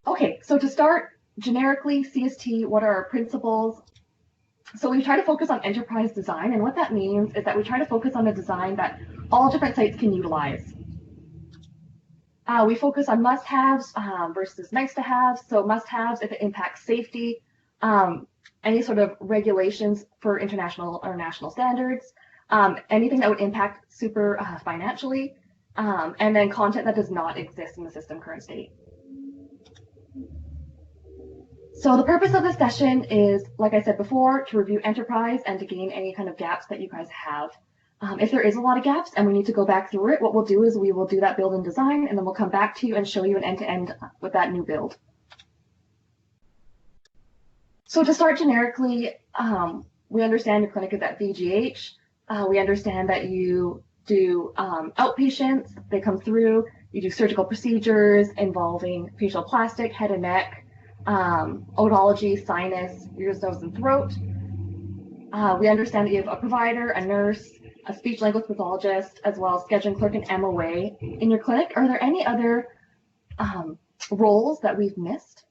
Okay, so to start, generically, CST, what are our principles? So we try to focus on enterprise design, and what that means is that we try to focus on a design that all different sites can utilize. We focus on must-haves versus nice-to-haves. So must-haves if it impacts safety, any sort of regulations for international or national standards, anything that would impact super financially, and then content that does not exist in the system current state. So the purpose of this session is, like I said before, to review enterprise and to gain any kind of gaps that you guys have. If there is a lot of gaps and we need to go back through it, what we'll do is we will do that build and design, and then we'll come back to you and show you an end-to-end with that new build. So to start generically, we understand your clinic is at VGH. We understand that you do outpatients, they come through, you do surgical procedures involving facial plastic, head and neck, otology, sinus, ears, nose, and throat. We understand that you have a provider, a nurse, a speech language pathologist, as well as scheduling clerk and MOA in your clinic. Are there any other roles that we've missed?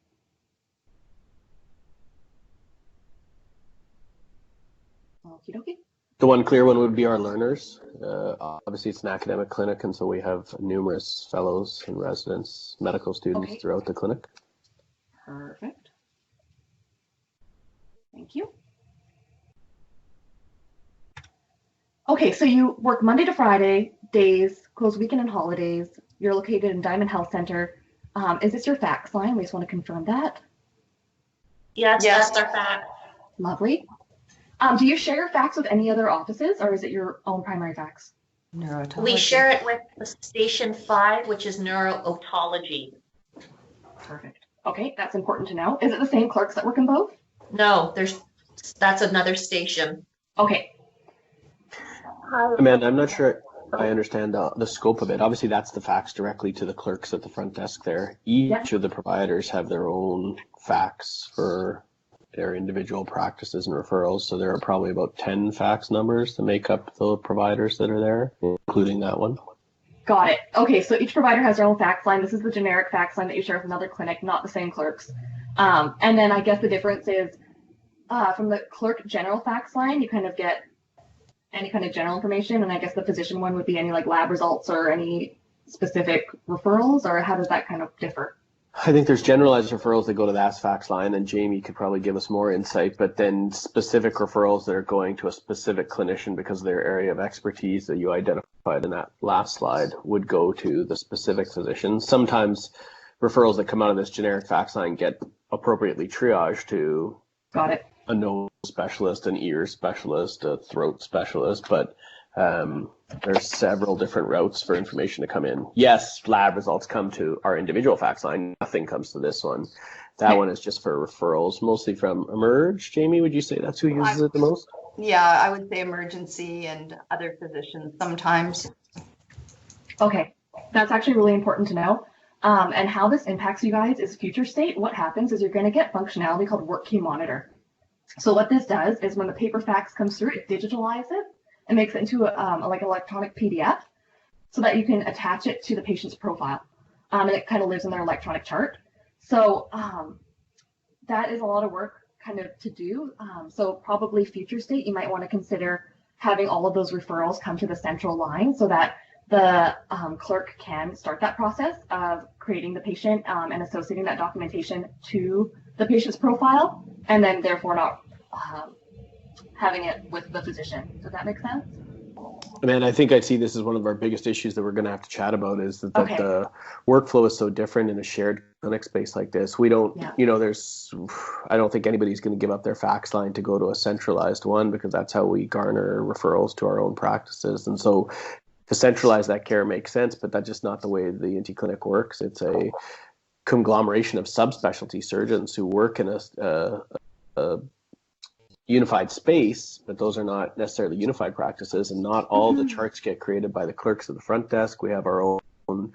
Okie dokie. The one clear one would be our learners. Obviously, it's an academic clinic, and so we have numerous fellows and residents, medical students throughout the clinic. Perfect. Thank you. Okay, so you work Monday to Friday, days, close weekend and holidays. You're located in Diamond Health Center. Is this your fax line? We just want to confirm that. Yes, that's our fax. Lovely. Do you share your fax with any other offices, or is it your own primary fax? Neurotology. We share it with the Station 5, which is neuro-otology. Perfect. Okay, that's important to know. Is it the same clerks that work in both? No, that's another station. Okay. Amanda, I'm not sure I understand the scope of it. Obviously, that's the fax directly to the clerks at the front desk there. Each of the providers have their own fax for their individual practices and referrals. So there are probably about 10 fax numbers that make up the providers that are there, including that one. Got it. Okay, so each provider has their own fax line. This is the generic fax line that you share with another clinic, not the same clerks. And then I guess the difference is from the clerk general fax line, you kind of get any kind of general information. And I guess the physician one would be any like lab results or any specific referrals, or how does that kind of differ? I think there's generalized referrals that go to that fax line, and Jamie could probably give us more insight, but then specific referrals that are going to a specific clinician because of their area of expertise that you identified in that last slide would go to the specific physician. Sometimes referrals that come out of this generic fax line get appropriately triaged to a nose specialist, an ear specialist, a throat specialist, but there's several different routes for information to come in. Yes, lab results come to our individual fax line. Nothing comes to this one. That one is just for referrals, mostly from Emerge. Jamie, would you say that's who uses it the most? Yeah, I would say emergency and other physicians sometimes. Okay, that's actually really important to know. And how this impacts you guys is future state. What happens is you're going to get functionality called Work Key Monitor. So what this does is when the paper fax comes through, it digitalizes it and makes it into like an electronic PDF so that you can attach it to the patient's profile. And it kind of lives in their electronic chart. So that is a lot of work kind of to do. So probably future state, you might want to consider having all of those referrals come to the central line so that the clerk can start that process of creating the patient and associating that documentation to the patient's profile, and then therefore not having it with the physician. Does that make sense? Man, I think I see this as one of our biggest issues that we're going to have to chat about is that the workflow is so different in a shared clinic space like this. We don't, you know, I don't think anybody's going to give up their fax line to go to a centralized one because that's how we garner referrals to our own practices. And so to centralize that care makes sense, but that's just not the way the ENT clinic works. It's a conglomeration of subspecialty surgeons who work in a unified space, but those are not necessarily unified practices, and not all the charts get created by the clerks at the front desk. We have our own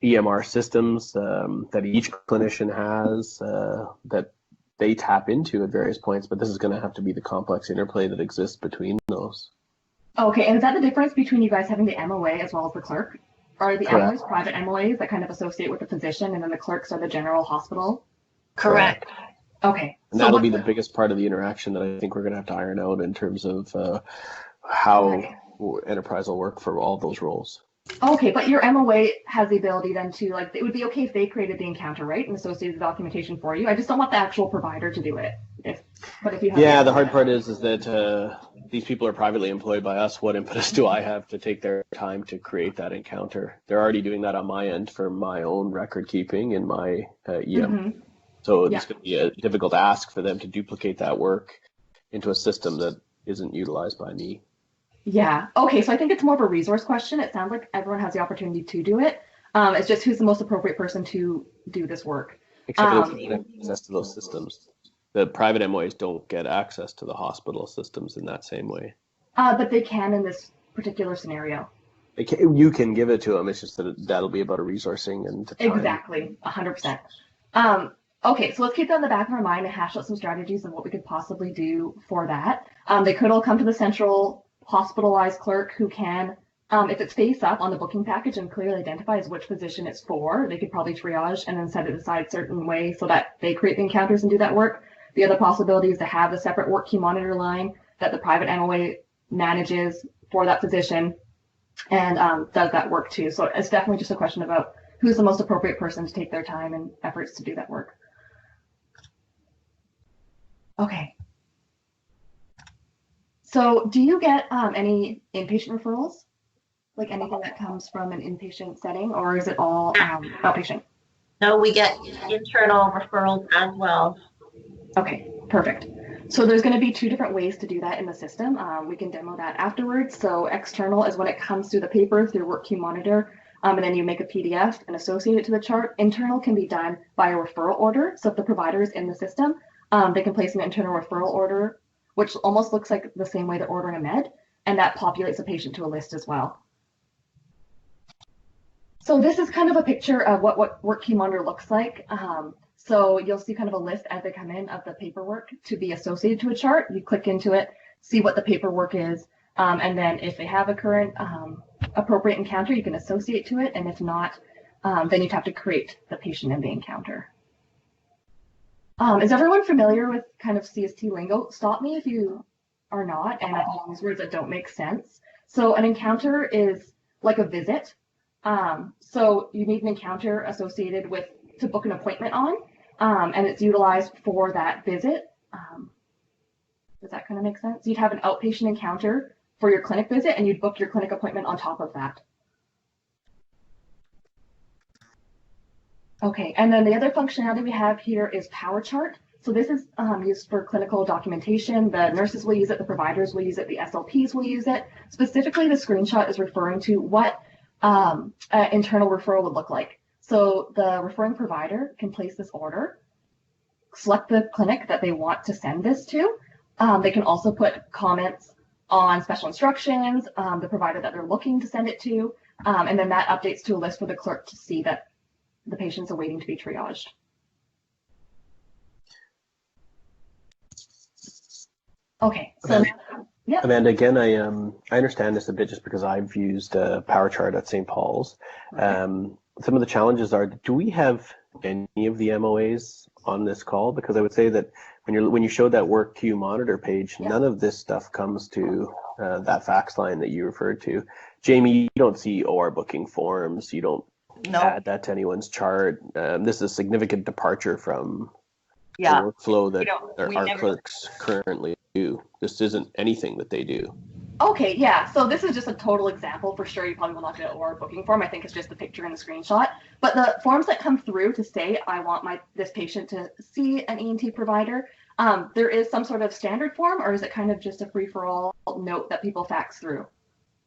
EMR systems that each clinician has that they tap into at various points, but this is going to have to be the complex interplay that exists between those. Okay, and is that the difference between you guys having the MOA as well as the clerk? Are the Correct. MOAs private MOAs that kind of associate with the physician, and then the clerks are the general hospital? Correct. Okay. And So that'll be the biggest part of the interaction that I think we're going to have to iron out in terms of how enterprise will work for all those roles. Okay, but your MOA has the ability then to, like, it would be okay if they created the encounter, right, and associated the documentation for you. I just don't want the actual provider to do it. But if you have Yeah, the hard part is that these people are privately employed by us. What impetus do I have to take their time to create that encounter? They're already doing that on my end for my own record keeping in my EM. So it's going to be a difficult ask for them to duplicate that work into a system that isn't utilized by me. Yeah. Okay. So I think it's more of a resource question. It sounds like everyone has the opportunity to do it. It's just who's the most appropriate person to do this work. Except for they don't get access to those systems. The private MOAs don't get access to the hospital systems in that same way. But they can in this particular scenario. You can give it to them. It's just that that'll be about a resourcing and time. Exactly. 100%. Okay, so let's keep that in the back of our mind and hash out some strategies of what we could possibly do for that. They could all come to the central hospitalized clerk who can, if it's face up on the booking package and clearly identifies which physician it's for, they could probably triage and then set it aside a certain way so that they create the encounters and do that work. The other possibility is to have a separate work key monitor line that the private MOA manages for that physician and does that work too. So it's definitely just a question about who's the most appropriate person to take their time and efforts to do that work. Okay. So do you get any inpatient referrals? Like anything that comes from an inpatient setting, or is it all outpatient? No, we get internal referrals as well. Okay, perfect. So there's going to be two different ways to do that in the system. We can demo that afterwards. So external is when it comes through the paper through Work Queue Monitor, and then you make a PDF and associate it to the chart. Internal can be done by a referral order. So if the provider is in the system, they can place an internal referral order, which almost looks like the same way they're ordering a med, and that populates a patient to a list as well. So this is kind of a picture of what Work Queue Monitor looks like. So you'll see kind of a list as they come in of the paperwork to be associated to a chart. You click into it, see what the paperwork is, and then if they have a current appropriate encounter, you can associate to it, and if not, then you'd have to create the patient in the encounter. Is everyone familiar with kind of CST lingo? Stop me if you are not, and I use words that don't make sense. So an encounter is like a visit. So you need an encounter associated with to book an appointment on, and it's utilized for that visit. Does that kind of make sense? You'd have an outpatient encounter for your clinic visit, and you'd book your clinic appointment on top of that. Okay, and then the other functionality we have here is Power Chart. So this is used for clinical documentation. The nurses will use it, the providers will use it, the SLPs will use it. Specifically, the screenshot is referring to what an internal referral would look like. So the referring provider can place this order, select the clinic that they want to send this to. They can also put comments on special instructions, the provider that they're looking to send it to, and then that updates to a list for the clerk to see that the patients are waiting to be triaged. Okay, so yeah. Amanda, again, I understand this a bit just because I've used Power Chart at St. Paul's. Okay. Some of the challenges are, do we have any of the MOAs on this call? Because I would say that when you showed that Work Queue Monitor page, none of this stuff comes to that fax line that you referred to. Jamie, you don't see OR booking forms. You don't add that to anyone's chart. This is a significant departure from the workflow that our clerks currently do. This isn't anything that they do. Okay, yeah. So this is just a total example. For sure, you probably will not get an OR booking form. I think it's just the picture and the screenshot. But the forms that come through to say, I want this patient to see an ENT provider, there is some sort of standard form, or is it kind of just a free-for-all note that people fax through?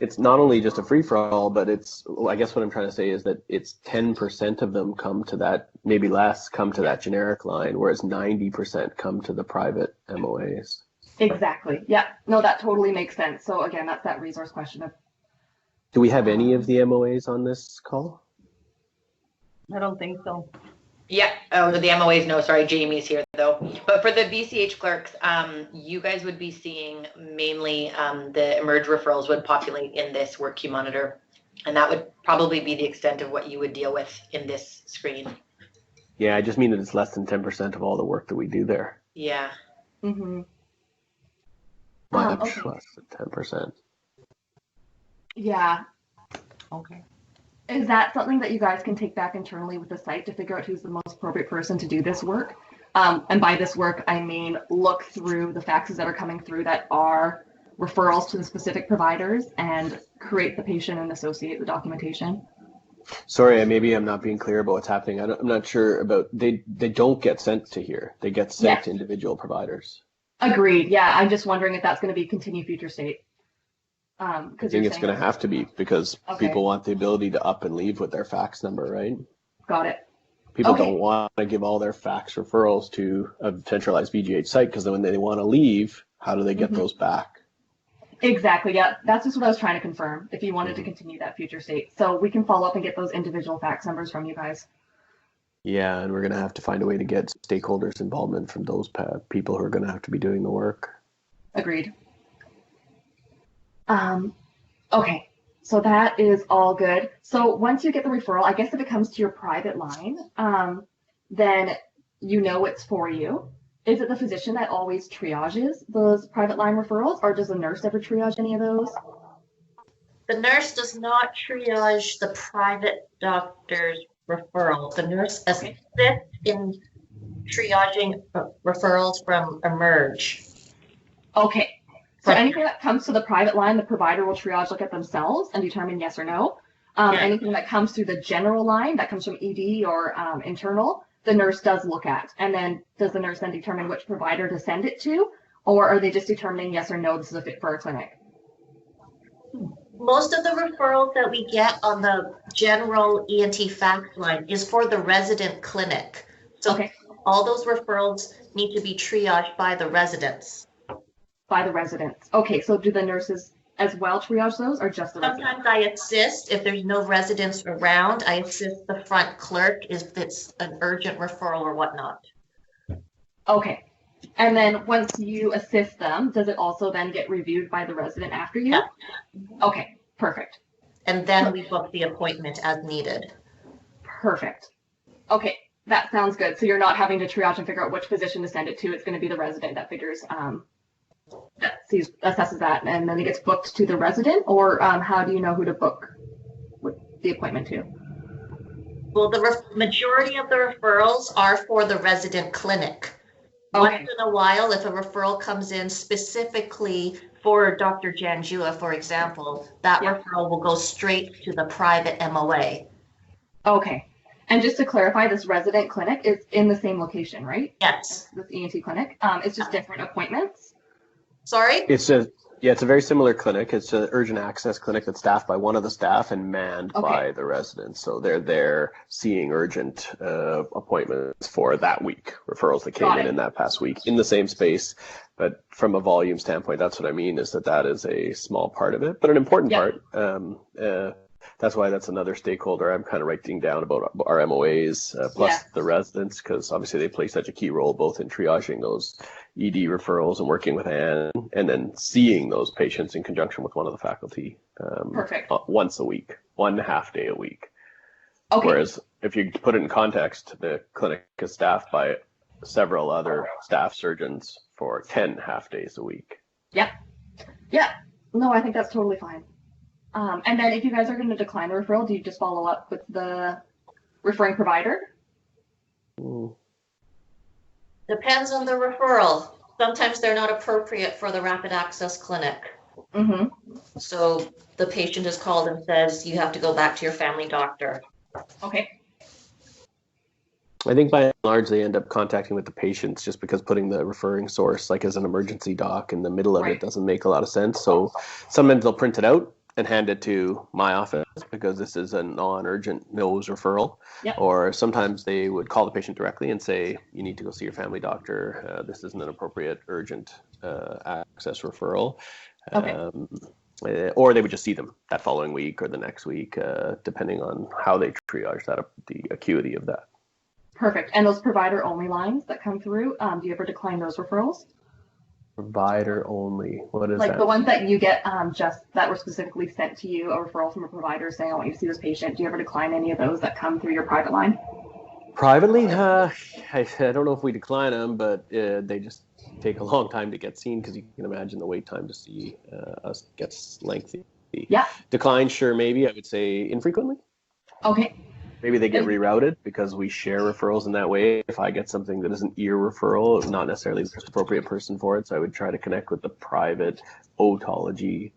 It's not only just a free-for-all, but I guess what I'm trying to say is that it's 10% of them come to that, maybe less, come to that generic line, whereas 90% come to the private MOAs. Exactly. Yeah. No, that totally makes sense. So again, that's that resource question of. Do we have any of the MOAs on this call? I don't think so. Yeah. Oh, the MOAs. No, sorry. Jamie's here though. But for the VCH clerks, you guys would be seeing mainly the emerge referrals would populate in this Work Queue Monitor. And that would probably be the extent of what you would deal with in this screen. Yeah, I just mean that it's less than 10% of all the work that we do there. Yeah. Mm-hmm. Much Okay. less than 10%. Yeah. Okay. Is that something that you guys can take back internally with the site to figure out who's the most appropriate person to do this work? And by this work, I mean look through the faxes that are coming through that are referrals to the specific providers and create the patient and associate the documentation. Sorry, maybe I'm not being clear about what's happening. I'm not sure about, they don't get sent to here. They get sent to individual providers. Agreed. Yeah, I'm just wondering if that's going to be continue future state. I think it's going to have to be because people want the ability to up and leave with their fax number, right? Got it. People don't want to give all their fax referrals to a centralized VGH site because then when they want to leave, how do they get those back? Exactly. Yeah, that's just what I was trying to confirm. If you wanted to continue that future state, so we can follow up and get those individual fax numbers from you guys. Yeah, and we're going to have to find a way to get stakeholders' involvement from those people who are going to have to be doing the work. Agreed. Okay, so that is all good. So once you get the referral, I guess if it comes to your private line, then you know it's for you. Is it the physician that always triages those private line referrals, or does the nurse ever triage any of those? The nurse does not triage the private doctor's referral. The nurse assists in triaging referrals from Emerge. Okay. So anything that comes to the private line, the provider will triage, look at themselves and determine yes or no. Anything that comes through the general line, that comes from ED or internal, the nurse does look at. And then does the nurse then determine which provider to send it to? Or are they just determining yes or no, this is a fit for a clinic? Most of the referrals that we get on the general ENT fax line is for the resident clinic. So all those referrals need to be triaged by the residents. By the residents. Okay, so do the nurses as well triage those or just the residents? Sometimes I assist if there's no residents around. I assist the front clerk if it's an urgent referral or whatnot. Okay. And then once you assist them, does it also then get reviewed by the resident after you? Yeah. Okay, perfect. And then we book the appointment as needed. Perfect. Okay, that sounds good. So you're not having to triage and figure out which physician to send it to. It's going to be the resident that figures assesses that, and then it gets booked to the resident, or how do you know who to book the appointment to? Well, the majority of the referrals are for the resident clinic. Once in a while, if a referral comes in specifically for Dr. Janjua, for example, that referral will go straight to the private MOA. Okay. And just to clarify, this resident clinic is in the same location, right? Yes. This ENT clinic. It's just different appointments. Sorry? It's a very similar clinic. It's an urgent access clinic that's staffed by one of the staff and manned by the residents. So they're there seeing urgent appointments for that week, referrals that came in that past week in the same space. But from a volume standpoint, that's what I mean is that is a small part of it, but an important part. That's why that's another stakeholder I'm kind of writing down about our MOAs plus the residents, because obviously they play such a key role both in triaging those ED referrals and working with Anne, and then seeing those patients in conjunction with one of the faculty once a week, 1.5 day a week. Whereas if you put it in context, the clinic is staffed by several other staff surgeons for 10 half days a week. Yeah. No, I think that's totally fine. And then if you guys are going to decline the referral, do you just follow up with the referring provider? Depends on the referral. Sometimes they're not appropriate for the rapid access clinic. So the patient is called and says, you have to go back to your family doctor. Okay. I think by and large they end up contacting with the patients just because putting the referring source like as an emergency doc in the middle of it doesn't make a lot of sense. So sometimes they'll print it out and hand it to my office because this is a non-urgent nose referral. Or sometimes they would call the patient directly and say, you need to go see your family doctor. This isn't an appropriate urgent access referral. Or they would just see them that following week or the next week, depending on how they triage that, the acuity of that. Perfect. And those provider-only lines that come through, do you ever decline those referrals? Provider only. What is Like that? the ones that you get just that were specifically sent to you, a referral from a provider saying, I want you to see this patient. Do you ever decline any of those that come through your private line? Privately, I don't know if we decline them, but they just take a long time to get seen because you can imagine the wait time to see us gets lengthy. Yeah. Decline, sure, maybe. I would say infrequently. Okay. Maybe they get rerouted because we share referrals in that way. If I get something that is an ear referral, I'm not necessarily the most appropriate person for it. So I would try to connect with the private otology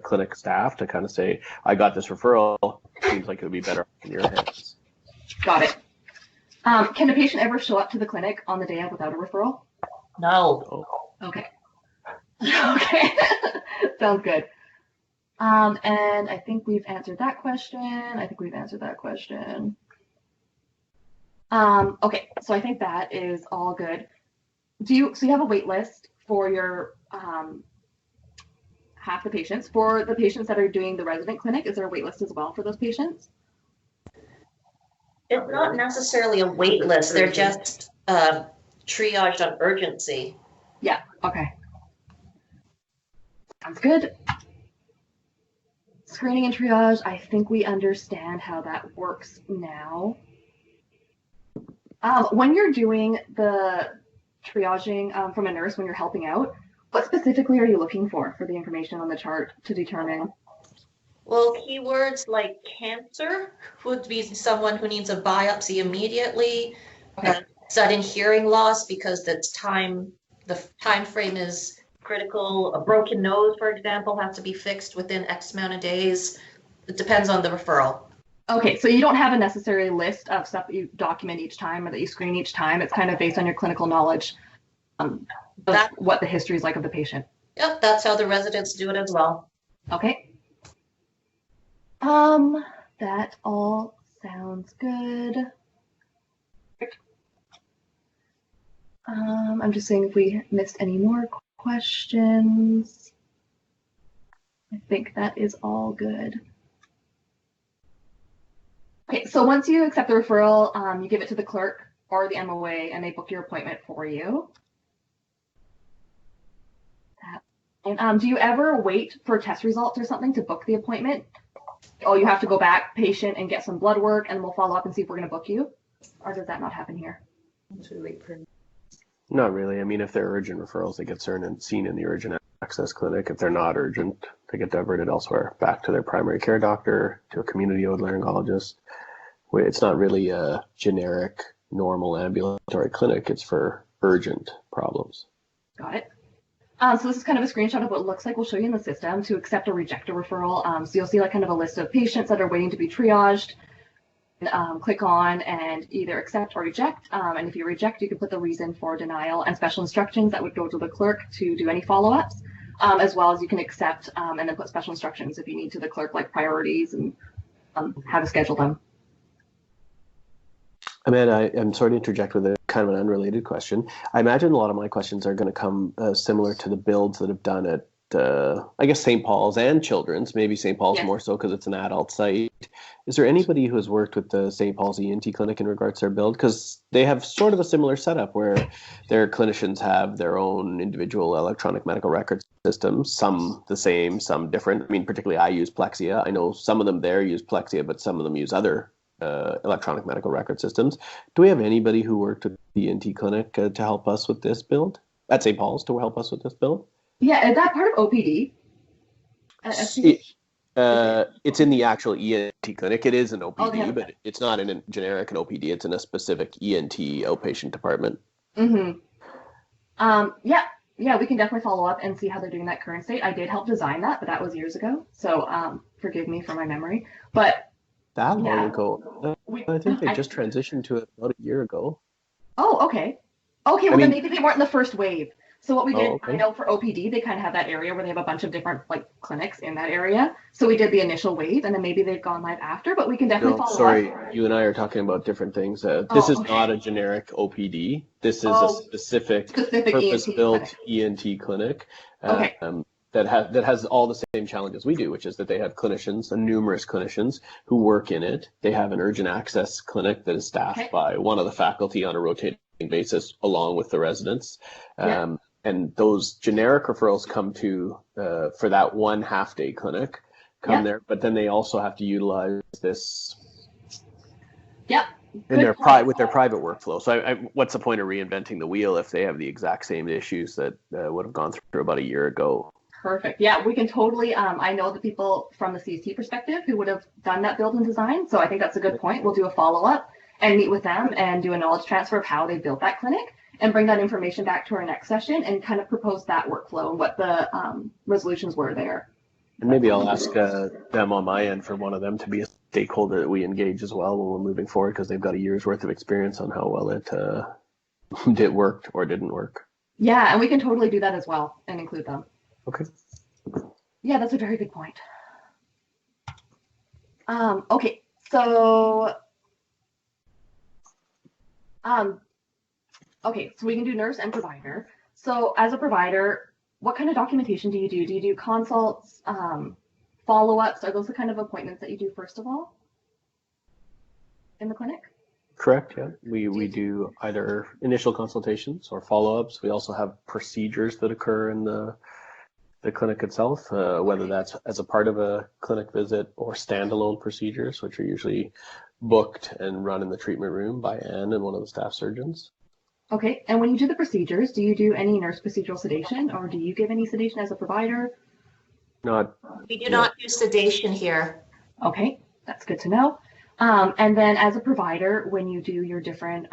clinic staff to kind of say, I got this referral. Seems like it would be better in your hands. Got it. Can a patient ever show up to the clinic on the day of without a referral? No. Okay. Okay. Sounds good. And I think we've answered that question. Okay, so I think that is all good. So you have a wait list for your half the patients. For the patients that are doing the resident clinic, is there a wait list as well for those patients? It's not necessarily a wait list. They're just triaged on urgency. Yeah, okay. Sounds good. Screening and triage, I think we understand how that works now. When you're doing the triaging from a nurse, when you're helping out, what specifically are you looking for the information on the chart to determine? Well, keywords like cancer would be someone who needs a biopsy immediately, Okay. sudden hearing loss because the time frame is critical. A broken nose, for example, has to be fixed within X amount of days. It depends on the referral. Okay, so you don't have a necessary list of stuff that you document each time or that you screen each time. It's kind of based on your clinical knowledge of what the history is like of the patient. Yep, that's how the residents do it as well. Okay. That all sounds good. I'm just seeing if we missed any more questions. I think that is all good. Okay, so once you accept the referral, you give it to the clerk or the MOA and they book your appointment for you. And do you ever wait for test results or something to book the appointment? Oh, you have to go back, patient, and get some blood work, and we'll follow up and see if we're going to book you? Or does that not happen here? Not really. I mean, if they're urgent referrals, they get seen in the urgent access clinic. If they're not urgent, they get diverted elsewhere, back to their primary care doctor, to a community otolaryngologist. It's not really a generic, normal ambulatory clinic. It's for urgent problems. Got it. So this is kind of a screenshot of what it looks like. We'll show you in the system to accept or reject a referral. So you'll see like kind of a list of patients that are waiting to be triaged. Click on and either accept or reject. And if you reject, you can put the reason for denial and special instructions that would go to the clerk to do any follow-ups, as well as you can accept and then put special instructions if you need to the clerk, like priorities and how to schedule them. Amanda, I'm sorry to interject with a kind of an unrelated question. I imagine a lot of my questions are going to come similar to the builds that have done at, I guess, St. Paul's and Children's, maybe St. Paul's Yes. more so because it's an adult site. Is there anybody who has worked with the St. Paul's ENT clinic in regards to their build? Because they have sort of a similar setup where their clinicians have their own individual electronic medical record systems, some the same, some different. I mean, particularly I use Plexia. I know some of them there use Plexia, but some of them use other electronic medical record systems. Do we have anybody who worked with the ENT clinic to help us with this build? At St. Paul's to help us with this build? Yeah, is that part of OPD? It's in the actual ENT clinic. It is an OPD, Okay. but it's not in a generic an OPD. It's in a specific ENT outpatient department. Mm-hmm. Yeah, we can definitely follow up and see how they're doing that current state. I did help design that, but that was years ago. So forgive me for my memory. But That long yeah. ago? I think they just transitioned to it about a year ago. Oh, okay. Okay, well, then maybe they weren't in the first wave. So what we did, okay. I know for OPD, they kind of have that area where they have a bunch of different like clinics in that area. So we did the initial wave, and then maybe they've gone live after, but we can definitely follow up. You and I are talking about different things. This is not a generic OPD. This is a specific purpose-built ENT clinic. Okay. That has all the same challenges we do, which is that they have clinicians, and numerous clinicians who work in it. They have an urgent access clinic that is staffed by one of the faculty on a rotating basis, along with the residents. and those generic referrals come to for that 1 half-day clinic, come there, but then they also have to utilize this in their with their private workflow. So what's the point of reinventing the wheel if they have the exact same issues that would have gone through about a year ago? Perfect. Yeah, we can totally, I know the people from the CST perspective who would have done that build and design. So I think that's a good point. We'll do a follow-up and meet with them and do a knowledge transfer of how they built that clinic and bring that information back to our next session and kind of propose that workflow and what the resolutions were there. And maybe I'll ask them on my end for one of them to be a stakeholder that we engage as well when we're moving forward, because they've got a year's worth of experience on how well it worked or didn't work. Yeah, and we can totally do that as well and include them. Okay. Yeah, that's a very good point. Okay, so we can do nurse and provider. So as a provider, what kind of documentation do you do? Do you do consults, follow-ups? Are those the kind of appointments that you do first of all in the clinic? Correct, yeah. We do either initial consultations or follow-ups. We also have procedures that occur in the clinic itself, whether that's as a part of a clinic visit or standalone procedures, which are usually booked and run in the treatment room by Anne and one of the staff surgeons. Okay, and when you do the procedures, do you do any nurse procedural sedation, or do you give any sedation as a provider? We do not do sedation here. Okay, that's good to know. And then as a provider, when you do your different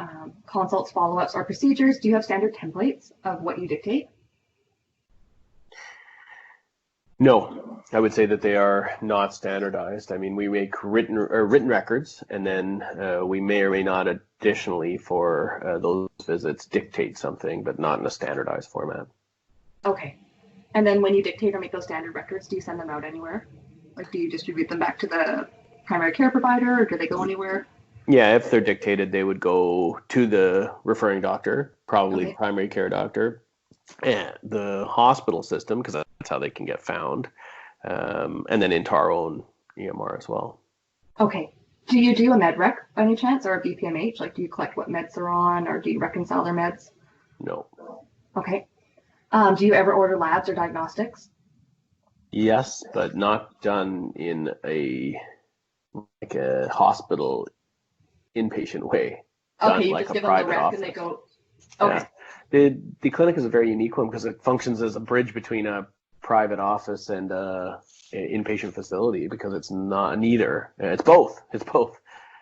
consults, follow-ups, or procedures, do you have standard templates of what you dictate? No, I would say that they are not standardized. I mean, we make written records, and then we may or may not additionally for those visits dictate something, but not in a standardized format. Okay. And then when you dictate or make those standard records, do you send them out anywhere? Like, do you distribute them back to the primary care provider, or do they go anywhere? Yeah, if they're dictated, they would go to the referring doctor, probably the primary care doctor, and the hospital system, because that's how they can get found, and then into our own EMR as well. Okay. Do you do a med rec by any chance, or a BPMH? Like, do you collect what meds they're on, or do you reconcile their meds? No. Okay. Do you ever order labs or diagnostics? Yes, but not done in a hospital inpatient way. Okay, you just give them the rec and they go. Okay. Yeah. The clinic is a very unique one because it functions as a bridge between a private office and an inpatient facility, because it's not neither. It's both.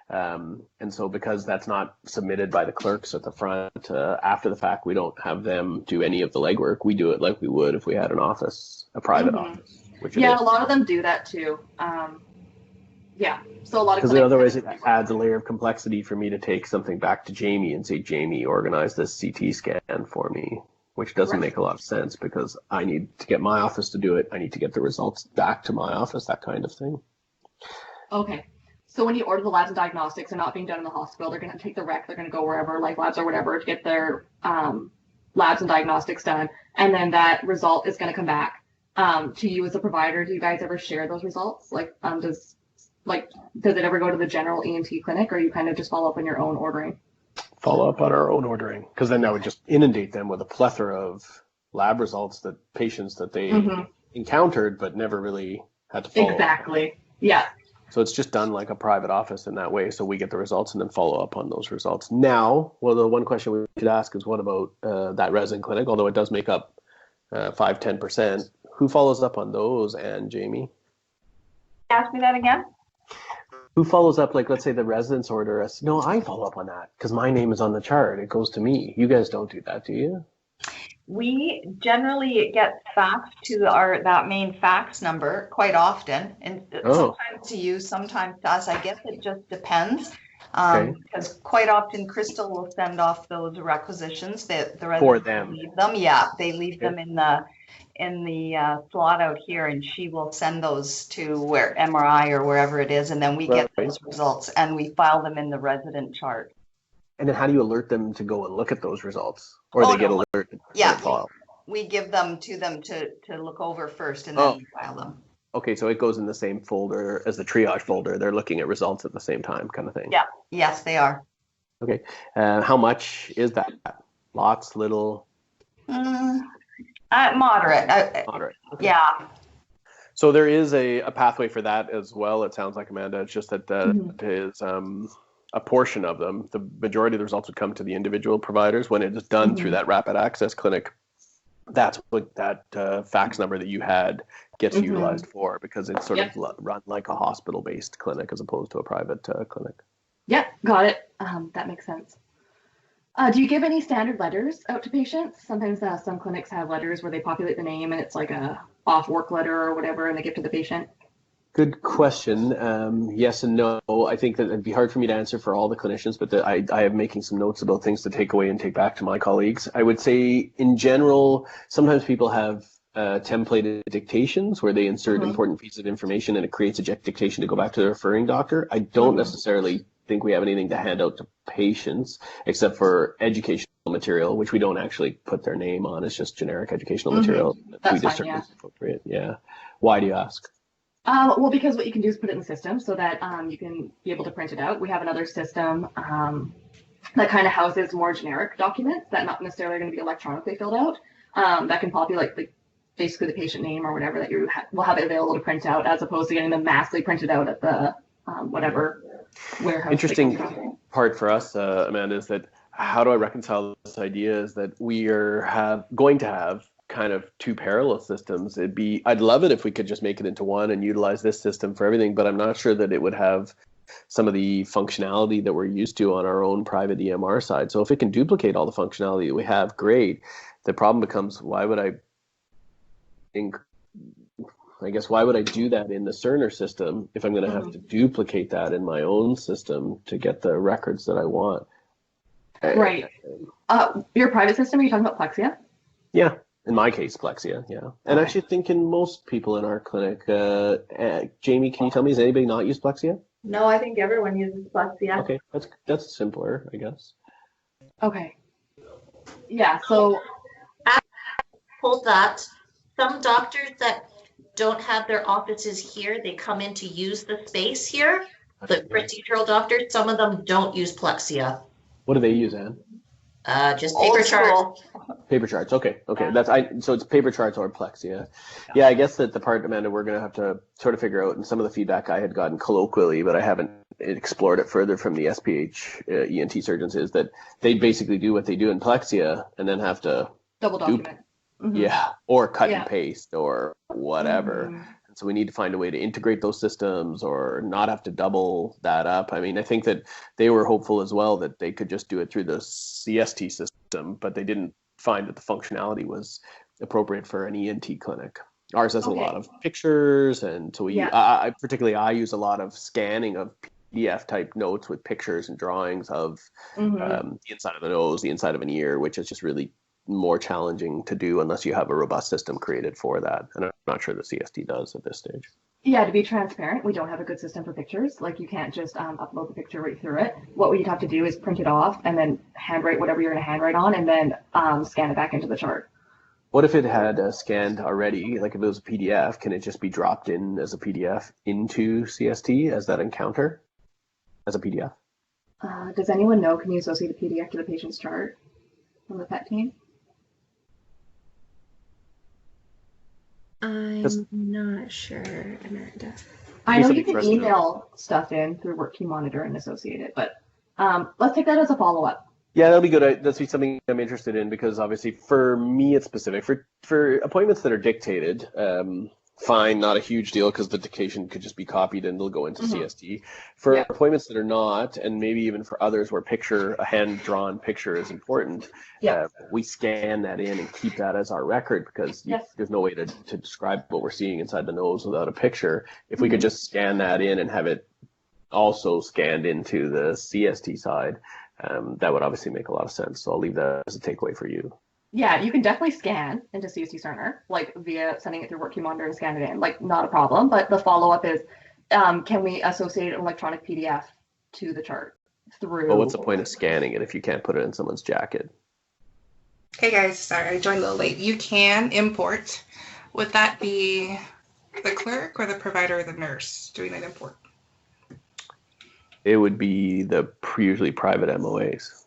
And so because that's not submitted by the clerks at the front after the fact, we don't have them do any of the legwork. We do it like we would if we had an office, a private office. Which a lot of them do that too. So a lot of, because otherwise it adds a layer of complexity for me to take something back to Jamie and say, Jamie, organize this CT scan for me, which doesn't make a lot of sense, because I need to get my office to do it. I need to get the results back to my office, that kind of thing. Okay. So when you order the labs and diagnostics, they're not being done in the hospital. They're going to take the rec. They're going to go wherever, like labs or whatever, to get their labs and diagnostics done. And then that result is going to come back to you as a provider. Do you guys ever share those results? Does it ever go to the general ENT clinic, or you kind of just follow up on your own ordering? Follow up on our own ordering, because then that would just inundate them with a plethora of lab results that patients that they encountered but never really had to follow Exactly. Up. Yeah. So it's just done like a private office in that way. So we get the results and then follow up on those results. Now, the one question we should ask is, what about that resident clinic? Although it does make up 5-10%, who follows up on those? And Jamie? Ask me that again. Who follows up? Like, let's say the residents order us. No, I follow up on that because my name is on the chart. It goes to me. You guys don't do that, do you? We generally get faxed to that main fax number quite often, and sometimes to you, sometimes to us. I guess it just depends, because quite often Crystal will send off those requisitions that the residents for them. Leave them. Yeah, they leave them in the slot out here, and she will send those to where MRI or wherever it is, and then we get those results and we file them in the resident chart. And then how do you alert them to go and look at those results? Or they get alerted? Yeah, we give them to look over first, and then we file them. Okay, so it goes in the same folder as the triage folder. They're looking at results at the same time, kind of thing. Yeah, yes, they are. Okay, how much is that? Lots, little? Moderate. Moderate. Okay. Yeah. So there is a pathway for that as well. It sounds like, Amanda. It's just that is a portion of them. The majority of the results would come to the individual providers when it is done through that rapid access clinic. That's what that fax number that you had gets utilized for, because it's sort of run like a hospital-based clinic as opposed to a private clinic. Yeah, got it. That makes sense. Do you give any standard letters out to patients? Sometimes some clinics have letters where they populate the name and it's like a off work letter or whatever, and they give to the patient. Good question. Yes and no. I think that it'd be hard for me to answer for all the clinicians, but I am making some notes about things to take away and take back to my colleagues. I would say, in general, sometimes people have templated dictations where they insert important pieces of information and it creates a dictation to go back to the referring doctor. I don't necessarily think we have anything to hand out to patients except for educational material, which we don't actually put their name on. It's just generic educational material. That's we just fine, yeah. appropriate. Yeah. Why do you ask? Well, because what you can do is put it in the system so that you can be able to print it out. We have another system that kind of houses more generic documents that not necessarily going to be electronically filled out. That can populate basically the patient name or whatever that you will have it available to print out, as opposed to getting them massively printed out at the whatever warehouse. Interesting part for us, Amanda, is that how do I reconcile this idea is that we are going to have kind of two parallel systems. I'd love it if we could just make it into one and utilize this system for everything, but I'm not sure that it would have some of the functionality that we're used to on our own private EMR side. So if it can duplicate all the functionality that we have, great. The problem becomes, why would I do that in the Cerner system if I'm going to have to duplicate that in my own system to get the records that I want? Right. Your private system, are you talking about Plexia? Yeah. In my case, Plexia, yeah. And I actually think in most people in our clinic, Jamie, can you tell me, does anybody not use Plexia? No, I think everyone uses Plexia. Okay, that's simpler, I guess. Okay. Yeah, so... Hold that. Some doctors that don't have their offices here, they come in to use the space here. The procedural doctors, some of them don't use Plexia. What do they use, Anne? Just paper charts. Paper charts. Okay. So it's paper charts or Plexia. Yeah, I guess that the part, Amanda, we're going to have to sort of figure out, and some of the feedback I had gotten colloquially, but I haven't explored it further from the SPH ENT surgeons, is that they basically do what they do in Plexia and then have to double document. Yeah, or cut and paste or whatever. So we need to find a way to integrate those systems or not have to double that up. I mean, I think that they were hopeful as well that they could just do it through the CST system, but they didn't find that the functionality was appropriate for an ENT clinic. Ours has a lot of pictures, and so I use a lot of scanning of PDF type notes with pictures and drawings of the inside of the nose, the inside of an ear, which is just really more challenging to do unless you have a robust system created for that. And I'm not sure the CST does at this stage. Yeah, to be transparent, we don't have a good system for pictures. Like, you can't just upload the picture right through it. What we'd have to do is print it off and then handwrite whatever you're going to handwrite on, and then scan it back into the chart. What if it had scanned already? Like if it was a PDF, can it just be dropped in as a PDF into CST as that encounter as a PDF? Does anyone know, can you associate a PDF to the patient's chart from the PET team? I'm not sure, Amanda. I know you can email stuff in through Work Monitor and associate it, but let's take that as a follow-up. Yeah, that'll be good. That's something I'm interested in, because obviously for me it's specific. For appointments that are dictated, fine, not a huge deal, because the dictation could just be copied and it'll go into CST. For appointments that are not, and maybe even for others where a hand-drawn picture is important, we scan that in and keep that as our record, because there's no way to describe what we're seeing inside the nose without a picture. If we could just scan that in and have it also scanned into the CST side, that would obviously make a lot of sense. So I'll leave that as a takeaway for you. Yeah, you can definitely scan into CST Cerner, like via sending it through Work Monitor and scan it in, like not a problem. But the follow-up is, can we associate an electronic PDF to the chart through? Well, what's the point of scanning it if you can't put it in someone's jacket? Hey guys, sorry, I joined a little late. You can import. Would that be the clerk or the provider or the nurse doing that import? It would be the usually private MOAs.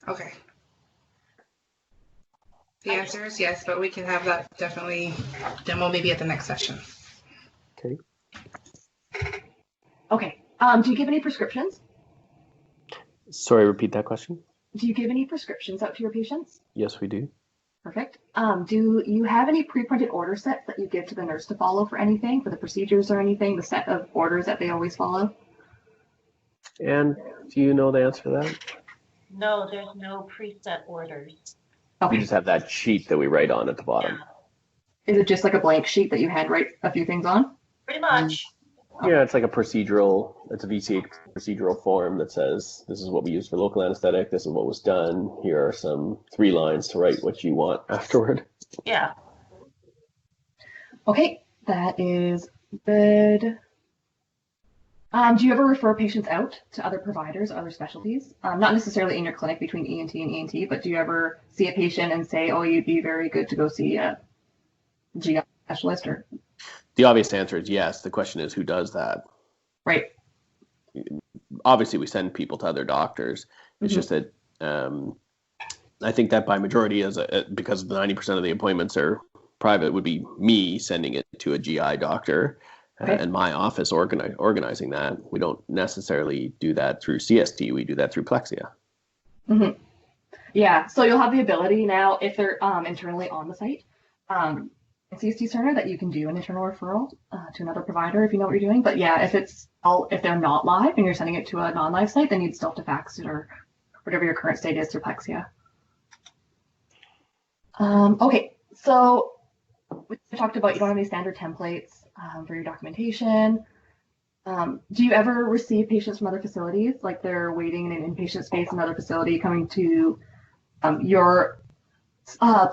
Okay. The answer is yes, but we can have that definitely demo maybe at the next session. Okay. Okay. Do you give any prescriptions? Sorry, repeat that question. Do you give any prescriptions out to your patients? Yes, we do. Perfect. Do you have any pre-printed order sets that you give to the nurse to follow for anything, for the procedures or anything, the set of orders that they always follow? And do you know the answer to that? No, there's no preset orders. Okay. We just have that sheet that we write on at the bottom. Is it just like a blank sheet that you handwrite a few things on? Pretty much. Yeah, it's like a VGH procedural form that says, this is what we use for local anesthetic, this is what was done, here are some 3 lines to write what you want afterward. Yeah. Okay, that is good. Do you ever refer patients out to other providers, other specialties? Not necessarily in your clinic between ENT and ENT, but do you ever see a patient and say, oh, you'd be very good to go see a GI specialist? Or The obvious answer is yes. The question is, who does that? right. Obviously, we send people to other doctors. It's just that I think that by majority, because 90% of the appointments are private, would be me sending it to a GI doctor. Okay. And my office organizing that. We don't necessarily do that through CST. We do that through Plexia. Mm-hmm. Yeah, so you'll have the ability now, if they're internally on the site, in CST Cerner, that you can do an internal referral to another provider if you know what you're doing. But yeah, if they're not live and you're sending it to a non-live site, then you'd still have to fax it or whatever your current state is through Plexia. Okay, so we talked about you don't have any standard templates for your documentation. Do you ever receive patients from other facilities, like they're waiting in an inpatient space in another facility, coming to your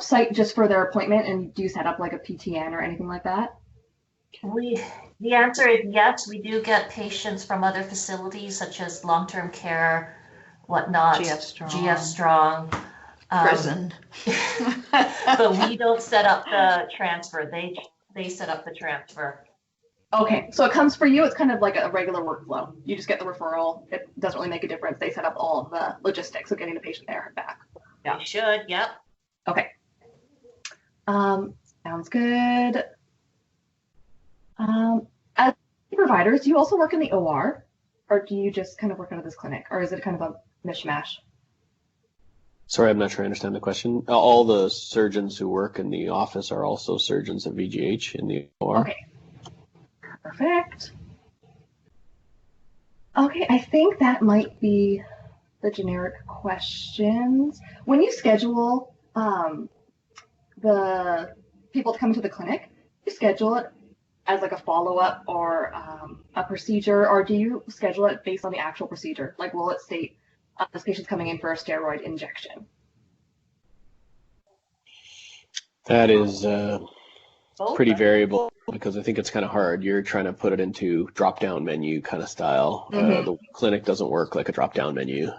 site just for their appointment, and do you set up like a PTN or anything like that? The answer is yes. We do get patients from other facilities such as long-term care, whatnot. GF Strong. Prison. But we don't set up the transfer. They set up the transfer. Okay, so it comes for you, it's kind of like a regular workflow. You just get the referral. It doesn't really make a difference. They set up all of the logistics of getting the patient there and back. Yeah, you should. Yep. Okay. Sounds good. As providers, do you also work in the OR, or do you just kind of work out of this clinic, or is it kind of a mishmash? Sorry, I'm not sure I understand the question. All the surgeons who work in the office are also surgeons at VGH in the OR. Okay. Perfect. Okay, I think that might be the generic questions. When you schedule the people to come into the clinic, you schedule it as like a follow-up or a procedure, or do you schedule it based on the actual procedure? Like, will it state this patient's coming in for a steroid injection? That is pretty variable, because I think it's kind of hard. You're trying to put it into drop-down menu kind of style. The clinic doesn't work like a drop-down menu.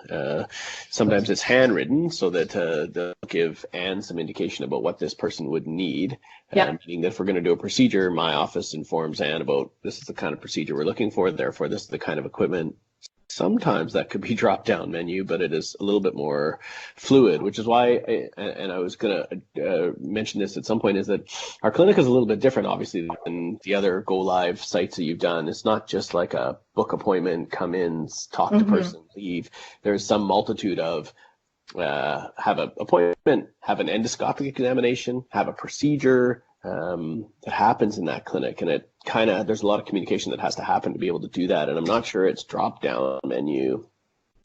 Sometimes it's handwritten so that they'll give Anne some indication about what this person would need. Meaning that if we're going to do a procedure, my office informs Anne about this is the kind of procedure we're looking for, therefore this is the kind of equipment. Sometimes that could be drop-down menu, but it is a little bit more fluid, which is why, and I was going to mention this at some point, is that our clinic is a little bit different, obviously, than the other go live sites that you've done. It's not just like a book appointment, come in, talk to person, leave. There's some multitude of have an appointment, have an endoscopic examination, have a procedure that happens in that clinic, and it there's a lot of communication that has to happen to be able to do that, and I'm not sure it's drop down menu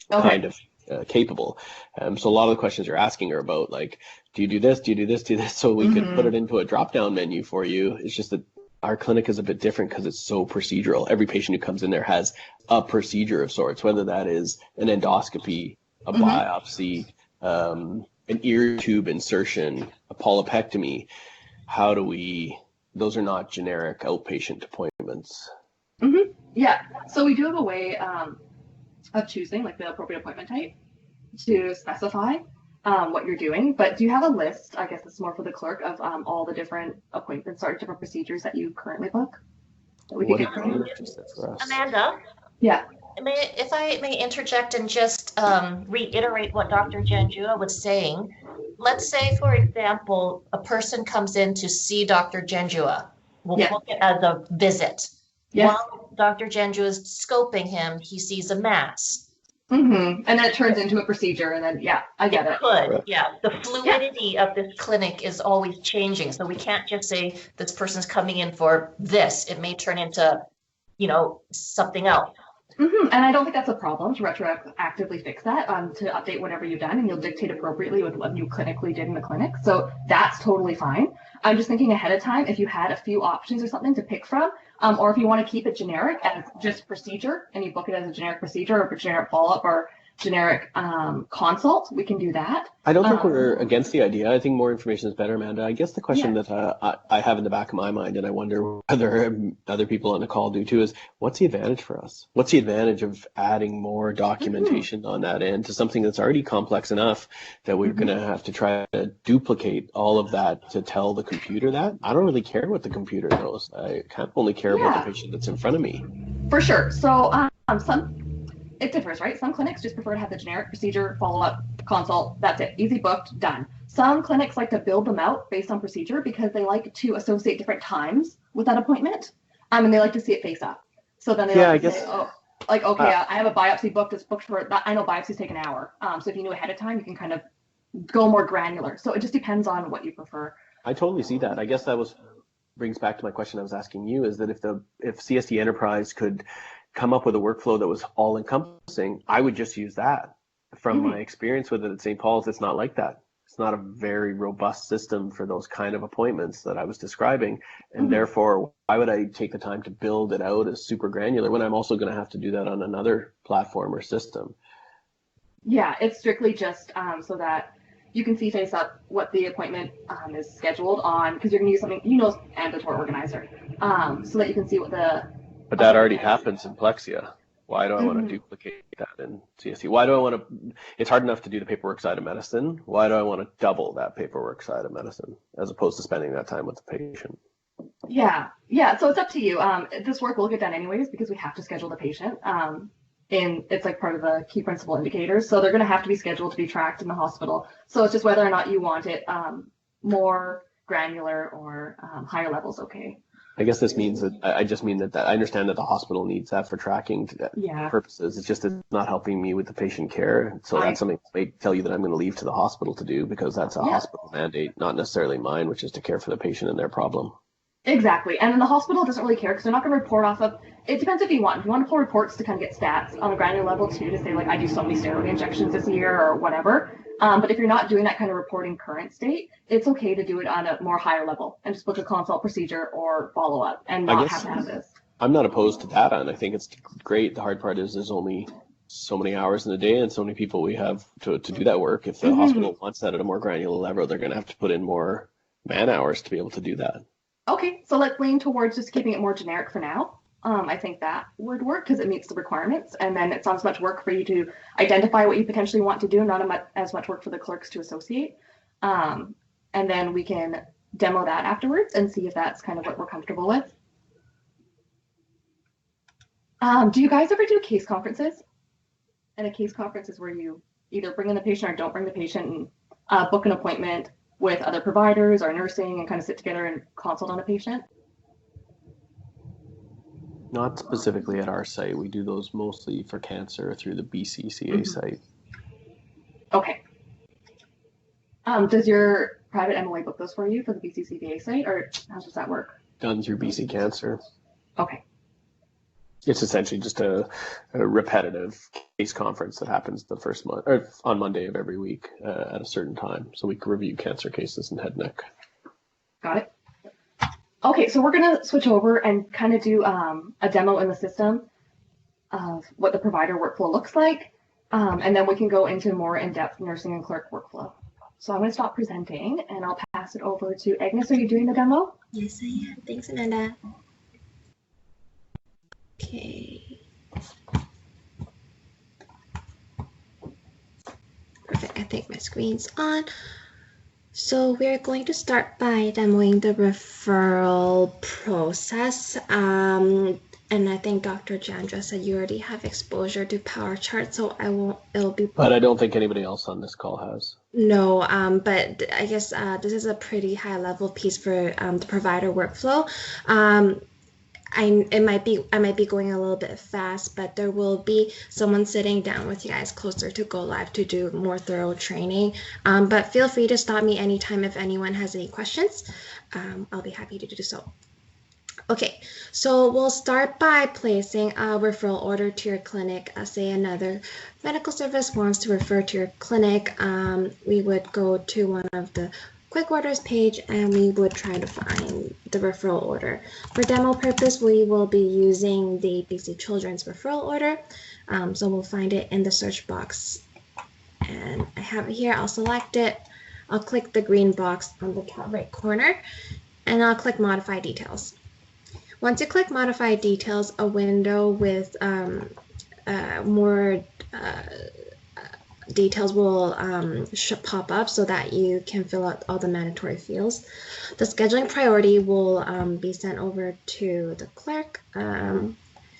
kind of capable. So a lot of the questions you're asking are about, like, do you do this, do you do this, do this, so we could put it into a drop down menu for you. It's just that our clinic is a bit different because it's so procedural. Every patient who comes in there has a procedure of sorts, whether that is an endoscopy, a biopsy, an ear tube insertion, a polypectomy. How do we, those are not generic outpatient appointments. Yeah, so we do have a way of choosing like the appropriate appointment type to specify what you're doing, but do you have a list, I guess this is more for the clerk, of all the different appointments or different procedures that you currently book? That we could get from you? Amanda? Yeah. if I may interject and just reiterate what Dr. Janjua was saying, let's say, for example, a person comes in to see Dr. Janjua. We'll book it as a visit. Yes. While Dr. Janjua is scoping him, he sees a mass. And then it turns into a procedure, and then, yeah, I get it. Could, yeah. The fluidity of this clinic is always changing, so we can't just say this person's coming in for this. It may turn into, something else. And I don't think that's a problem to retroactively fix that, to update whatever you've done, and you'll dictate appropriately with what you clinically did in the clinic. So that's totally fine. I'm just thinking ahead of time, if you had a few options or something to pick from, or if you want to keep it generic as just procedure, and you book it as a generic procedure or a generic follow-up or generic consult, we can do that. I don't think we're against the idea. I think more information is better, Amanda. I guess the question that I have in the back of my mind, and I wonder whether other people on the call do too, is what's the advantage for us? What's the advantage of adding more documentation on that end to something that's already complex enough that we're going to have to try to duplicate all of that to tell the computer that? I don't really care what the computer knows. I kind of only care about the patient that's in front of me. For sure. So it differs, right? Some clinics just prefer to have the generic procedure, follow-up, consult, that's it. Easy booked, done. Some clinics like to build them out based on procedure because they like to associate different times with that appointment. And they like to see it face up. So then they say, I have a biopsy booked, it's booked for, I know biopsies take an hour. So if you knew ahead of time, you can kind of go more granular. So it just depends on what you prefer. I totally see that. I guess that brings back to my question I was asking you, is that if CST Enterprise could come up with a workflow that was all encompassing, I would just use that. From my experience with it at St. Paul's, it's not like that. It's not a very robust system for those kind of appointments that I was describing. And therefore, why would I take the time to build it out as super granular when I'm also going to have to do that on another platform or system? Yeah, it's strictly just so that you can see face up what the appointment is scheduled on, because you're going to use something, Ambulatory Organizer, so that you can see what the... But that already happens in Plexia. Why do I want to duplicate that in CST? Why do I want to? It's hard enough to do the paperwork side of medicine. Why do I want to double that paperwork side of medicine as opposed to spending that time with the patient? Yeah. So it's up to you. This work will get done anyways because we have to schedule the patient. And it's like part of the key principal indicators. So they're going to have to be scheduled to be tracked in the hospital. So it's just whether or not you want it more granular or higher levels. Okay. I guess this means that I just mean that I understand that the hospital needs that for tracking purposes. It's just it's not helping me with the patient care. So that's something they tell you that I'm going to leave to the hospital to do because that's a hospital mandate, not necessarily mine, which is to care for the patient and their problem. Exactly. And then the hospital doesn't really care because they're not going to report off of, it depends if you want. If you want to pull reports to kind of get stats on a granular level too, to say like, I do so many steroid injections this year or whatever. But if you're not doing that kind of reporting current state, it's okay to do it on a more higher level and just book a consult procedure or follow up and not have to have this. I'm not opposed to data, and I think it's great. The hard part is there's only so many hours in the day and so many people we have to do that work. If the hospital wants that at a more granular level, they're going to have to put in more man hours to be able to do that. Okay, so let's lean towards just keeping it more generic for now. I think that would work because it meets the requirements, and then it's not as much work for you to identify what you potentially want to do, not as much work for the clerks to associate. And then we can demo that afterwards and see if that's kind of what we're comfortable with. Do you guys ever do case conferences? And a case conference is where you either bring in the patient or don't bring the patient and book an appointment with other providers or nursing and kind of sit together and consult on a patient? Not specifically at our site. We do those mostly for cancer through the BCCA site. Okay. Does your private MOA book those for you for the BCCA site, or how does that work? Done through BC Cancer. Okay. It's essentially just a repetitive case conference that happens the first month or on Monday of every week at a certain time. So we can review cancer cases and head and neck. Got it. Okay, so we're going to switch over and kind of do a demo in the system of what the provider workflow looks like. And then we can go into more in-depth nursing and clerk workflow. So I'm going to stop presenting and I'll pass it over to Agnes. Are you doing the demo? Yes, I am. Thanks, Amanda. Okay. Perfect. I think my screen's on. So we're going to start by demoing the referral process. And I think Dr. Jandra said you already have exposure to power chart, so it'll be. But I don't think anybody else on this call has. No, but I guess this is a pretty high level piece for the provider workflow. I might be going a little bit fast, but there will be someone sitting down with you guys closer to go live to do more thorough training. But feel free to stop me anytime if anyone has any questions. I'll be happy to do so. Okay, so we'll start by placing a referral order to your clinic. Say another medical service wants to refer to your clinic. We would go to one of the quick orders page and we would try to find the referral order. For demo purpose, we will be using the BC Children's referral order. So we'll find it in the search box. And I have it here. I'll select it. I'll click the green box on the top right corner and I'll click Modify Details. Once you click Modify Details, a window with more details will pop up so that you can fill out all the mandatory fields. The scheduling priority will be sent over to the clerk.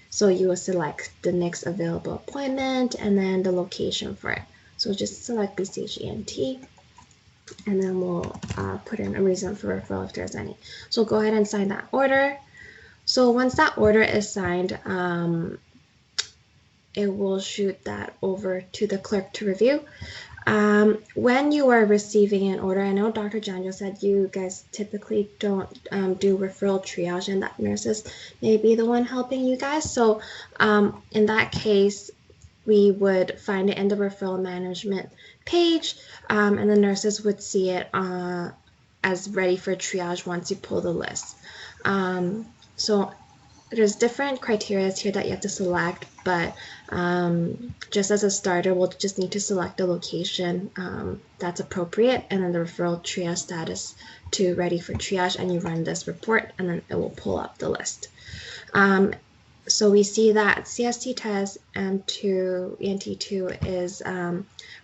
So you will select the next available appointment and then the location for it. So just select BCH ENT and then we'll put in a reason for referral if there's any. So go ahead and sign that order. So once that order is signed, it will shoot that over to the clerk to review. When you are receiving an order, I know Dr. Janjo said you guys typically don't do referral triage and that nurses may be the one helping you guys. So in that case, we would find it in the referral management page and the nurses would see it as ready for triage once you pull the list. So there's different criteria here that you have to select, but just as a starter, we'll just need to select a location that's appropriate and then the referral triage status to ready for triage, and you run this report and then it will pull up the list. So we see that CST test M2, ENT2 is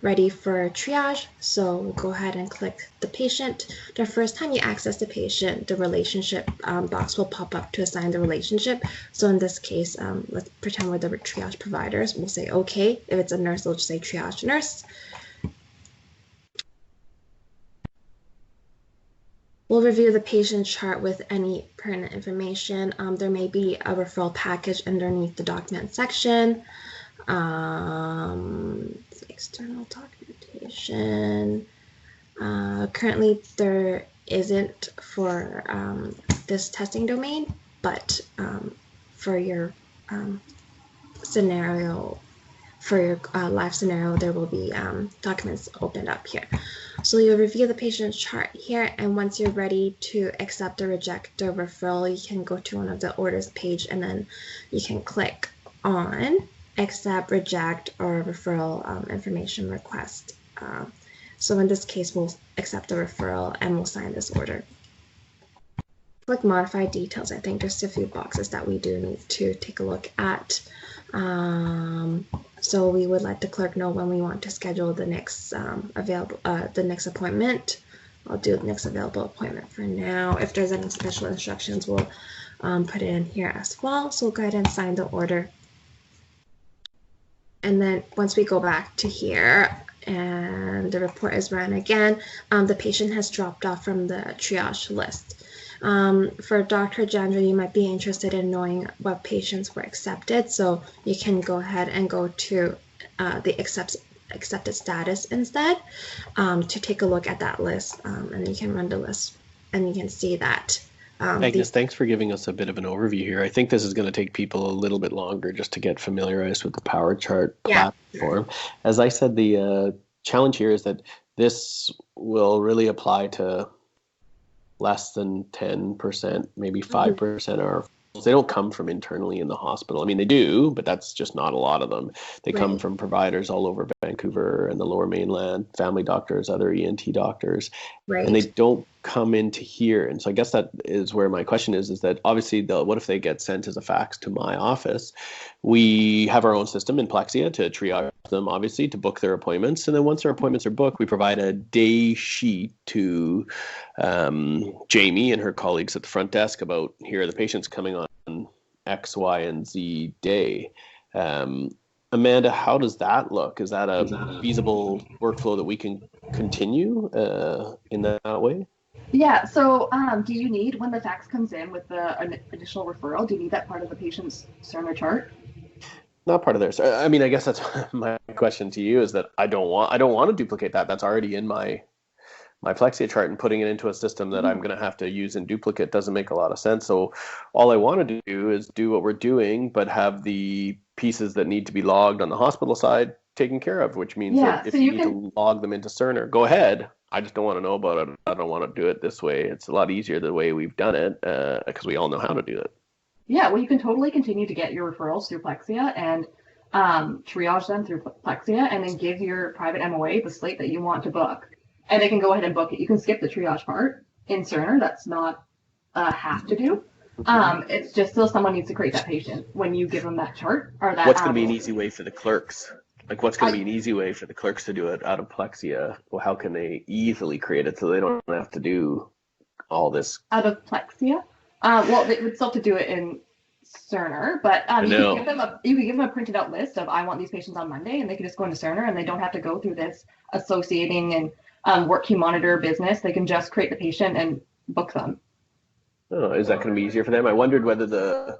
ready for triage. So we'll go ahead and click the patient. The first time you access the patient, the relationship box will pop up to assign the relationship. So in this case, let's pretend we're the triage providers. We'll say okay. If it's a nurse, we'll just say triage nurse. We'll review the patient chart with any pertinent information. There may be a referral package underneath the document section. External documentation. Currently, there isn't for this testing domain, but for your scenario, for your live scenario, there will be documents opened up here. So you'll review the patient chart here, and once you're ready to accept or reject the referral, you can go to one of the orders page, and then you can click on accept, reject, or referral information request. So in this case, we'll accept the referral and we'll sign this order. Click modify details. I think there's a few boxes that we do need to take a look at. So we would let the clerk know when we want to schedule the next the next appointment. I'll do the next available appointment for now. If there's any special instructions, we'll put it in here as well. So we'll go ahead and sign the order. And then once we go back to here and the report is run again, the patient has dropped off from the triage list. For Dr. Jandra, you might be interested in knowing what patients were accepted. So you can go ahead and go to the accepted status instead to take a look at that list. And you can run the list and you can see that. Agnes, thanks for giving us a bit of an overview here. I think this is going to take people a little bit longer just to get familiarized with the power chart platform. As I said, the challenge here is that this will really apply to less than 10%, maybe 5% are. They don't come from internally in the hospital. I mean, they do, but that's just not a lot of them. They come from providers all over Vancouver and the Lower Mainland, family doctors, other ENT doctors, and they don't come into here. And so I guess that is where my question is that obviously, what if they get sent as a fax to my office? We have our own system in Plexia to triage them, obviously, to book their appointments. And then once their appointments are booked, we provide a day sheet to Jamie and her colleagues at the front desk about here are the patients coming on X, Y, and Z day. Amanda, how does that look? Is that a feasible workflow that we can continue in that way? Yeah, so do you need, when the fax comes in with the additional referral, do you need that part of the patient's Cerner chart? Not part of theirs. I mean, I guess that's my question to you, is that I don't want to duplicate that. That's already in my Plexia chart, and putting it into a system that I'm going to have to use in duplicate doesn't make a lot of sense. So all I want to do is do what we're doing, but have the pieces that need to be logged on the hospital side taken care of, which means that if you need to log them into Cerner, go ahead. I just don't want to know about it. I don't want to do it this way. It's a lot easier the way we've done it because we all know how to do it. Yeah, well, you can totally continue to get your referrals through Plexia and triage them through Plexia, and then give your private MOA the slate that you want to book. And they can go ahead and book it. You can skip the triage part in Cerner. That's not a have to do. It's just still someone needs to create that patient when you give them that chart. Or that. What's going to be an easy way for the clerks? Like, what's going to be an easy way for the clerks to do it out of Plexia? Well, how can they easily create it so they don't have to do all this? Out of Plexia? Well, they would still have to do it in Cerner, but you can give them a printed out list of, I want these patients on Monday, and they can just go into Cerner, and they don't have to go through this associating and work queue monitor business. They can just create the patient and book them. Oh, is that going to be easier for them? I wondered whether the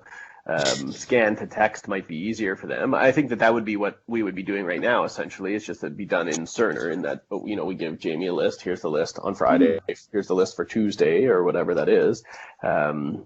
scan to text might be easier for them. I think that would be what we would be doing right now, essentially. It's just that it'd be done in Cerner, in that, we give Jamie a list. Here's the list on Friday. Here's the list for Tuesday, or whatever that is. And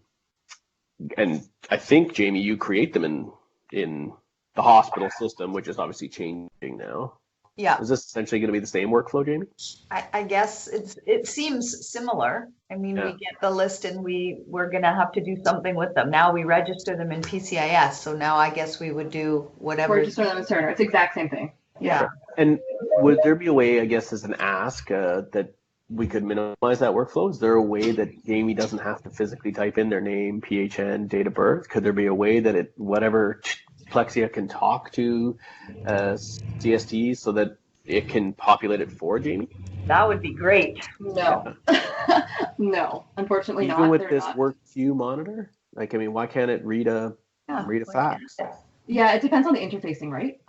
I think, Jamie, you create them in the hospital system, which is obviously changing now. Yeah. Is this essentially going to be the same workflow, Jamie? I guess it seems similar. I mean, we get the list and we're going to have to do something with them. Now we register them in PCIS. So now I guess we would do whatever. Register them in Cerner. It's the exact same thing. Yeah. Sure. And would there be a way, I guess, as an ask, that we could minimize that workflow? Is there a way that Jamie doesn't have to physically type in their name, PHN, date of birth? Could there be a way that whatever Plexia can talk to CST so that it can populate it for Jamie? That would be great. No. No, unfortunately not. Even with this work queue monitor? Like, I mean, why can't it read a fax? Yeah, it depends on the interfacing, right?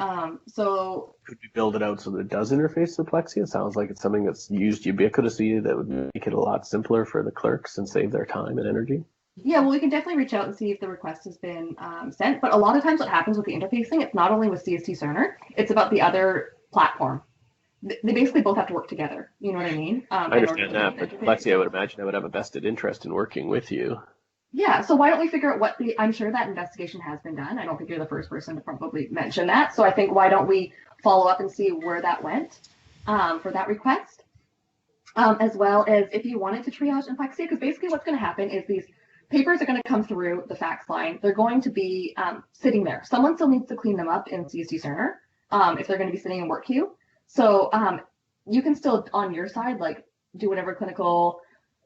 So could we build it out so that it does interface to Plexia? It sounds like it's something that's used ubiquitously that would make it a lot simpler for the clerks and save their time and energy. Yeah, well, we can definitely reach out and see if the request has been sent. But a lot of times what happens with the interfacing, it's not only with CST Cerner, it's about the other platform. They basically both have to work together. You know what I mean? I understand that, but Plexia, I would imagine, I would have a vested interest in working with you. Yeah, so why don't we figure out I'm sure that investigation has been done. I don't think you're the first person to probably mention that. So I think, why don't we follow up and see where that went for that request, as well as if you wanted to triage in Plexia, because basically what's going to happen is these papers are going to come through the fax line. They're going to be sitting there. Someone still needs to clean them up in CST Cerner if they're going to be sitting in work queue. So you can still, on your side, like, do whatever clinical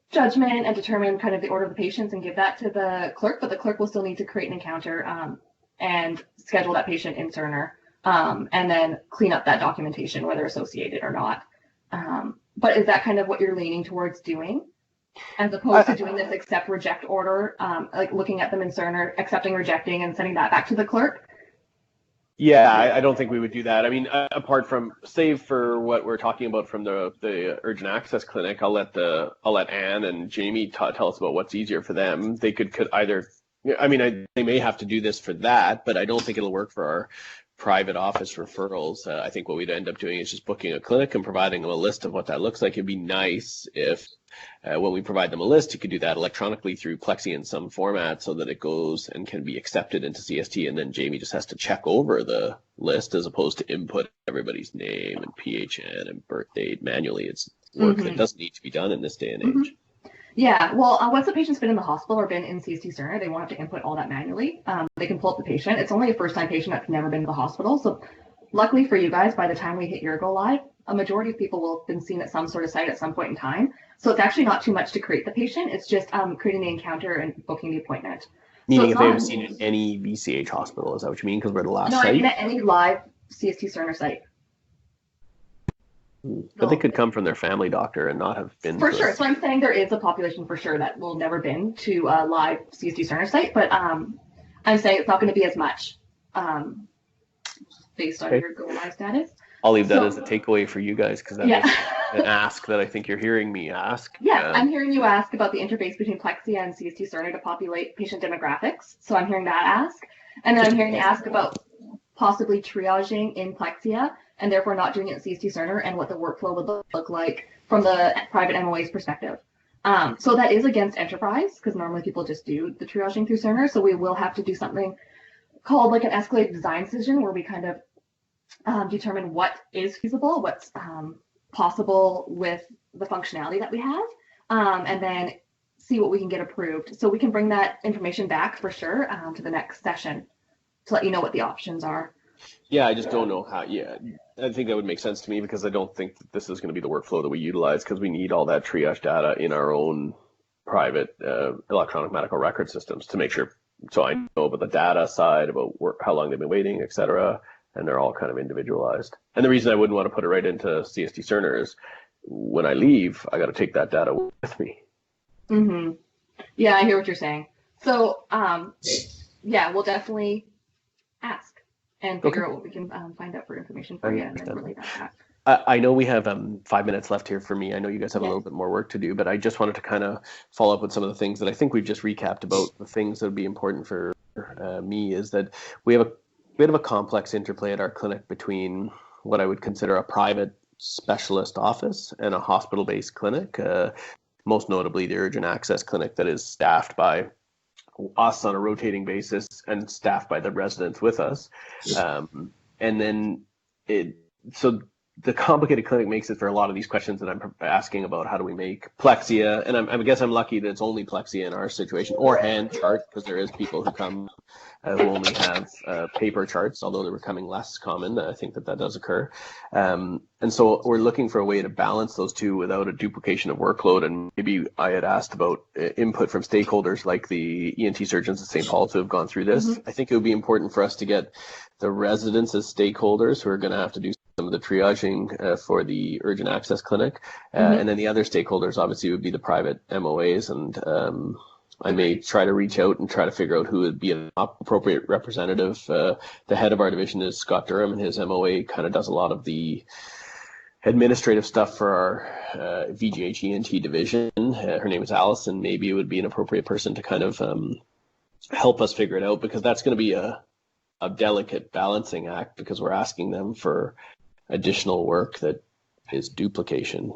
judgment and determine kind of the order of the patients and give that to the clerk, but the clerk will still need to create an encounter and schedule that patient in Cerner and then clean up that documentation, whether associated or not. But is that kind of what you're leaning towards doing, as opposed to doing this accept reject order, like looking at them in Cerner, accepting, rejecting, and sending that back to the clerk? Yeah, I don't think we would do that. I mean, apart from, save for what we're talking about from the urgent access clinic, I'll let Anne and Jamie tell us about what's easier for them. They could either, I mean, they may have to do this for that, but I don't think it'll work for our private office referrals. I think what we'd end up doing is just booking a clinic and providing them a list of what that looks like. It'd be nice if when we provide them a list, you could do that electronically through Plexi in some format so that it goes and can be accepted into CST, and then Jamie just has to check over the list as opposed to input everybody's name and PHN and birth date manually. It's work that doesn't need to be done in this day and age. Yeah, well, once the patient's been in the hospital or been in CST Cerner, they won't have to input all that manually. They can pull up the patient. It's only a first-time patient that's never been to the hospital. So luckily for you guys, by the time we hit your go live, a majority of people will have been seen at some sort of site at some point in time. So it's actually not too much to create the patient. It's just creating the encounter and booking the appointment. Meaning if they've seen it in any VCH hospital, is that what you mean? Because we're the last site? No, I mean at any live CST Cerner site. But they could come from their family doctor and not have been. For sure. So I'm saying there is a population for sure that will never been to a live CST Cerner site. But I'm saying it's not going to be as much based on your go live status. I'll leave that as a takeaway for you guys, because that is an ask that I think you're hearing me ask. Yeah, I'm hearing you ask about the interface between Plexia and CST Cerner to populate patient demographics. So I'm hearing that ask. And then I'm hearing you ask about possibly triaging in Plexia and therefore not doing it in CST Cerner and what the workflow would look like from the private MOA's perspective. So that is against enterprise, because normally people just do the triaging through Cerner. So we will have to do something called like an escalated design decision, where we kind of determine what is feasible, what's possible with the functionality that we have, and then see what we can get approved. So we can bring that information back for sure to the next session to let you know what the options are. Yeah, I just don't know how. Yeah, I think that would make sense to me, because I don't think that this is going to be the workflow that we utilize, because we need all that triage data in our own private electronic medical record systems to make sure. So I know about the data side, about how long they've been waiting, et cetera, and they're all kind of individualized. And the reason I wouldn't want to put it right into CST Cerner is when I leave, I got to take that data with me. Mm-hmm. Yeah, I hear what you're saying. So, yeah, we'll definitely ask and figure out what we can find out for information for you, and then relay that back. I know we have 5 minutes left here for me. I know you guys have a little bit more work to do, but I just wanted to kind of follow up with some of the things that I think we've just recapped about. The things that would be important for me is that we have a bit of a complex interplay at our clinic between what I would consider a private specialist office and a hospital-based clinic, most notably the urgent access clinic that is staffed by us on a rotating basis and staffed by the residents with us. And then so the complicated clinic makes it for a lot of these questions that I'm asking about how do we make Plexia, and I guess I'm lucky that it's only Plexia in our situation, or hand chart, because there is people who come who only have paper charts, although they're becoming less common. I think that does occur. And so we're looking for a way to balance those two without a duplication of workload. And maybe I had asked about input from stakeholders like the ENT surgeons at St. Paul's who have gone through this. I think it would be important for us to get the residents as stakeholders who are going to have to do some of the triaging for the urgent access clinic. And then the other stakeholders obviously would be the private MOAs. And I may try to reach out and try to figure out who would be an appropriate representative. The head of our division is Scott Durham, and his MOA kind of does a lot of the administrative stuff for our VGH ENT division. Her name is Allison. Maybe it would be an appropriate person to kind of help us figure it out, because that's going to be a delicate balancing act, because we're asking them for additional work that is duplication,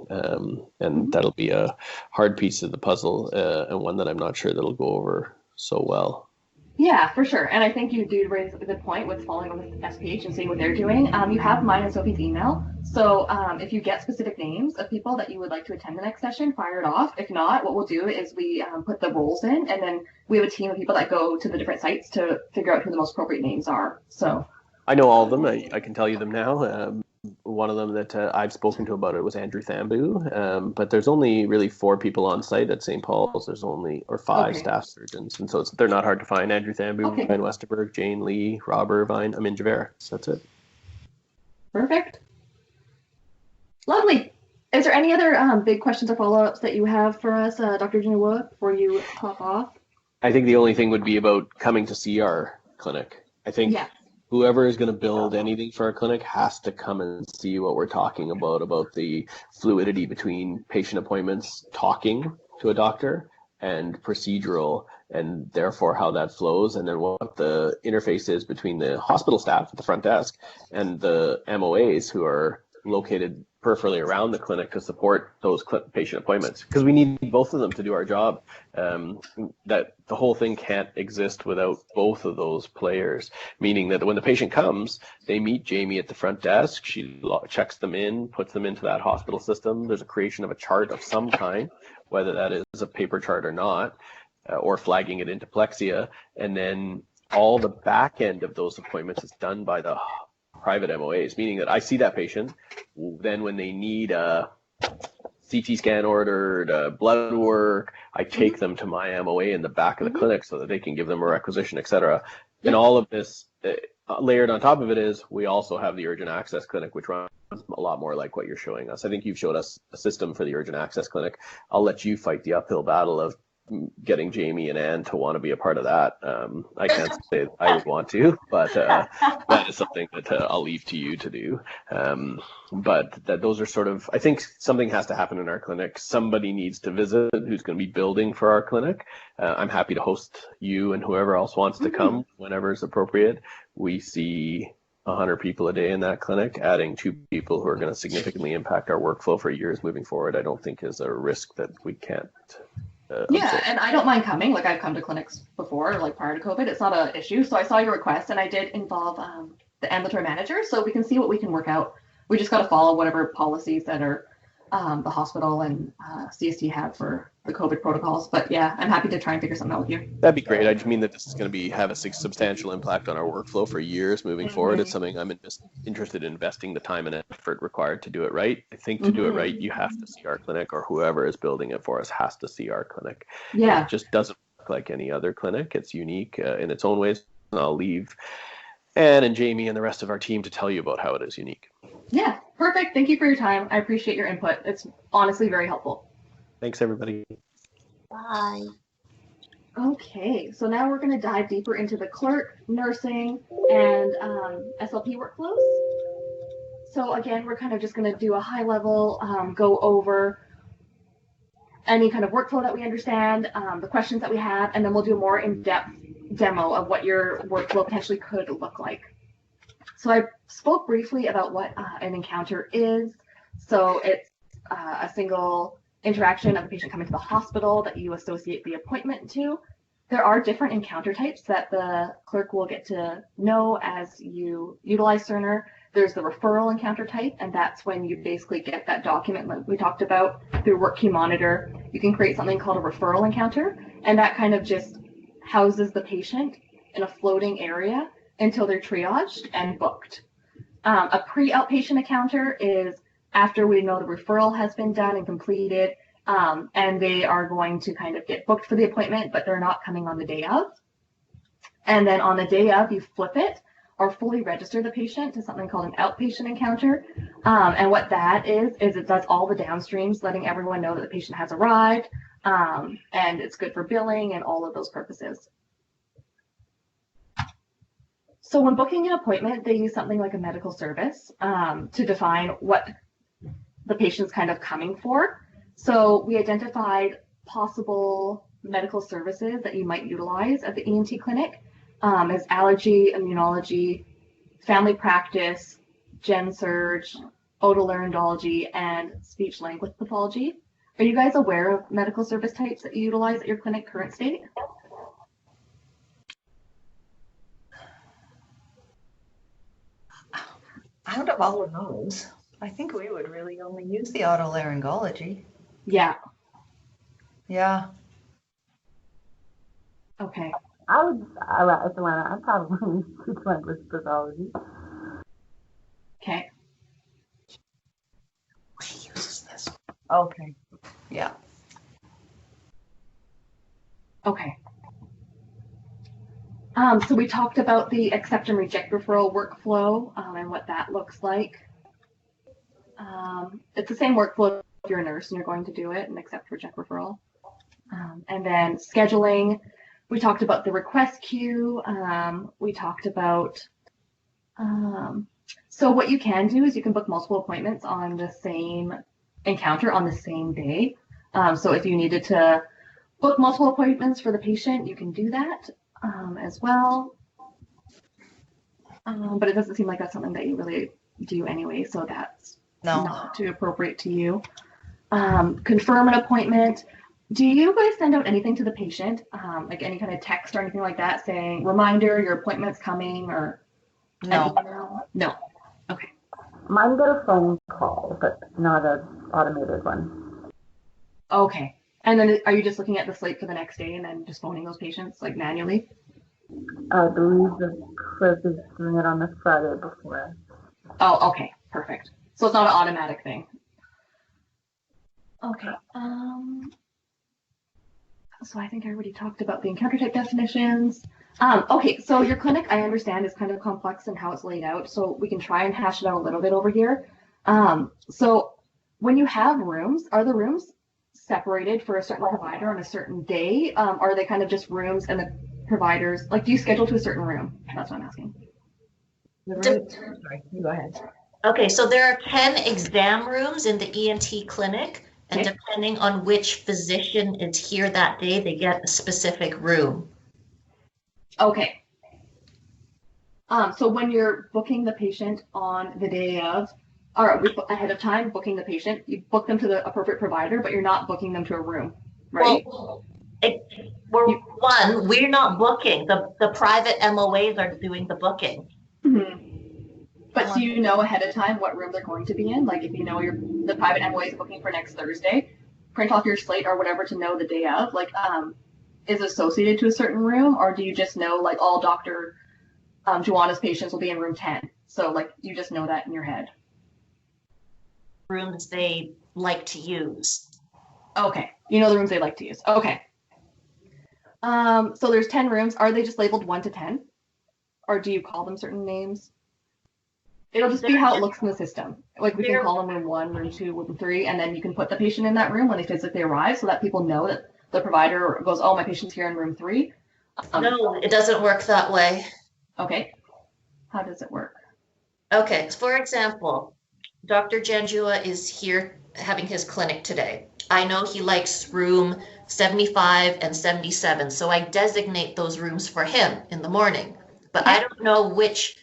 and that'll be a hard piece of the puzzle, and one that I'm not sure that'll go over so well. Yeah, for sure. And I think you do raise a good point with following on with SPH and seeing what they're doing. You have mine and Sophie's email. So if you get specific names of people that you would like to attend the next session, fire it off. If not, what we'll do is we put the roles in, and then we have a team of people that go to the different sites to figure out who the most appropriate names are. So I know all of them. I can tell you them now. One of them that I've spoken to about it was Andrew Thambu, but there's only really 4 people on site at St. Paul's. There's only 5 staff surgeons, and so they're not hard to find. Andrew Thambu, Ryan Westerberg, Jane Lee, Rob Irvine, Amin Javera. So that's it. Perfect. Lovely. Is there any other big questions or follow-ups that you have for us, Dr. Jinawua, before you hop off? I think the only thing would be about coming to see our clinic. I think whoever is going to build anything for our clinic has to come and see what we're talking about the fluidity between patient appointments, talking to a doctor, and procedural, and therefore how that flows, and then what the interface is between the hospital staff at the front desk and the MOAs who are located peripherally around the clinic to support those patient appointments, because we need both of them to do our job. That the whole thing can't exist without both of those players, meaning that when the patient comes, they meet Jamie at the front desk, she checks them in, puts them into that hospital system. There's a creation of a chart of some kind, whether that is a paper chart or not, or flagging it into Plexia, and then all the back end of those appointments is done by the private MOAs, meaning that I see that patient, then when they need a CT scan ordered, blood work, I take them to my MOA in the back of the clinic so that they can give them a requisition, et cetera. And all of this layered on top of it is we also have the urgent access clinic, which runs a lot more like what you're showing us. I think you've showed us a system for the urgent access clinic. I'll let you fight the uphill battle of getting Jamie and Anne to want to be a part of that. I can't say I would want to, but that is something that I'll leave to you to do. But that those are sort of, I think something has to happen in our clinic. Somebody needs to visit who's going to be building for our clinic. I'm happy to host you and whoever else wants to come whenever is appropriate. We see 100 people a day in that clinic. Adding 2 people who are going to significantly impact our workflow for years moving forward, I don't think is a risk that we can't yeah, and I don't mind coming. Like, I've come to clinics before, like prior to COVID. It's not an issue. So I saw your request, and I did involve the ambulatory manager, so we can see what we can work out. We just got to follow whatever policies that are the hospital and CST have for the COVID protocols. But yeah, I'm happy to try and figure something out with you. That'd be great. I just mean that this is going to have a substantial impact on our workflow for years moving forward. It's something I'm interested in investing the time and effort required to do it right. I think to do it right, you have to see our clinic, or whoever is building it for us has to see our clinic. Yeah. It just doesn't look like any other clinic. It's unique in its own ways. And I'll leave Anne and Jamie and the rest of our team to tell you about how it is unique. Yeah, perfect. Thank you for your time. I appreciate your input. It's honestly very helpful. Thanks, everybody. Bye. Okay, so now we're going to dive deeper into the clerk, nursing, and SLP workflows. So again, we're kind of just going to do a high level, go over any kind of workflow that we understand, the questions that we have, and then we'll do a more in-depth demo of what your workflow potentially could look like. So I spoke briefly about what an encounter is. So it's a single interaction of the patient coming to the hospital that you associate the appointment to. There are different encounter types that the clerk will get to know as you utilize Cerner. There's the referral encounter type, and that's when you basically get that document like we talked about through WorkQueue Monitor. You can create something called a referral encounter, and that kind of just houses the patient in a floating area until they're triaged and booked. A pre-outpatient encounter is after we know the referral has been done and completed, and they are going to kind of get booked for the appointment, but they're not coming on the day of. And then on the day of, you flip it or fully register the patient to something called an outpatient encounter. And what that is it does all the downstreams, letting everyone know that the patient has arrived, and it's good for billing and all of those purposes. So when booking an appointment, they use something like a medical service to define what the patient's kind of coming for. So we identified possible medical services that you might utilize at the ENT clinic as allergy, immunology, family practice, gen surge, otolaryngology, and speech language pathology. Are you guys aware of medical service types that you utilize at your clinic current state? Out of all of those, I think we would really only use the otolaryngology. Yeah. Yeah. Okay. I'd probably speech language pathology. Okay. He uses this. Okay. Yeah. Okay. So we talked about the accept and reject referral workflow and what that looks like. It's the same workflow if you're a nurse and you're going to do it and accept reject referral. And then scheduling, we talked about the request queue. We talked about, so what you can do is you can book multiple appointments on the same encounter on the same day. So if you needed to book multiple appointments for the patient, you can do that as well. But it doesn't seem like that's something that you really do anyway, so that's not too appropriate to you. Confirm an appointment. Do you guys send out anything to the patient, like any kind of text or anything like that saying, reminder, your appointment's coming, or no? No. Okay. Mine get a phone call, but not an automated one. Okay. And then are you just looking at the slate for the next day and then just phoning those patients like manually? I believe the clerk is doing it on the Friday before. Oh, okay. Perfect. So it's not an automatic thing. Okay. So I think I already talked about the encounter type definitions. Okay, so your clinic, I understand, is kind of complex in how it's laid out, so we can try and hash it out a little bit over here. So when you have rooms, are the rooms separated for a certain provider on a certain day? Are they kind of just rooms and the providers, like, do you schedule to a certain room? That's what I'm asking. Sorry, you go ahead. Okay, so there are 10 exam rooms in the ENT clinic, and depending on which physician is here that day, they get a specific room. Okay. So when you're booking the patient on the day of, or ahead of time, booking the patient, you book them to the appropriate provider, but you're not booking them to a room, right? Well, we're not booking. The private MOAs are doing the booking. Mm-hmm. But do you know ahead of time what room they're going to be in? Like if you know the private MOA is booking for next Thursday, print off your slate or whatever to know the day of, like, is associated to a certain room, or do you just know like all Dr. Joanna's patients will be in room 10? So like you just know that in your head. Rooms they like to use. Okay. You know the rooms they like to use. Okay. So there's 10 rooms. Are they just labeled 1 to 10? Or do you call them certain names? It'll just be how it looks in the system. Like we can call them room 1, room 2, room 3, and then you can put the patient in that room when they physically arrive so that people know that the provider goes, oh, my patient's here in room 3. No, it doesn't work that way. Okay. How does it work? Okay, for example, Dr. Janjua is here having his clinic today. I know he likes room 75 and 77, so I designate those rooms for him in the morning. But I don't know which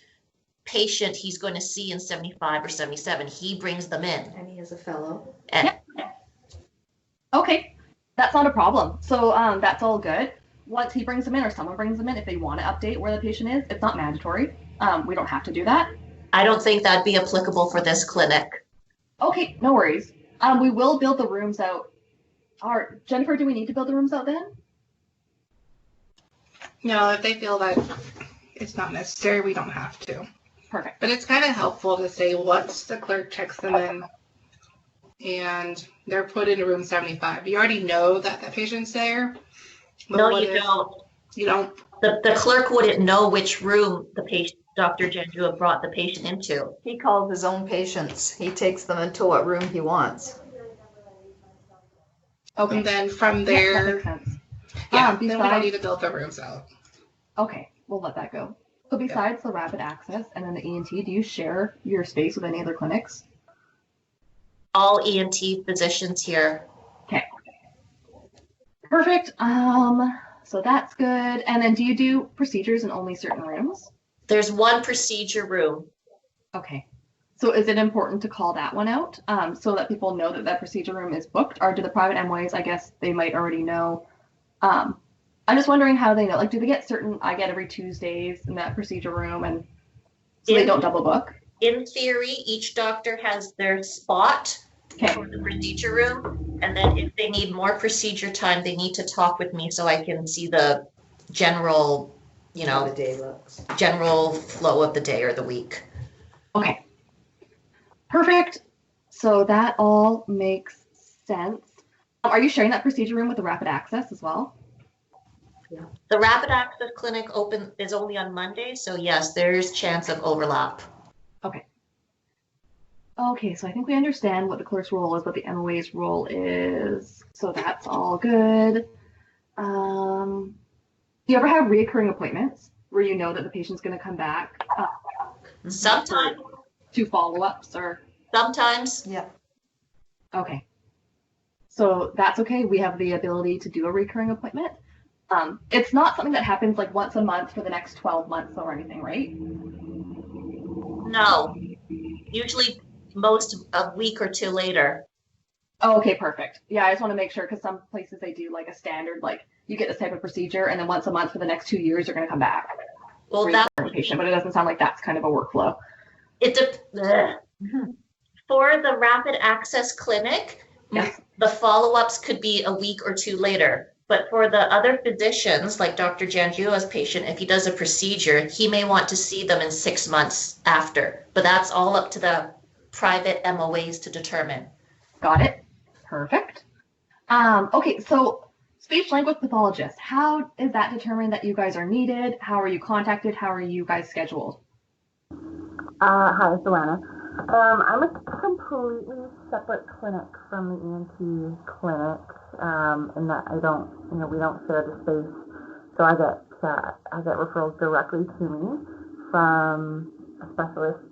patient he's going to see in 75 or 77. He brings them in. And he is a fellow. Okay, that's not a problem. So that's all good. Once he brings them in or someone brings them in, if they want to update where the patient is, it's not mandatory. We don't have to do that. I don't think that'd be applicable for this clinic. Okay, no worries. We will build the rooms out. Jennifer, do we need to build the rooms out then? No, if they feel that it's not necessary, we don't have to. Perfect. But it's kind of helpful to say once the clerk checks them in and they're put into room 75, you already know that the patient's there. No, you don't. You don't? The clerk wouldn't know which room the patient, Dr. Janjua brought the patient into. He calls his own patients. He takes them into what room he wants. Okay. And then from there, that makes sense. then we don't need to build the rooms out. Okay, we'll let that go. So besides the rapid access and then the ENT, do you share your space with any other clinics? All ENT physicians here. Okay. Perfect. So that's good. And then do you do procedures in only certain rooms? There's one procedure room. Okay. So is it important to call that one out so that people know that that procedure room is booked? Or do the private MOAs, I guess they might already know. I'm just wondering how they know. Like, do they get I get every Tuesdays in that procedure room and so they don't double book? In theory, each doctor has their spot for the procedure room. And then if they need more procedure time, they need to talk with me so I can see the general, How the day looks. general flow of the day or the week. Okay. Perfect. So that all makes sense. Are you sharing that procedure room with the rapid access as well? Yeah. The rapid access clinic is only on Mondays, so yes, there's chance of overlap. Okay. Okay, so I think we understand what the clerk's role is, what the MOA's role is. So that's all good. Do you ever have reoccurring appointments where you know that the patient's going to come back? Sometimes. To follow-ups or? Sometimes. Yeah. Okay. So that's okay. We have the ability to do a recurring appointment. It's not something that happens like once a month for the next 12 months or anything, right? No. Usually a week or two later. Oh, okay, perfect. Yeah, I just want to make sure because some places they do like a standard, like you get this type of procedure and then once a month for the next 2 years you're going to come back. Well, patient, but it doesn't sound like that's kind of a workflow. For the rapid access clinic, yes, the follow-ups could be a week or two later. But for the other physicians, like Dr. Janjua's patient, if he does a procedure, he may want to see them in 6 months after. But that's all up to the private MOAs to determine. Got it. Perfect. Okay, so speech language pathologist, how is that determined that you guys are needed? How are you contacted? How are you guys scheduled? Hi, Joanna. I'm a completely separate clinic from the ENT clinic, in that I don't, we don't share the space. So I get referrals directly to me from a specialist,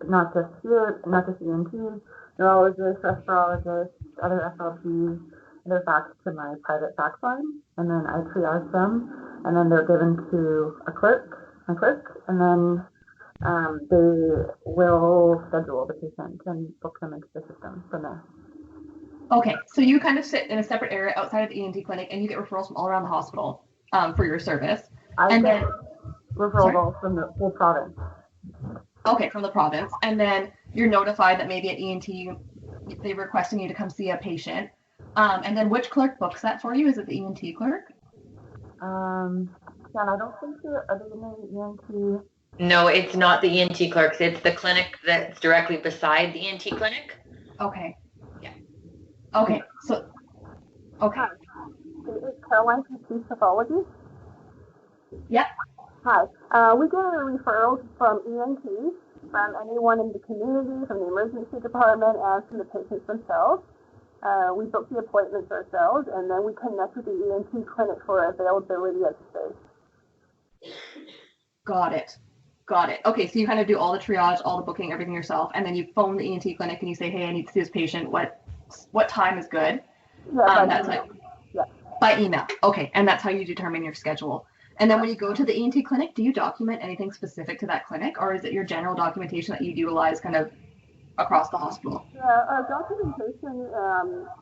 not just here, not just ENTs, neurologists, respirologists, other FLPs. They're faxed to my private fax line, and then I triage them, and then they're given to my clerk, and then they will schedule the patient and book them into the system from there. Okay, so you kind of sit in a separate area outside of the ENT clinic, and you get referrals from all around the hospital for your service. I get referrals from the whole province. Okay, from the province, and then you're notified that maybe at ENT they're requesting you to come see a patient. And then which clerk books that for you? Is it the ENT clerk? Jan, I don't think you're other than the ENT. No, it's not the ENT clerks. It's the clinic that's directly beside the ENT clinic. Okay. Yeah. Okay. So. Okay. Hi. Is Caroline from Chief Pathology? Yep. Hi. We get referrals from ENT, from anyone in the community, from the emergency department, and from the patients themselves. We book the appointments ourselves, and then we connect with the ENT clinic for availability of space. Got it. Okay, so you kind of do all the triage, all the booking, everything yourself, and then you phone the ENT clinic and you say, hey, I need to see this patient. What time is good? Yeah, by email. Okay, and that's how you determine your schedule. And then when you go to the ENT clinic, do you document anything specific to that clinic, or is it your general documentation that you utilize kind of across the hospital? Our documentation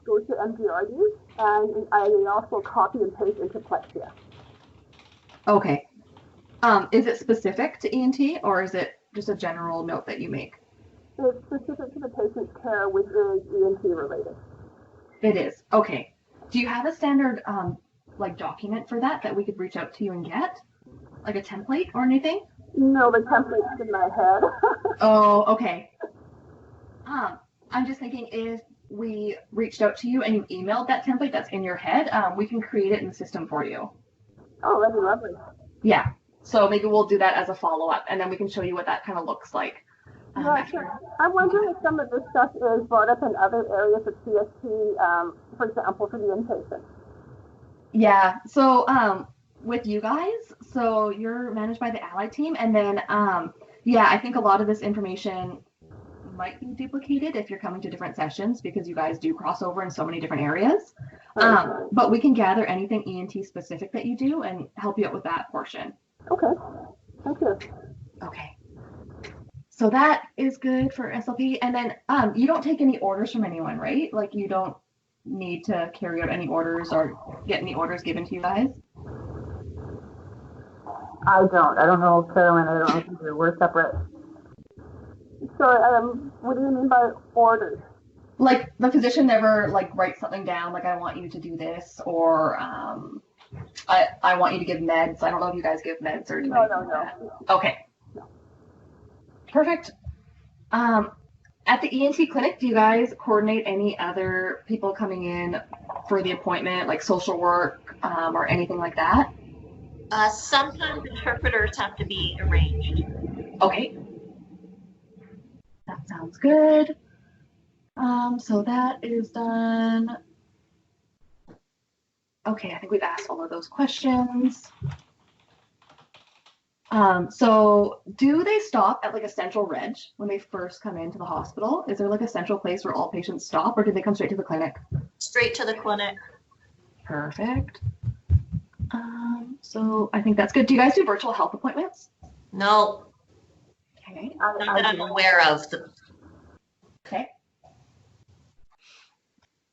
goes to MDRD, and I also copy and paste into Plexia. Okay. Is it specific to ENT, or is it just a general note that you make? It's specific to the patient's care, which is ENT related. It is. Okay. Do you have a standard document for that we could reach out to you and get? Like a template or anything? No, the template's in my head. Oh, okay. I'm just thinking if we reached out to you and you emailed that template that's in your head, we can create it in the system for you. Oh, that'd be lovely. Yeah. So maybe we'll do that as a follow-up, and then we can show you what that kind of looks like. Yeah, sure. I'm wondering if some of this stuff is brought up in other areas of CST, for example, for the inpatient. Yeah. So with you guys, so you're managed by the Allied team, and then yeah, I think a lot of this information might be duplicated if you're coming to different sessions because you guys do cross over in so many different areas. But we can gather anything ENT specific that you do and help you out with that portion. Okay. Thank you. Okay. So that is good for SLP. And then you don't take any orders from anyone, right? Like you don't need to carry out any orders or get any orders given to you guys? I don't know, Carolyn. I don't know if you do. We're separate. So, what do you mean by orders? Like the physician never writes something down, like I want you to do this, or I want you to give meds. I don't know if you guys give meds or do anything like that. Okay. No. Perfect. At the ENT clinic, do you guys coordinate any other people coming in for the appointment, like social work or anything like that? Sometimes interpreters have to be arranged. Okay. That sounds good. So that is done. Okay, I think we've asked all of those questions. So do they stop at a central reg when they first come into the hospital? Is there a central place where all patients stop, or do they come straight to the clinic? Straight to the clinic. Perfect. So I think that's good. Do you guys do virtual health appointments? No. Okay. Not that I'm aware of. Okay.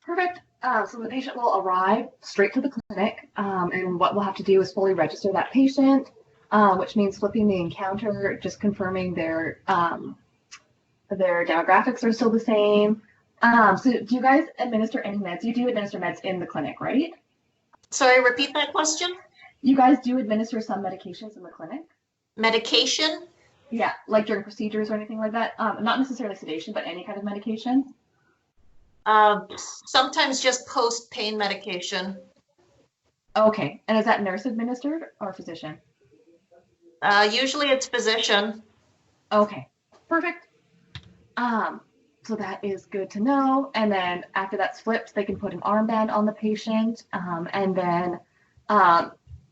Perfect. So the patient will arrive straight to the clinic, and what we'll have to do is fully register that patient, which means flipping the encounter, just confirming their demographics are still the same. So do you guys administer any meds? You do administer meds in the clinic, right? Sorry, repeat that question. You guys do administer some medications in the clinic? Medication? Yeah, like during procedures or anything like that? Not necessarily sedation, but any kind of medication? Sometimes just post-pain medication. Okay, and is that nurse administered or physician? Usually it's physician. Okay, perfect. So that is good to know. And then after that's flipped, they can put an armband on the patient. And then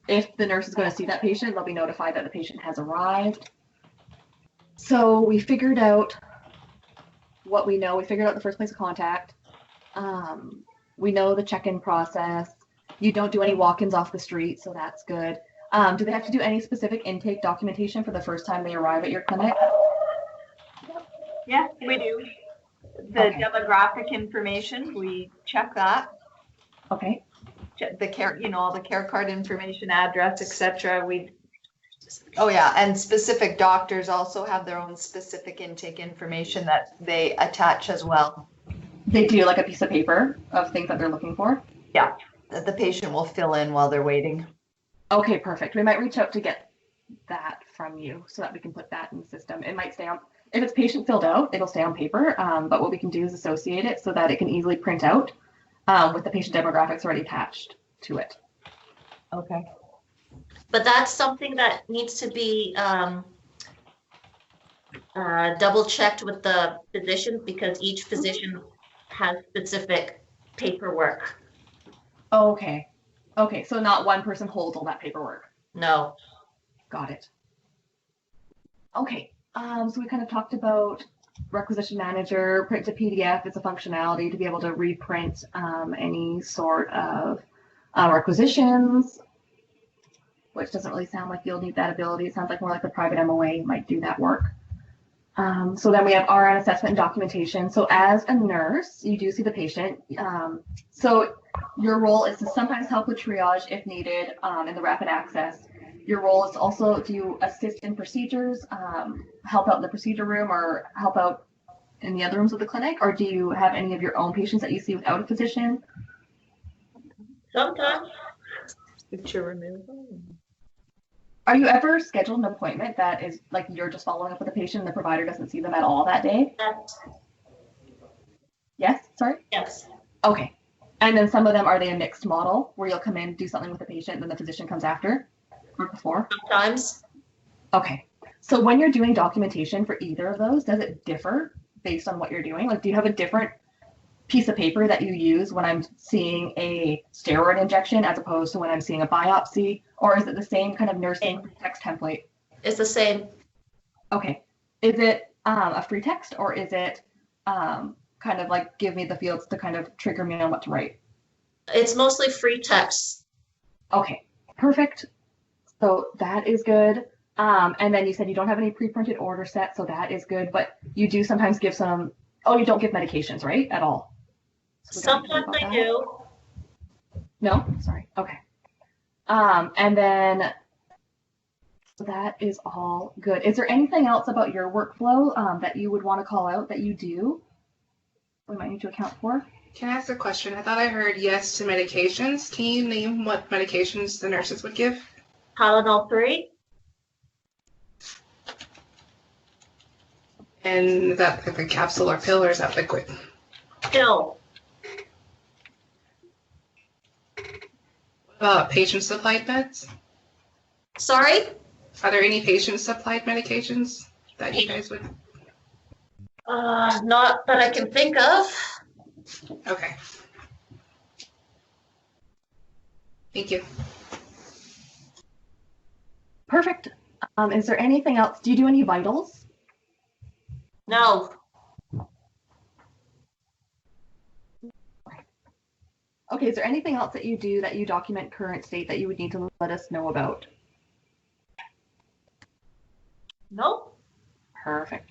if the nurse is going to see that patient, they'll be notified that the patient has arrived. So we figured out what we know. We figured out the first place of contact. We know the check-in process. You don't do any walk-ins off the street, so that's good. Do they have to do any specific intake documentation for the first time they arrive at your clinic? Yes, we do. The demographic information, we check that. Okay. The care, all the care card information, address, etc. Oh yeah, and specific doctors also have their own specific intake information that they attach as well. They do like a piece of paper of things that they're looking for? Yeah, that the patient will fill in while they're waiting. Okay, perfect. We might reach out to get that from you so that we can put that in the system. It might stay on, if it's patient filled out, it'll stay on paper, but what we can do is associate it so that it can easily print out with the patient demographics already attached to it. Okay. But that's something that needs to be double checked with the physicians because each physician has specific paperwork. Okay. Okay, so not one person holds all that paperwork. No. Got it. Okay, so we kind of talked about requisition manager, print to PDF. It's a functionality to be able to reprint any sort of requisitions, which doesn't really sound like you'll need that ability. It sounds like more like the private MOA might do that work. So then we have RN assessment and documentation. So as a nurse, you do see the patient. So your role is to sometimes help with triage if needed in the rapid access. Your role is also to assist in procedures, help out in the procedure room or help out in the other rooms of the clinic, or do you have any of your own patients that you see without a physician? Sometimes. Suture removal. Are you ever scheduled an appointment that is like you're just following up with a patient and the provider doesn't see them at all that day? Yes. Yes, sorry? Yes. Okay. And then some of them, are they a mixed model where you'll come in, do something with the patient, and then the physician comes after or before? Sometimes. Okay. So when you're doing documentation for either of those, does it differ based on what you're doing? Like, do you have a different piece of paper that you use when I'm seeing a steroid injection as opposed to when I'm seeing a biopsy? Or is it the same kind of nursing text template? It's the same. Okay. Is it a free text or is it kind of like give me the fields to kind of trigger me on what to write? It's mostly free text. Okay, perfect. So that is good. And then you said you don't have any pre-printed order set, so that is good. But you do sometimes give some, oh, you don't give medications, right? At all? So Sometimes I do. No? Sorry. Okay. And then so that is all good. Is there anything else about your workflow that you would want to call out that you do we might need to account for? Can I ask a question? I thought I heard yes to medications. Can you name what medications the nurses would give? Tylenol 3. And is that like a capsule or pill or is that liquid? Pill. What about patient-supplied meds? Sorry? Are there any patient-supplied medications that you guys would? Not that I can think of. Okay. Thank you. Perfect. Is there anything else? Do you do any vitals? No. Okay, is there anything else that you do that you document current state that you would need to let us know about? Nope. Perfect.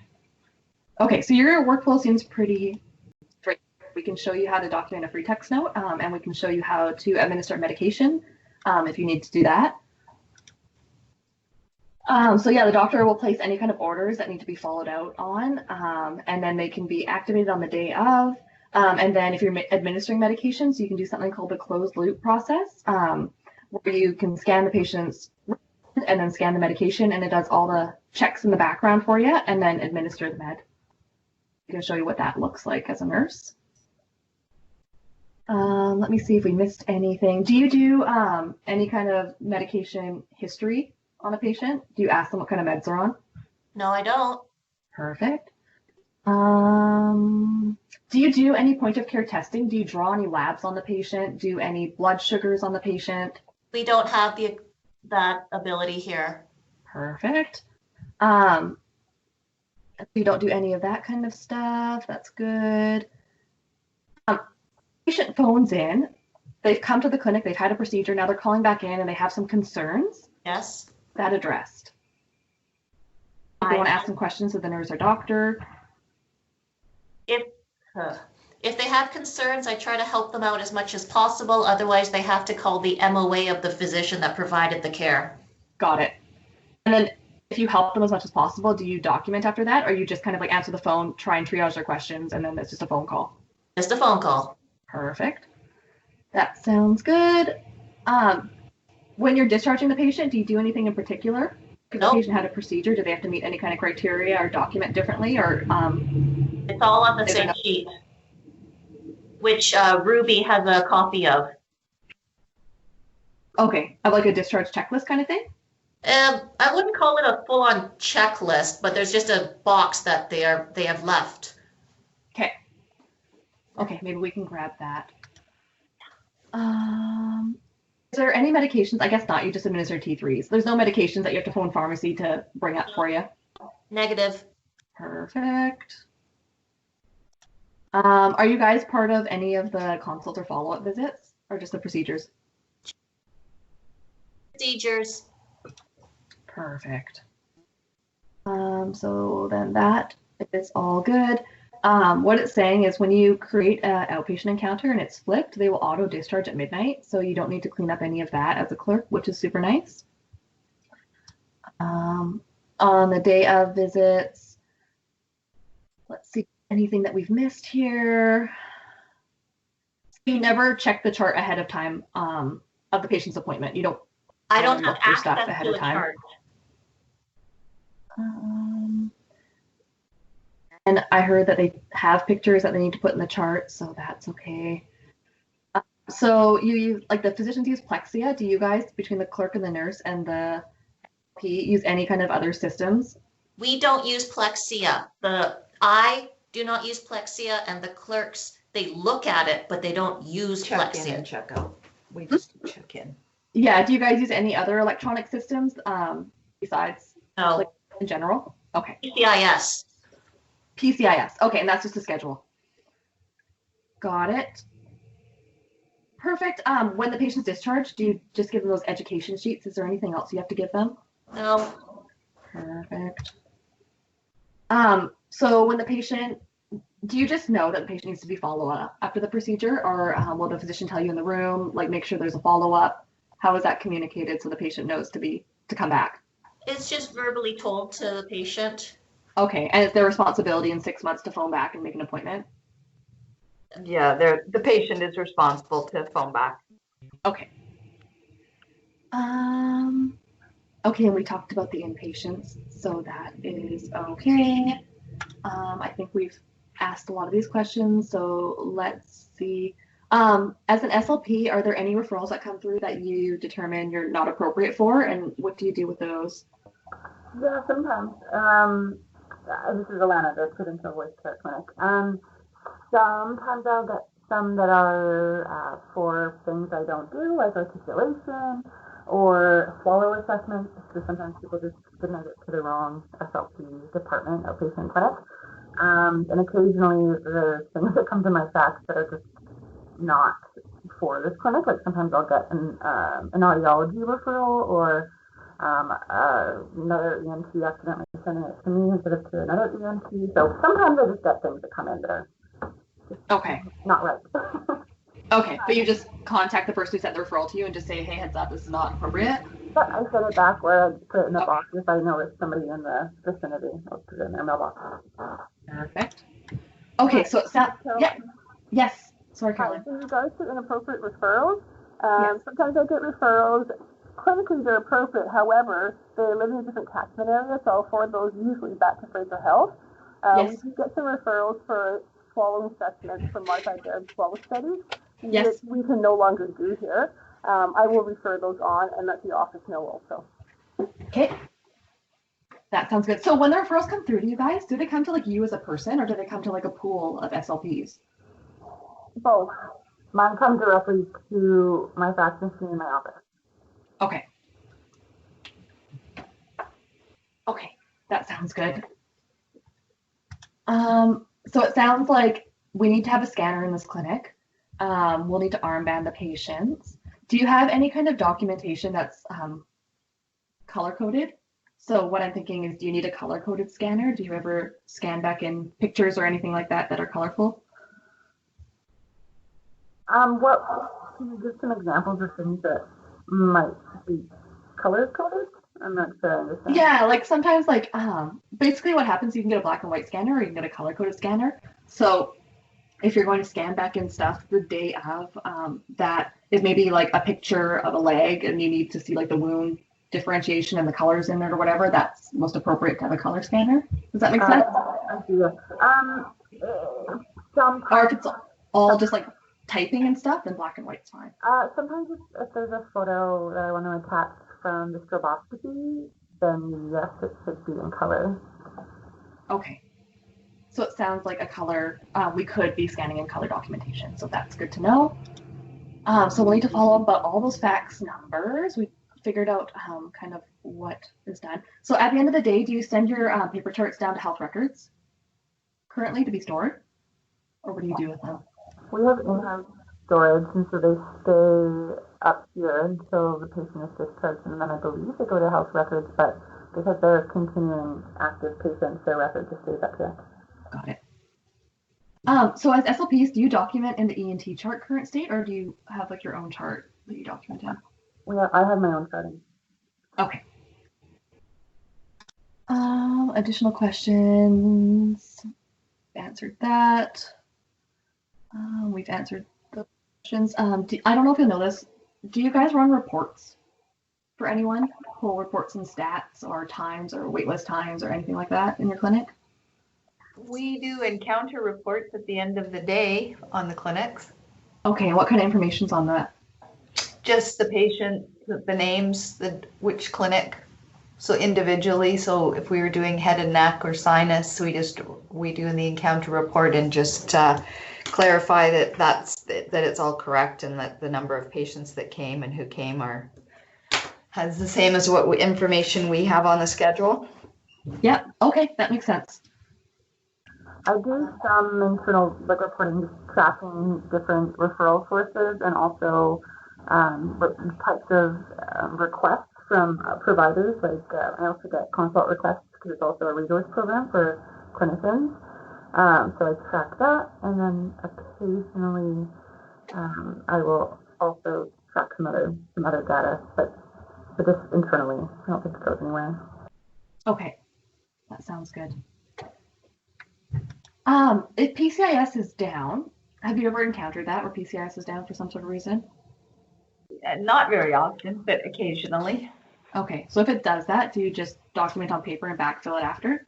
Okay, so your workflow seems pretty straight. We can show you how to document a free text note, and we can show you how to administer medication if you need to do that. So yeah, the doctor will place any kind of orders that need to be followed out on, and then they can be activated on the day of. And then if you're administering medications, you can do something called the closed loop process, where you can scan the patient's and then scan the medication, and it does all the checks in the background for you, and then administer the med. I can show you what that looks like as a nurse. Let me see if we missed anything. Do you do any kind of medication history on a patient? Do you ask them what kind of meds they're on? No, I don't. Perfect. Do you do any point of care testing? Do you draw any labs on the patient? Do any blood sugars on the patient? We don't have that ability here. Perfect. You don't do any of that kind of stuff. That's good. Patient phones in. They've come to the clinic. They've had a procedure. Now they're calling back in and they have some concerns. Yes. That addressed. They want to ask some questions to the nurse or doctor. If they have concerns, I try to help them out as much as possible. Otherwise, they have to call the MOA of the physician that provided the care. Got it. And then if you help them as much as possible, do you document after that, or you just kind of like answer the phone, try and triage their questions, and then it's just a phone call? Just a phone call. Perfect. That sounds good. When you're discharging the patient, do you do anything in particular? If the patient had a procedure, do they have to meet any kind of criteria or document differently, or it's all on the same sheet, which Ruby has a copy of. Okay, of like a discharge checklist kind of thing? I wouldn't call it a full-on checklist, but there's just a box that they have left. Okay. Okay, maybe we can grab that. Is there any medications? I guess not. You just administer T3s. There's no medications that you have to phone pharmacy to bring up for you. Negative. Perfect. Are you guys part of any of the consult or follow-up visits, or just the procedures? Procedures. Perfect. So then that is all good. What it's saying is when you create an outpatient encounter and it's flipped, they will auto discharge at midnight. So you don't need to clean up any of that as a clerk, which is super nice. On the day of visits, let's see, anything that we've missed here. You never check the chart ahead of time of the patient's appointment. You don't. I don't have look for stuff access ahead to of a time. chart. And I heard that they have pictures that they need to put in the chart, so that's okay. So you use, like the physicians use Plexia. Do you guys, between the clerk and the nurse and the P, use any kind of other systems? We don't use Plexia. I do not use Plexia, and the clerks, they look at it, but they don't use Check in Plexia. and check out. We just check in. Yeah. Do you guys use any other electronic systems besides No. like, in general? Okay. PCIS. PCIS. Okay, and that's just a schedule. Got it. Perfect. When the patient's discharged, do you just give them those education sheets? Is there anything else you have to give them? No. Perfect. So when the patient, do you just know that the patient needs to be followed up after the procedure, or will the physician tell you in the room, like make sure there's a follow-up? How is that communicated so the patient knows to come back? It's just verbally told to the patient. Okay, and it's their responsibility in 6 months to phone back and make an appointment? Yeah, the patient is responsible to phone back. Okay. Okay, and we talked about the inpatients, so that is okay. I think we've asked a lot of these questions, so let's see. As an SLP, are there any referrals that come through that you determine you're not appropriate for, and what do you do with those? Yeah, sometimes. This is Alana, the Credential Voice Care Clinic. Sometimes I'll get some that are for things I don't do, like articulation or swallow assessments, because sometimes people just submit it to the wrong SLP department, outpatient clinic. And occasionally there's things that come to my fax that are just not for this clinic. Like sometimes I'll get an audiology referral, or another ENT accidentally sending it to me instead of to another ENT. So sometimes I just get things that come in that are okay, not right. Okay, but you just contact the person who sent the referral to you and just say, hey, heads up, this is not appropriate? But I send it back where I put it in the box if I know it's somebody in the vicinity. I'll put it in their mailbox. Perfect. Okay, so it sounds, yeah, yes, sorry, Caroline. In regards to inappropriate referrals, Yes. sometimes I get referrals. Clinically, they're appropriate. However, they live in a different catchment area, so I'll forward those usually back to Fraser Health. Yes. We do get some referrals for swallow assessments from modified Baird swallow studies, Yes. which we can no longer do here. I will refer those on and let the office know also. Okay. That sounds good. So when the referrals come through to you guys, do they come to like you as a person, or do they come to like a pool of SLPs? Both. Mine come directly to my fax machine in my office. Okay. Okay, that sounds good. So it sounds like we need to have a scanner in this clinic. We'll need to armband the patients. Do you have any kind of documentation that's color-coded? So what I'm thinking is, do you need a color-coded scanner? Do you ever scan back in pictures or anything like that that are colorful? What can you give some examples of things that might be color-coded? I'm not sure I understand. Yeah, like sometimes like basically what happens, you can get a black and white scanner or you can get a color-coded scanner. So if you're going to scan back in stuff the day of, that is maybe like a picture of a leg and you need to see like the wound differentiation and the colors in it or whatever, that's most appropriate to have a color scanner. Does that make sense? I see. Or if it's all just like typing and stuff, then black and white's fine. Sometimes if there's a photo that I want to attach from the stroboscopy, then yes, it should be in color. Okay. So it sounds like a color, we could be scanning in color documentation, so that's good to know. So we'll need to follow up about all those fax numbers. We figured out kind of what is done. So at the end of the day, do you send your paper charts down to health records currently to be stored? Or what do you do with them? We have in-house storage, and so they stay up here until the patient is discharged, and then I believe they go to health records, but because they're continuing active patients, their record just stays up here. Got it. So as SLPs, do you document in the ENT chart current state, or do you have like your own chart that you document in? Yeah, I have my own charting. Okay. Additional questions? Answered that. We've answered the questions. I don't know if you'll know this. Do you guys run reports for anyone? Pull reports and stats or times or waitlist times or anything like that in your clinic? We do encounter reports at the end of the day on the clinics. Okay, and what kind of information's on that? Just the patient, the names, which clinic. So individually, so if we were doing head and neck or sinus, we do in the encounter report and just clarify that it's all correct and that the number of patients that came and who came has the same as what information we have on the schedule. Yeah, okay, that makes sense. I do some internal reporting, tracking different referral sources and also types of requests from providers. Like I also get consult requests because it's also a resource program for clinicians. So I track that, and then occasionally I will also track some other data, but just internally. I don't think it goes anywhere. Okay, that sounds good. If PCIS is down, have you ever encountered that where PCIS is down for some sort of reason? Not very often, but occasionally. Okay, so if it does that, do you just document on paper and backfill it after?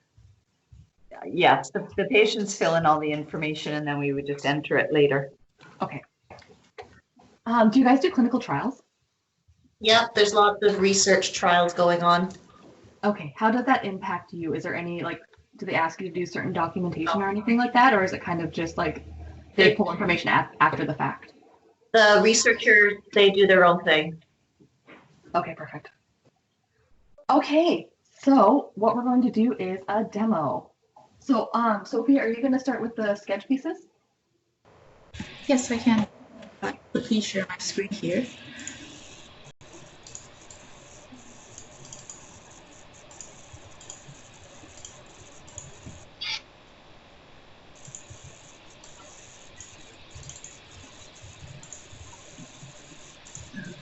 Yes, the patients fill in all the information and then we would just enter it later. Okay. Do you guys do clinical trials? Yep, there's lots of research trials going on. Okay, how does that impact you? Is there any, like, do they ask you to do certain documentation or anything like that? Or is it kind of just like they pull information after the fact? The researchers, they do their own thing. Okay, perfect. Okay, so what we're going to do is a demo. So, Sophie, are you going to start with the sketch pieces? Yes, I can. Please share my screen here.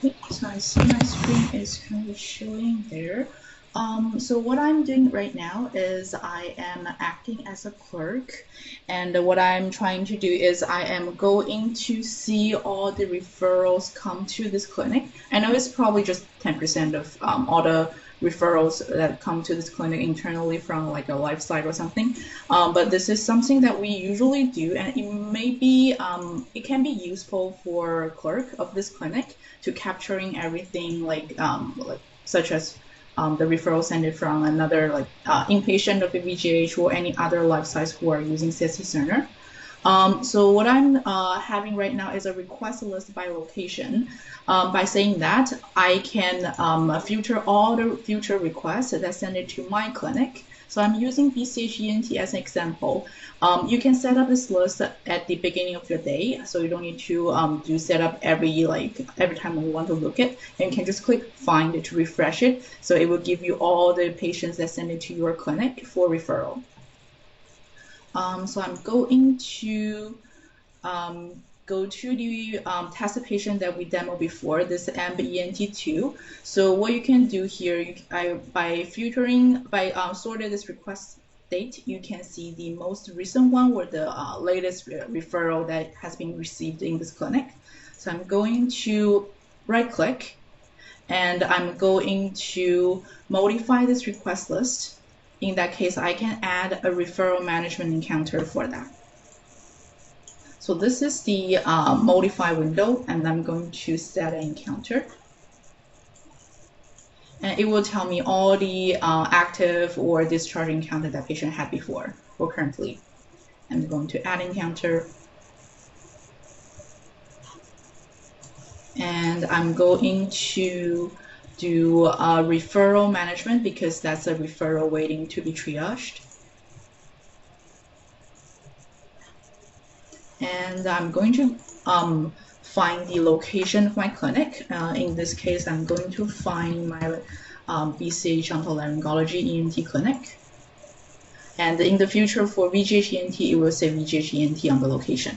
Okay, so I see my screen is currently showing there. So what I'm doing right now is I am acting as a clerk, and what I'm trying to do is I am going to see all the referrals come to this clinic. I know it's probably just 10% of all the referrals that come to this clinic internally from like a life site or something, but this is something that we usually do, and it may be it can be useful for a clerk of this clinic to capturing everything like such as the referral send it from another like inpatient of the VGH or any other life size who are using CST Cerner. So what I'm having right now is a request list by location. By saying that, I can filter all the future requests that send it to my clinic. So I'm using VGH ENT as an example. You can set up this list at the beginning of your day, so you don't need to do setup every time you want to look at. And you can just click find to refresh it, so it will give you all the patients that send it to your clinic for referral. So I'm going to go to the test patient that we demoed before, this ENT2. So what you can do here, by sorting this request date, you can see the most recent one or the latest referral that has been received in this clinic. So I'm going to right click and I'm going to modify this request list. In that case, I can add a referral management encounter for that. So this is the modify window, and I'm going to set an encounter. And it will tell me all the active or discharge encounter that patient had before or currently. I'm going to add encounter. And I'm going to do referral management because that's a referral waiting to be triaged. And I'm going to find the location of my clinic. In this case, I'm going to find my VGH otolaryngology ENT clinic. And in the future for VGH ENT, it will say VGH ENT on the location.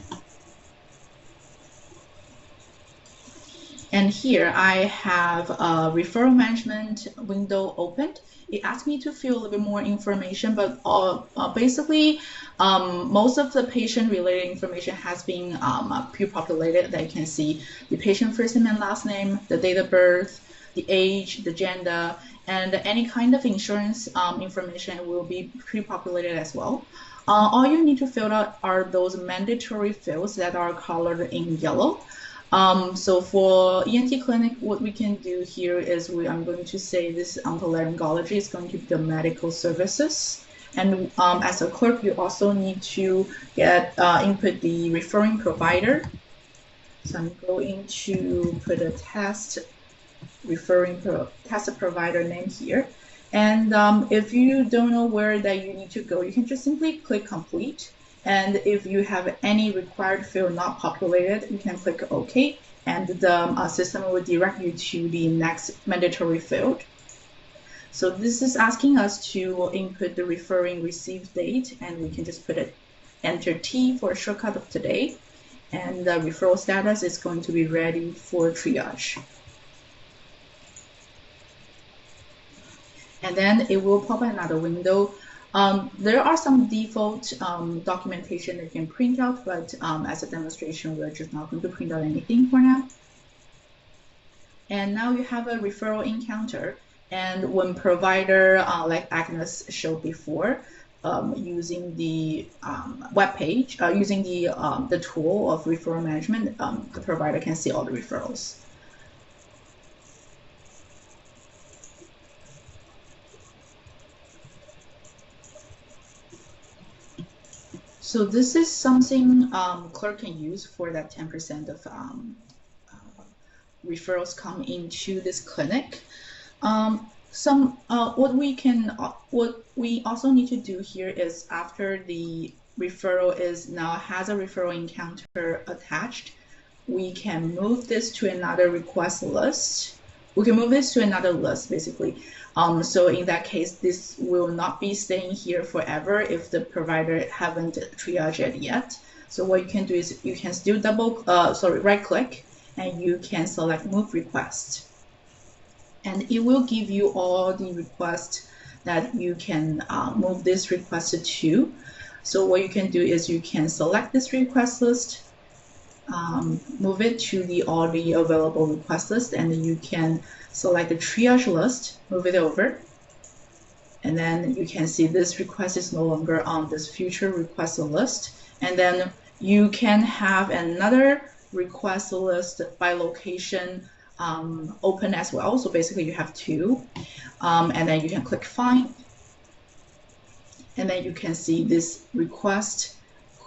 And here I have a referral management window opened. It asks me to fill a little bit more information, but basically most of the patient-related information has been pre-populated. That you can see the patient first name and last name, the date of birth, the age, the gender, and any kind of insurance information will be pre-populated as well. All you need to fill out are those mandatory fields that are colored in yellow. So for ENT clinic, what we can do here is I'm going to say this otolaryngology is going to be the medical services. And as a clerk, you also need to input the referring provider. So I'm going to put a test provider name here. And if you don't know where that you need to go, you can just simply click complete. And if you have any required field not populated, you can click OK, and the system will direct you to the next mandatory field. So this is asking us to input the referring received date, and we can just put it enter T for a shortcut of today, and the referral status is going to be ready for triage. And then it will pop another window. There are some default documentation that you can print out, but as a demonstration, we're just not going to print out anything for now. And now you have a referral encounter. And when provider, like Agnes showed before, using the web page, using the tool of referral management, the provider can see all the referrals. So this is something clerk can use for that 10% of referrals come into this clinic. What we also need to do here is after the referral has a referral encounter attached, we can move this to another request list. We can move this to another list basically. So in that case, this will not be staying here forever if the provider haven't triaged it yet. So what you can do is you can still right click, and you can select move request. And it will give you all the requests that you can move this request to. So what you can do is you can select this request list, move it to all the available request list, and then you can select the triage list, move it over, and then you can see this request is no longer on this future request list. And then you can have another request list by location open as well. So basically you have two, and then you can click find, and then you can see this request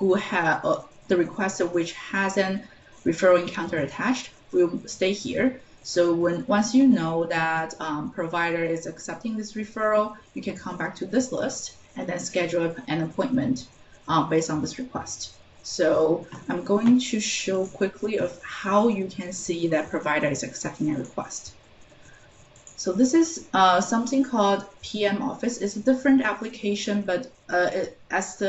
the request which has an referral encounter attached will stay here. So once you know that provider is accepting this referral, you can come back to this list and then schedule an appointment based on this request. So I'm going to show quickly of how you can see that provider is accepting a request. So this is something called PM Office. It's a different application, but as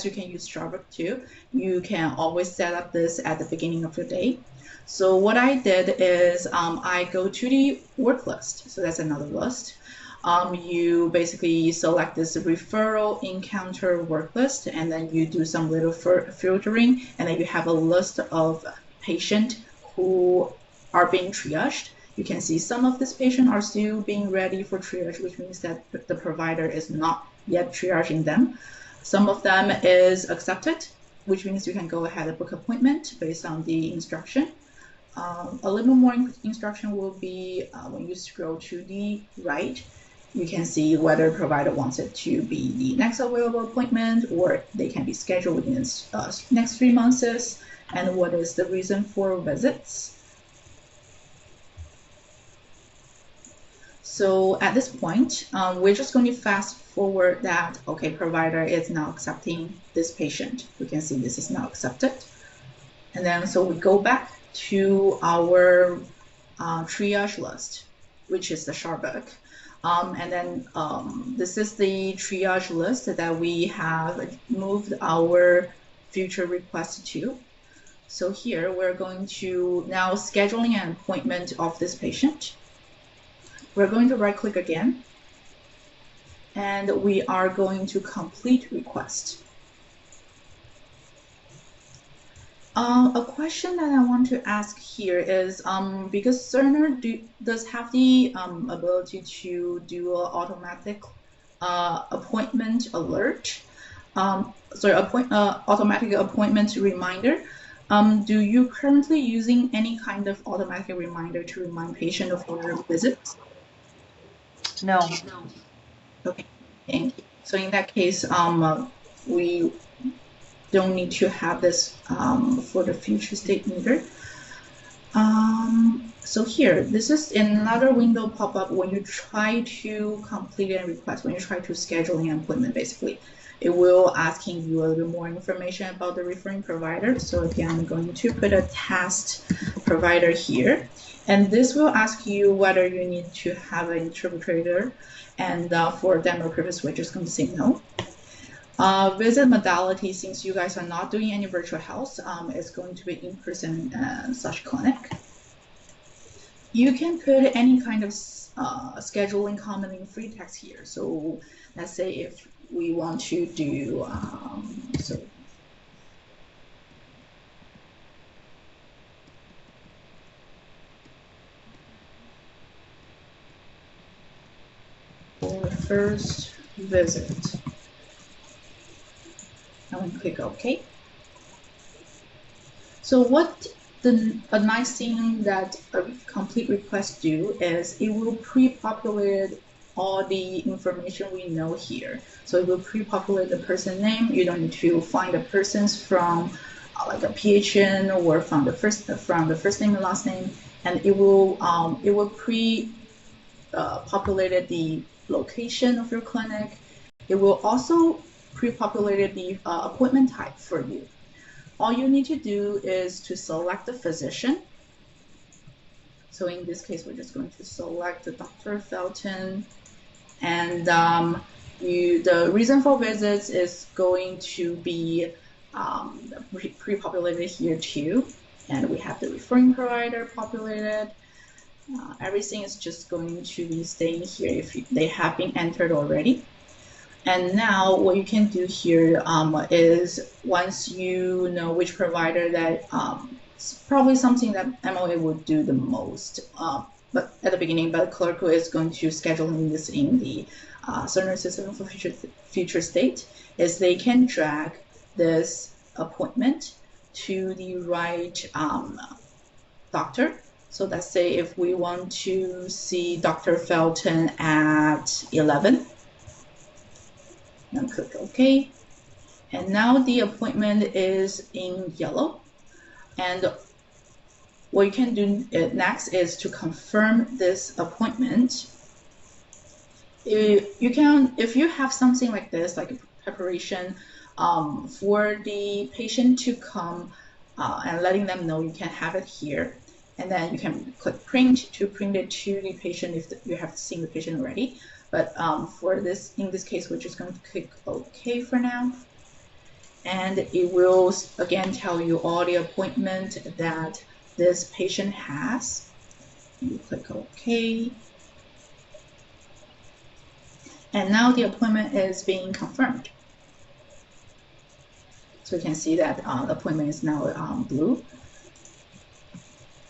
you can use ShareBook too, you can always set up this at the beginning of your day. So what I did is I go to the work list. So that's another list. You basically select this referral encounter work list, and then you do some little filtering, and then you have a list of patients who are being triaged. You can see some of these patients are still being ready for triage, which means that the provider is not yet triaging them. Some of them is accepted, which means you can go ahead and book appointment based on the instruction. A little more instruction will be when you scroll to the right, you can see whether provider wants it to be the next available appointment, or they can be scheduled within the next 3 months, and what is the reason for visits. So at this point, we're just going to fast forward that, okay, provider is now accepting this patient. We can see this is now accepted. And then, so we go back to our triage list, which is the ShareBook. And then this is the triage list that we have moved our future request to. So here we're going to now scheduling an appointment of this patient. We're going to right click again, and we are going to complete request. A question that I want to ask here is, because Cerner does have the ability to do an automatic appointment alert, automatic appointment reminder. Do you currently using any kind of automatic reminder to remind patient of their visits? No. Okay, thank you. So in that case, we don't need to have this for the future state neither. So here, this is another window pop up when you try to complete a request, when you try to schedule an appointment, basically. It will asking you a little more information about the referring provider. So again, I'm going to put a test provider here. And this will ask you whether you need to have an interpreter. And for demo purpose, we're just going to say no. Visit modality, since you guys are not doing any virtual health, it's going to be in-person / clinic. You can put any kind of scheduling comment in free text here. So let's say if we want to do, for first visit, and we click OK. So what a nice thing that a complete request do is it will pre-populate all the information we know here. So it will pre-populate the person name. You don't need to find the persons from like a PHN or from the first name and last name, and it will pre-populate the location of your clinic. It will also pre-populate the appointment type for you. All you need to do is to select the physician. So in this case, we're just going to select the Dr. Felton, and the reason for visits is going to be pre-populated here too, and we have the referring provider populated. Everything is just going to be staying here if they have been entered already. And now what you can do here is once you know which provider that it's probably something that MOA would do the most, but at the beginning, but clerk is going to schedule this in the Cerner system for future state, is they can drag this appointment to the right doctor So let's say if we want to see Dr. Felton at 11, now click OK. And now the appointment is in yellow. And what you can do next is to confirm this appointment. You can, if you have something like this, like a preparation for the patient to come and letting them know, you can have it here. And then you can click print to print it to the patient if you have seen the patient already. But for this, in this case, we're just going to click OK for now. And it will again tell you all the appointment that this patient has. You click OK. And now the appointment is being confirmed. So you can see that the appointment is now blue.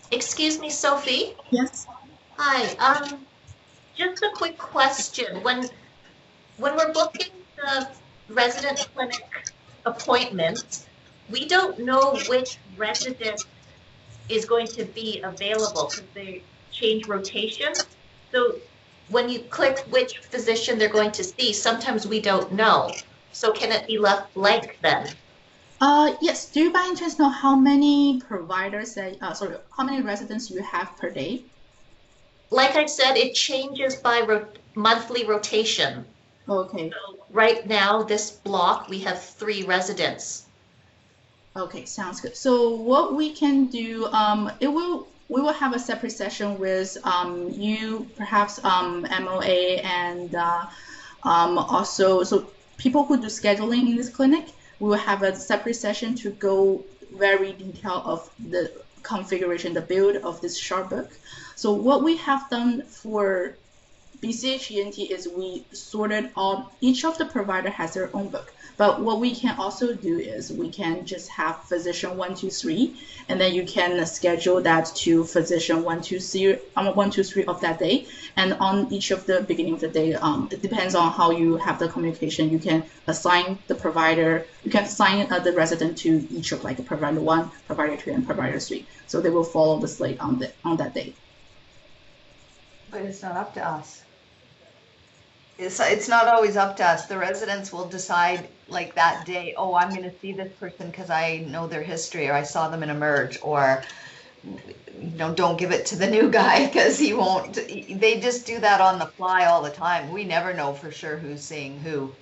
Excuse me, Sophie? Yes. Hi. Just a quick question. When we're booking the resident clinic appointment, we don't know which resident is going to be available because they change rotation. So when you click which physician they're going to see, sometimes we don't know. So can it be left blank then? Yes. Do you by any chance know how many providers that, how many residents you have per day? Like I said, it changes by monthly rotation. Okay. So right now, this block, we have 3 residents. Okay, sounds good. So what we can do, we will have a separate session with you, perhaps MOA, and also so people who do scheduling in this clinic. We will have a separate session to go very detailed of the configuration, the build of this chart book. So what we have done for BCH ENT is we sorted all, each of the provider has their own book. But what we can also do is we can just have physician 1, 2, 3, and then you can schedule that to physician 1, 2, 3, 1, 2, 3 of that day. And on each of the beginning of the day, it depends on how you have the communication. You can assign the provider, you can assign the resident to each of like provider 1, provider 2, and provider 3. So they will follow the slate on that day. But it's not up to us. It's not always up to us. The residents will decide like that day, oh, I'm going to see this person because I know their history or I saw them in Emerge, or don't give it to the new guy because he won't. They just do that on the fly all the time. We never know for sure who's seeing who.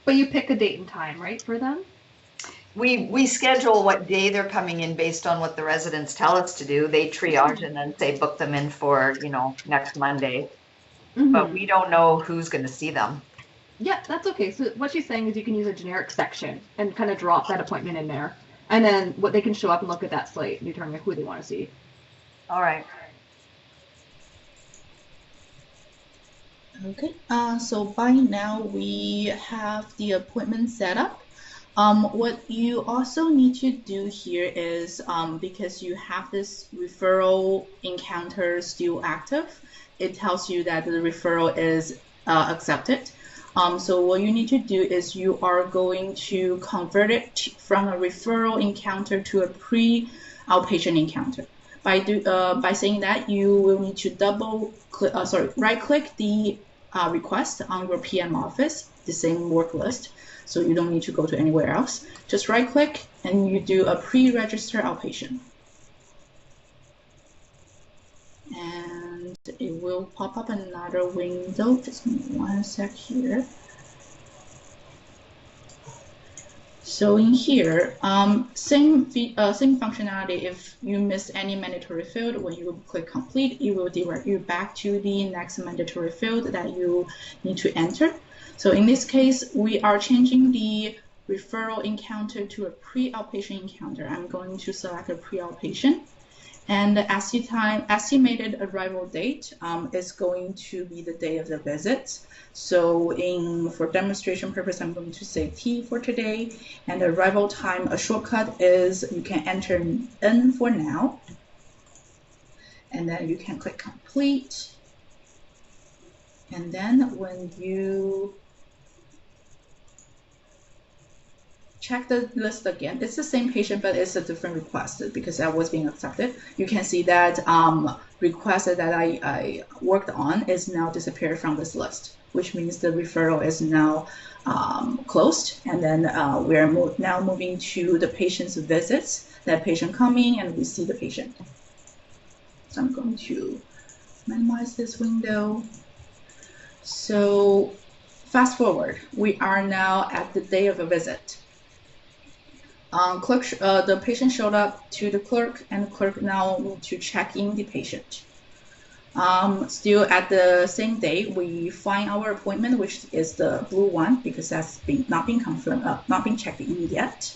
But you pick a date and time, right, for them? We schedule what day they're coming in based on what the residents tell us to do. They triage and then say book them in for, next Monday. Mm-hmm. But we don't know who's going to see them. Yeah, that's okay. So what she's saying is you can use a generic section and kind of drop that appointment in there. And then what they can show up and look at that slate and determine who they want to see. All right. Okay. So by now we have the appointment set up. What you also need to do here is because you have this referral encounter still active, it tells you that the referral is accepted. So what you need to do is you are going to convert it from a referral encounter to a pre-outpatient encounter. By saying that, you will need to right-click the request on your PM office, the same work list. So you don't need to go to anywhere else. Just right-click and you do a pre-register outpatient. And it will pop up another window. Just one sec here. So in here, same functionality. If you miss any mandatory field, when you click complete, it will direct you back to the next mandatory field that you need to enter. So in this case, we are changing the referral encounter to a pre-outpatient encounter. I'm going to select a pre-outpatient. And the estimated arrival date is going to be the day of the visit. So for demonstration purpose, I'm going to say T for today. And the arrival time, a shortcut is you can enter N for now. And then you can click complete. And then when you check the list again. It's the same patient, but it's a different request because that was being accepted. You can see that request that I worked on is now disappeared from this list, which means the referral is now closed. And then we're now moving to the patient's visits. That patient coming and we see the patient. So I'm going to minimize this window. So fast forward, we are now at the day of a visit. The patient showed up to the clerk, and the clerk now moved to check in the patient. Still at the same day, we find our appointment, which is the blue one, because that's not been confirmed, not been checked in yet.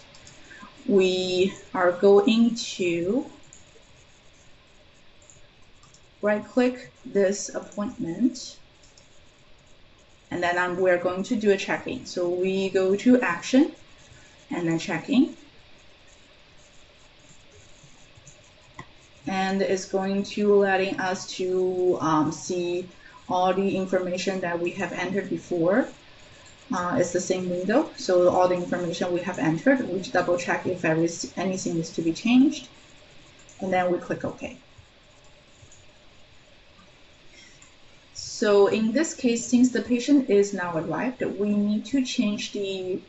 We are going to right-click this appointment, and then we're going to do a check-in. So we go to Action, and then Check-in. And it's going to letting us to see all the information that we have entered before. It's the same window, so all the information we have entered, we double check if anything needs to be changed, and then we click OK. So in this case, since the patient is now arrived, we need to change the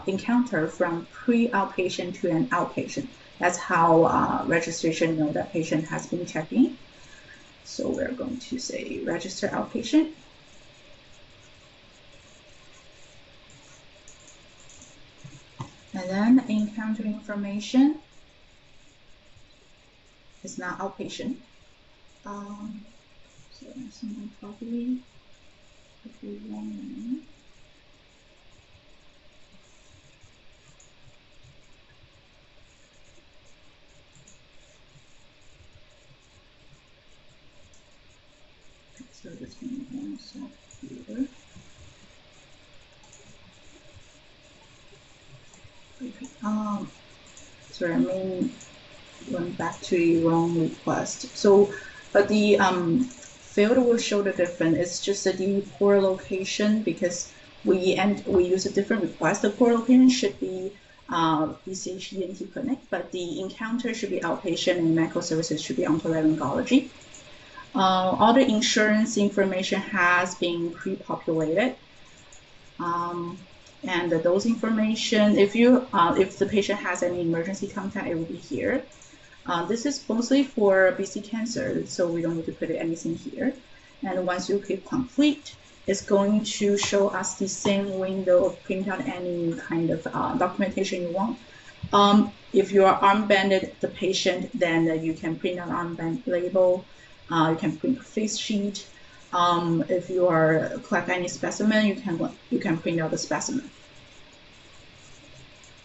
encounter from pre-outpatient to an outpatient. That's how registration know that patient has been checked in. So we're going to say register outpatient. And then encounter information is now outpatient. So something probably if we want. So this one also here. Okay. Sorry, I went back to the wrong request. So, but the field will show the difference. It's just the port location because we use a different request. The port location should be VGH ENT clinic, but the encounter should be outpatient and medical services should be otolaryngology. All the insurance information has been pre-populated. And those information, if the patient has any emergency contact, it will be here. This is mostly for BC cancer, so we don't need to put anything here. And once you click complete, it's going to show us the same window of print out any kind of documentation you want. If you are armbanded the patient, then you can print an armband label. You can print a face sheet. If you are collect any specimen, you can print out the specimen.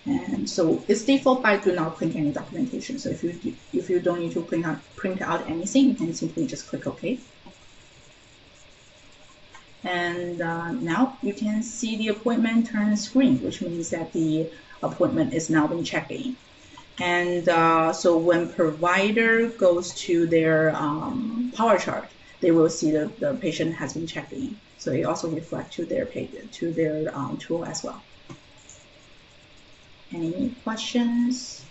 And so it's default by do not print any documentation. So if you don't need to print out anything, you can simply just click OK. And now you can see the appointment turn screen, which means that the appointment is now been checked in. And so when provider goes to their power chart, they will see the patient has been checked in. So it also reflects to their tool as well. Any questions?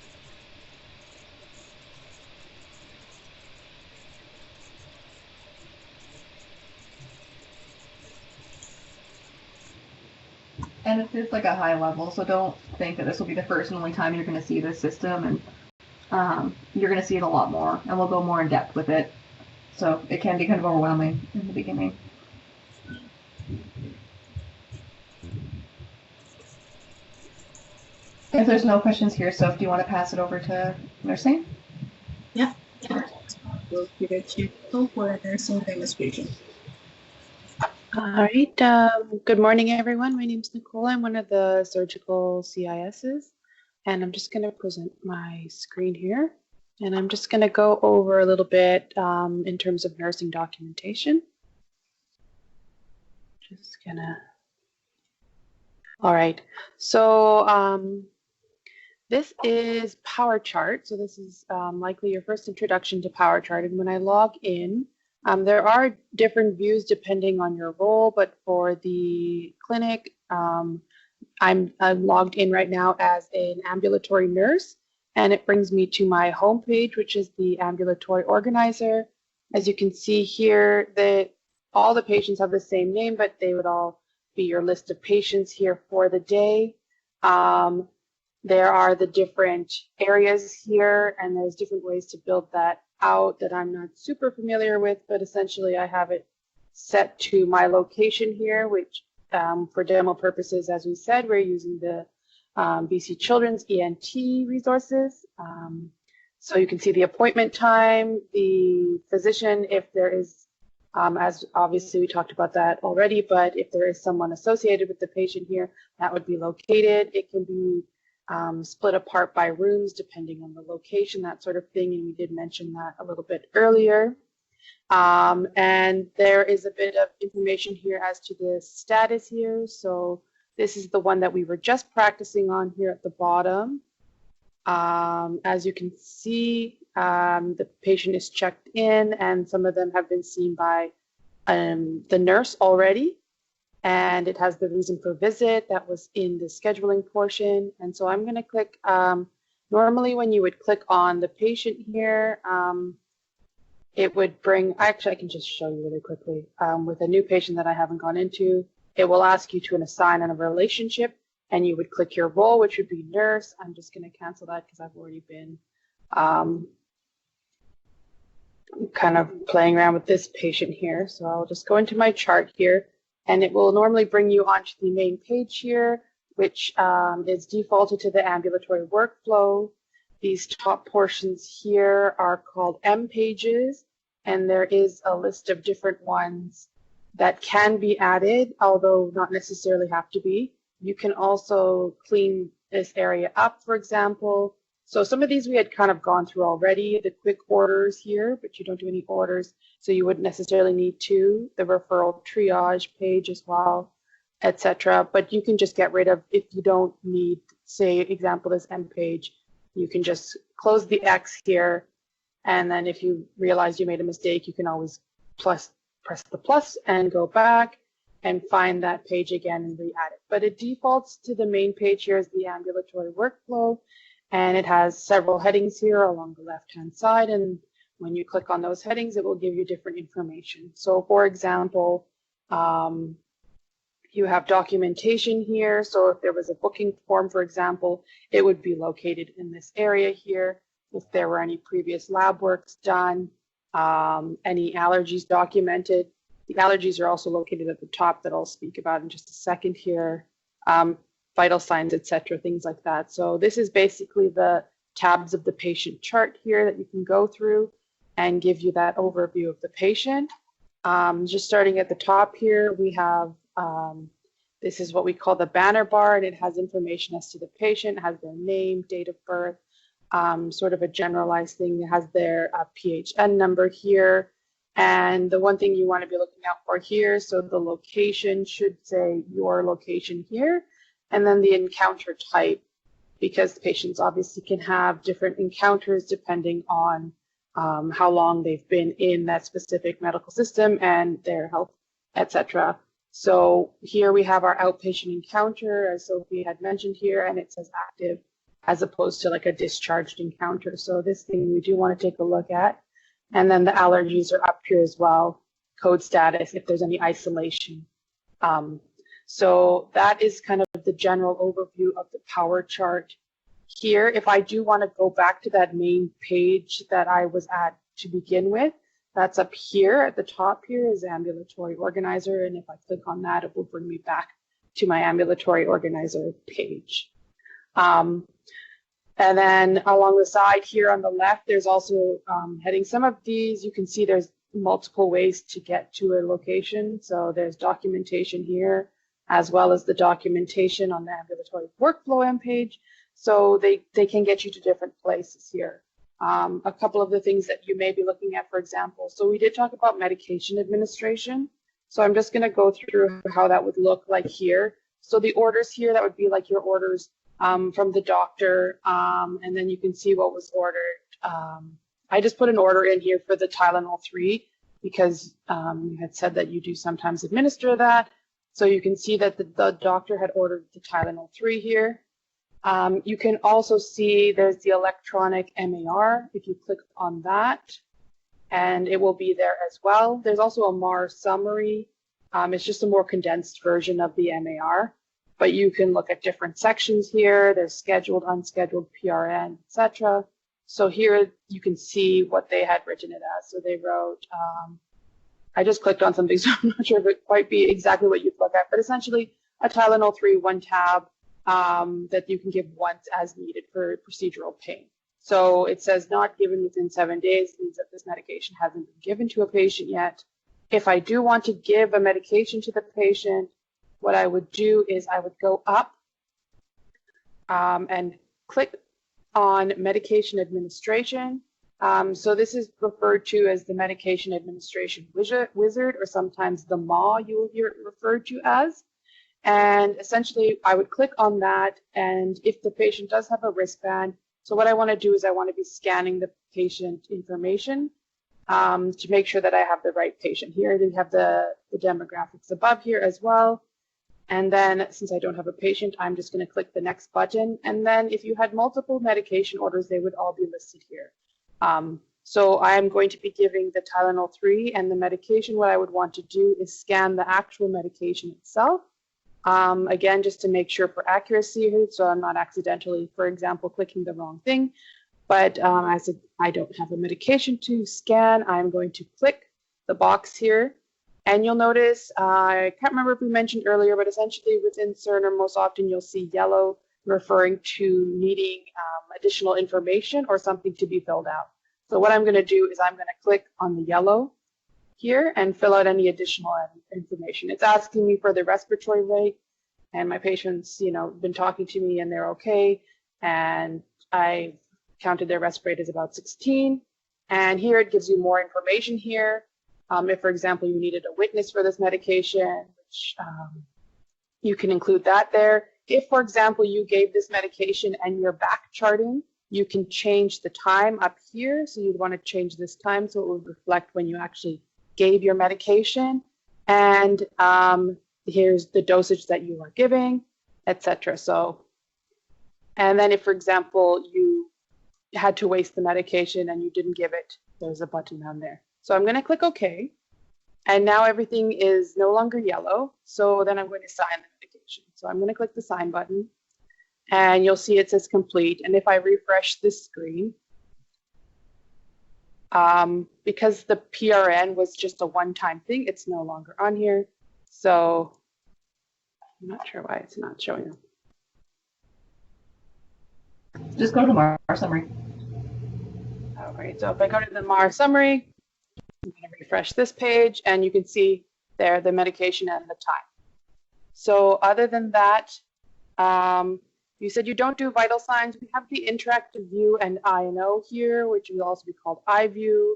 And this is like a high level, so don't think that this will be the first and only time you're going to see this system, and you're going to see it a lot more, and we'll go more in depth with it. So it can be kind of overwhelming in the beginning. If there's no questions here, Soph, do you want to pass it over to nursing? Yeah. We'll give it to for nursing demonstration. All right. Good morning, everyone. My name is Nicole. I'm one of the surgical CISs, and I'm just going to present my screen here. And I'm just going to go over a little bit in terms of nursing documentation. Just gonna. All right. So this is Power Chart. So this is likely your first introduction to Power Chart. And when I log in, there are different views depending on your role, but for the clinic, I'm logged in right now as an ambulatory nurse, and it brings me to my homepage, which is the ambulatory organizer. As you can see here, that all the patients have the same name, but they would all be your list of patients here for the day. There are the different areas here, and there's different ways to build that out that I'm not super familiar with, but essentially I have it set to my location here, which for demo purposes, as we said, we're using the BC Children's ENT resources. So you can see the appointment time, the physician, if there is, as obviously we talked about that already, but if there is someone associated with the patient here, that would be located. It can be split apart by rooms depending on the location, that sort of thing, and we did mention that a little bit earlier. And there is a bit of information here as to the status here. So this is the one that we were just practicing on here at the bottom. As you can see, the patient is checked in, and some of them have been seen by the nurse already. And it has the reason for visit that was in the scheduling portion. And so I'm going to click, normally when you would click on the patient here, it would bring, actually I can just show you really quickly, with a new patient that I haven't gone into, it will ask you to assign a relationship, and you would click your role, which would be nurse. I'm just going to cancel that because I've already been kind of playing around with this patient here. So I'll just go into my chart here, and it will normally bring you onto the main page here, which is defaulted to the ambulatory workflow. These top portions here are called M pages, and there is a list of different ones that can be added, although not necessarily have to be. You can also clean this area up, for example. So some of these we had kind of gone through already, the quick orders here, but you don't do any orders, so you wouldn't necessarily need to. The referral triage page as well, etc. But you can just get rid of, if you don't need, say, example, this M page, you can just close the X here, and then if you realize you made a mistake, you can always press the plus and go back and find that page again and re-add it. But it defaults to the main page here as the ambulatory workflow, and it has several headings here along the left-hand side, and when you click on those headings, it will give you different information. So for example, you have documentation here. So if there was a booking form, for example, it would be located in this area here. If there were any previous lab works done, any allergies documented. The allergies are also located at the top that I'll speak about in just a second here. Vital signs, etc., things like that. So this is basically the tabs of the patient chart here that you can go through and give you that overview of the patient. Just starting at the top here, we have this is what we call the banner bar, and it has information as to the patient, it has their name, date of birth, sort of a generalized thing. It has their PHN number here. And the one thing you want to be looking out for here, so the location should say your location here, and then the encounter type, because patients obviously can have different encounters depending on how long they've been in that specific medical system and their health, etc. So here we have our outpatient encounter, as Sophie had mentioned here, and it says active as opposed to like a discharged encounter. So this thing we do want to take a look at. And then the allergies are up here as well, code status, if there's any isolation. So that is kind of the general overview of the power chart here. If I do want to go back to that main page that I was at to begin with, that's up here at the top here is ambulatory organizer. And if I click on that, it will bring me back to my ambulatory organizer page. And then along the side here on the left, there's also heading. Some of these, you can see there's multiple ways to get to a location. So there's documentation here, as well as the documentation on the ambulatory workflow M page. So they can get you to different places here. A couple of the things that you may be looking at, for example. So we did talk about medication administration. So I'm just going to go through how that would look like here. So the orders here, that would be like your orders from the doctor, and then you can see what was ordered. I just put an order in here for the Tylenol 3 because you had said that you do sometimes administer that. So you can see that the doctor had ordered the Tylenol 3 here. You can also see there's the electronic MAR. If you click on that, and it will be there as well. There's also a MAR summary. It's just a more condensed version of the MAR, but you can look at different sections here. There's scheduled, unscheduled, PRN, etc. So here you can see what they had written it as. So they wrote, I just clicked on something, so I'm not sure if it quite be exactly what you'd look at, but essentially a Tylenol 3 one tab that you can give once as needed for procedural pain. So it says not given within 7 days, means that this medication hasn't been given to a patient yet. If I do want to give a medication to the patient, what I would do is I would go up and click on medication administration. So this is referred to as the medication administration wizard, or sometimes the MAW you will hear it referred to as. And essentially I would click on that, and if the patient does have a wristband, so what I want to do is I want to be scanning the patient information to make sure that I have the right patient. Here they have the demographics above here as well. And then since I don't have a patient, I'm just going to click the next button. And then if you had multiple medication orders, they would all be listed here. So I'm going to be giving the Tylenol 3 and the medication. What I would want to do is scan the actual medication itself. Again, just to make sure for accuracy, so I'm not accidentally, for example, clicking the wrong thing. But as I don't have a medication to scan, I'm going to click the box here. And you'll notice, I can't remember if we mentioned earlier, but essentially within Cerner, most often you'll see yellow referring to needing additional information or something to be filled out. So what I'm going to do is I'm going to click on the yellow here and fill out any additional information. It's asking me for the respiratory rate, and my patient's, been talking to me and they're okay. And I counted their respirate as about 16. And here it gives you more information here. If, for example, you needed a witness for this medication, which you can include that there. If, for example, you gave this medication and you're back charting, you can change the time up here. So you'd want to change this time so it would reflect when you actually gave your medication. And here's the dosage that you are giving, etc. So, and then if, for example, you had to waste the medication and you didn't give it, there's a button down there. So I'm going to click OK. And now everything is no longer yellow. So then I'm going to sign the medication. So I'm going to click the sign button. And you'll see it says complete. And if I refresh this screen, because the PRN was just a one-time thing, it's no longer on here. So I'm not sure why it's not showing up. Just go to MAR summary. All right, so if I go to the MAR summary, I'm going to refresh this page, and you can see there the medication and the time. So other than that, you said you don't do vital signs. We have the interactive view and I&O here, which will also be called iView.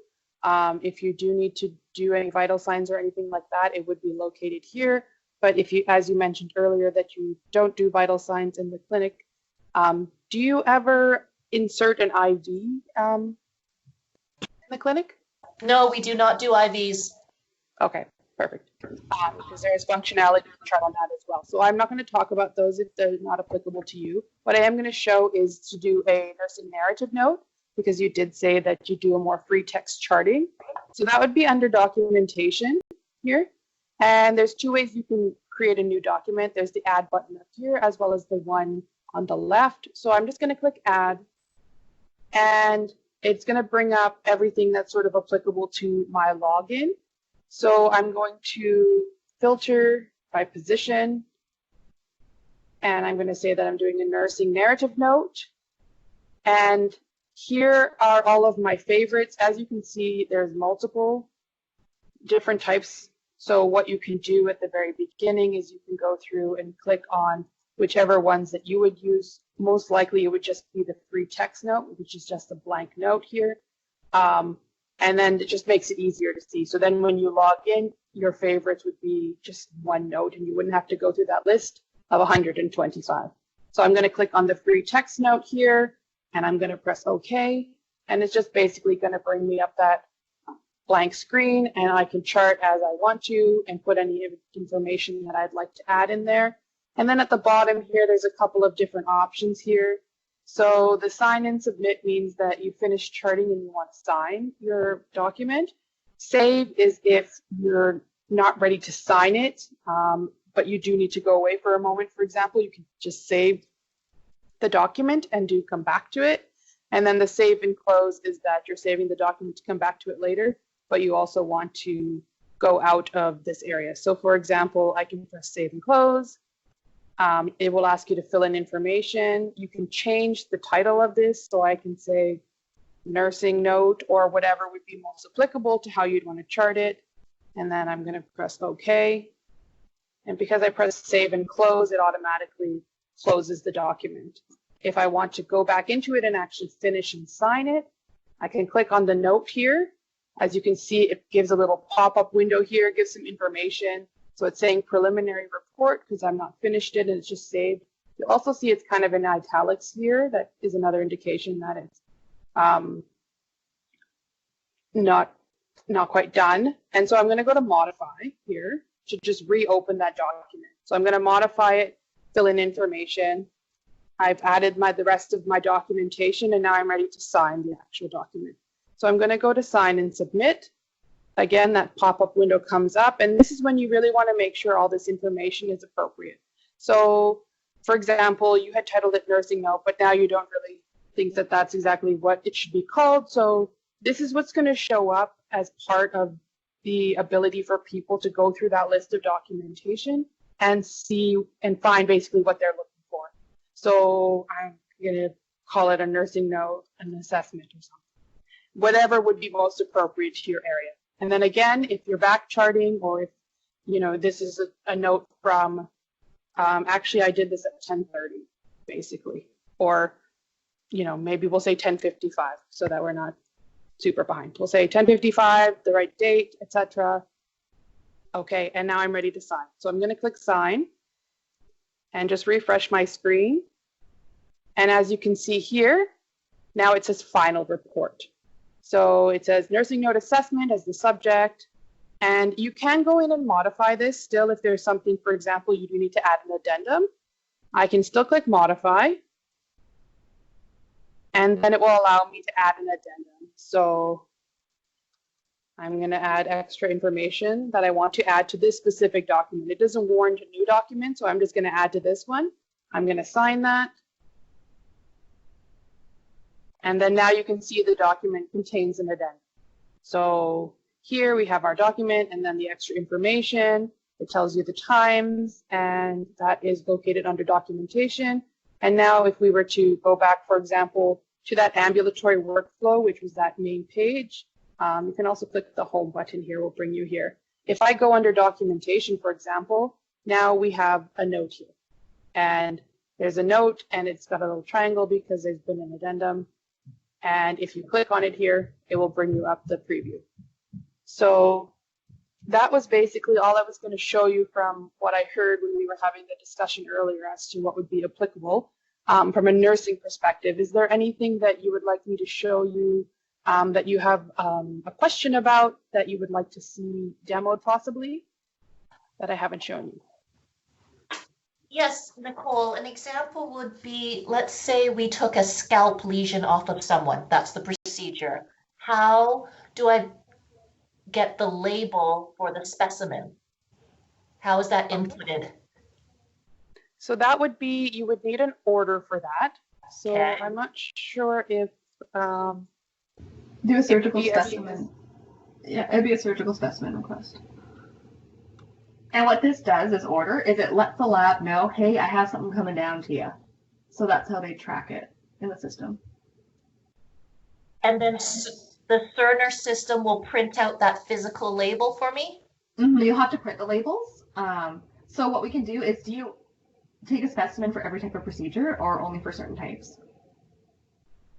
If you do need to do any vital signs or anything like that, it would be located here. But if you, as you mentioned earlier, that you don't do vital signs in the clinic, do you ever insert an IV in the clinic? No, we do not do IVs. Okay, perfect. Because there is functionality to chart on that as well. So I'm not going to talk about those if they're not applicable to you. What I am going to show is to do a nursing narrative note, because you did say that you do a more free text charting. So that would be under documentation here. And there's two ways you can create a new document. There's the add button up here, as well as the one on the left. So I'm just going to click add, and it's going to bring up everything that's sort of applicable to my login. So I'm going to filter by position, and I'm going to say that I'm doing a nursing narrative note. And here are all of my favorites. As you can see, there's multiple different types. So what you can do at the very beginning is you can go through and click on whichever ones that you would use. Most likely it would just be the free text note, which is just a blank note here. And then it just makes it easier to see. So then when you log in, your favorites would be just one note, and you wouldn't have to go through that list of 125. So I'm going to click on the free text note here, and I'm going to press OK. And it's just basically going to bring me up that blank screen, and I can chart as I want to and put any information that I'd like to add in there. And then at the bottom here, there's a couple of different options here. So the sign and submit means that you finish charting and you want to sign your document. Save is if you're not ready to sign it, but you do need to go away for a moment. For example, you can just save the document and do come back to it. And then the save and close is that you're saving the document to come back to it later, but you also want to go out of this area. So for example, I can press save and close. It will ask you to fill in information. You can change the title of this, so I can say nursing note or whatever would be most applicable to how you'd want to chart it. And then I'm going to press OK. And because I press save and close, it automatically closes the document. If I want to go back into it and actually finish and sign it, I can click on the note here. As you can see, it gives a little pop-up window here, gives some information. So it's saying preliminary report because I'm not finished it and it's just saved. You'll also see it's kind of in italics here. That is another indication that it's not quite done. And so I'm going to go to modify here to just reopen that document. So I'm going to modify it, fill in information. I've added the rest of my documentation, and now I'm ready to sign the actual document. So I'm going to go to sign and submit. Again, that pop-up window comes up, and this is when you really want to make sure all this information is appropriate. So, for example, you had titled it nursing note, but now you don't really think that that's exactly what it should be called. So this is what's going to show up as part of the ability for people to go through that list of documentation and see and find basically what they're looking for. So I'm going to call it a nursing note, an assessment or something. Whatever would be most appropriate to your area. And then again, if you're back charting, or if, this is a note from, actually I did this at 10:30, basically. Or, maybe we'll say 10:55 so that we're not super behind. We'll say 10:55, the right date, etc. Okay, and now I'm ready to sign. So I'm going to click sign and just refresh my screen. And as you can see here, now it says final report. So it says nursing note assessment as the subject, and you can go in and modify this still if there's something, for example, you do need to add an addendum. I can still click modify, and then it will allow me to add an addendum. So I'm going to add extra information that I want to add to this specific document. It doesn't warrant a new document, so I'm just going to add to this one. I'm going to sign that. And then now you can see the document contains an addendum. So here we have our document and then the extra information. It tells you the times, and that is located under documentation. And now if we were to go back, for example, to that ambulatory workflow, which was that main page, you can also click the home button here, will bring you here. If I go under documentation, for example, now we have a note here. And there's a note, and it's got a little triangle because there's been an addendum. And if you click on it here, it will bring you up the preview. So that was basically all I was going to show you from what I heard when we were having the discussion earlier as to what would be applicable from a nursing perspective. Is there anything that you would like me to show you that you have a question about that you would like to see demoed possibly that I haven't shown you? Yes, Nicole, an example would be, let's say we took a scalp lesion off of someone. That's the procedure. How do I get the label for the specimen? How is that inputted? So that would be, you would need an order for that. So Okay. I'm not sure if... do a surgical specimen. Yeah, it'd be a surgical specimen request. And what this does, this order, is it lets the lab know, hey, I have something coming down to you. So that's how they track it in the system. And then the Cerner system will print out that physical label for me? Mm-hmm. You'll have to print the labels. So what we can do is, do you take a specimen for every type of procedure or only for certain types?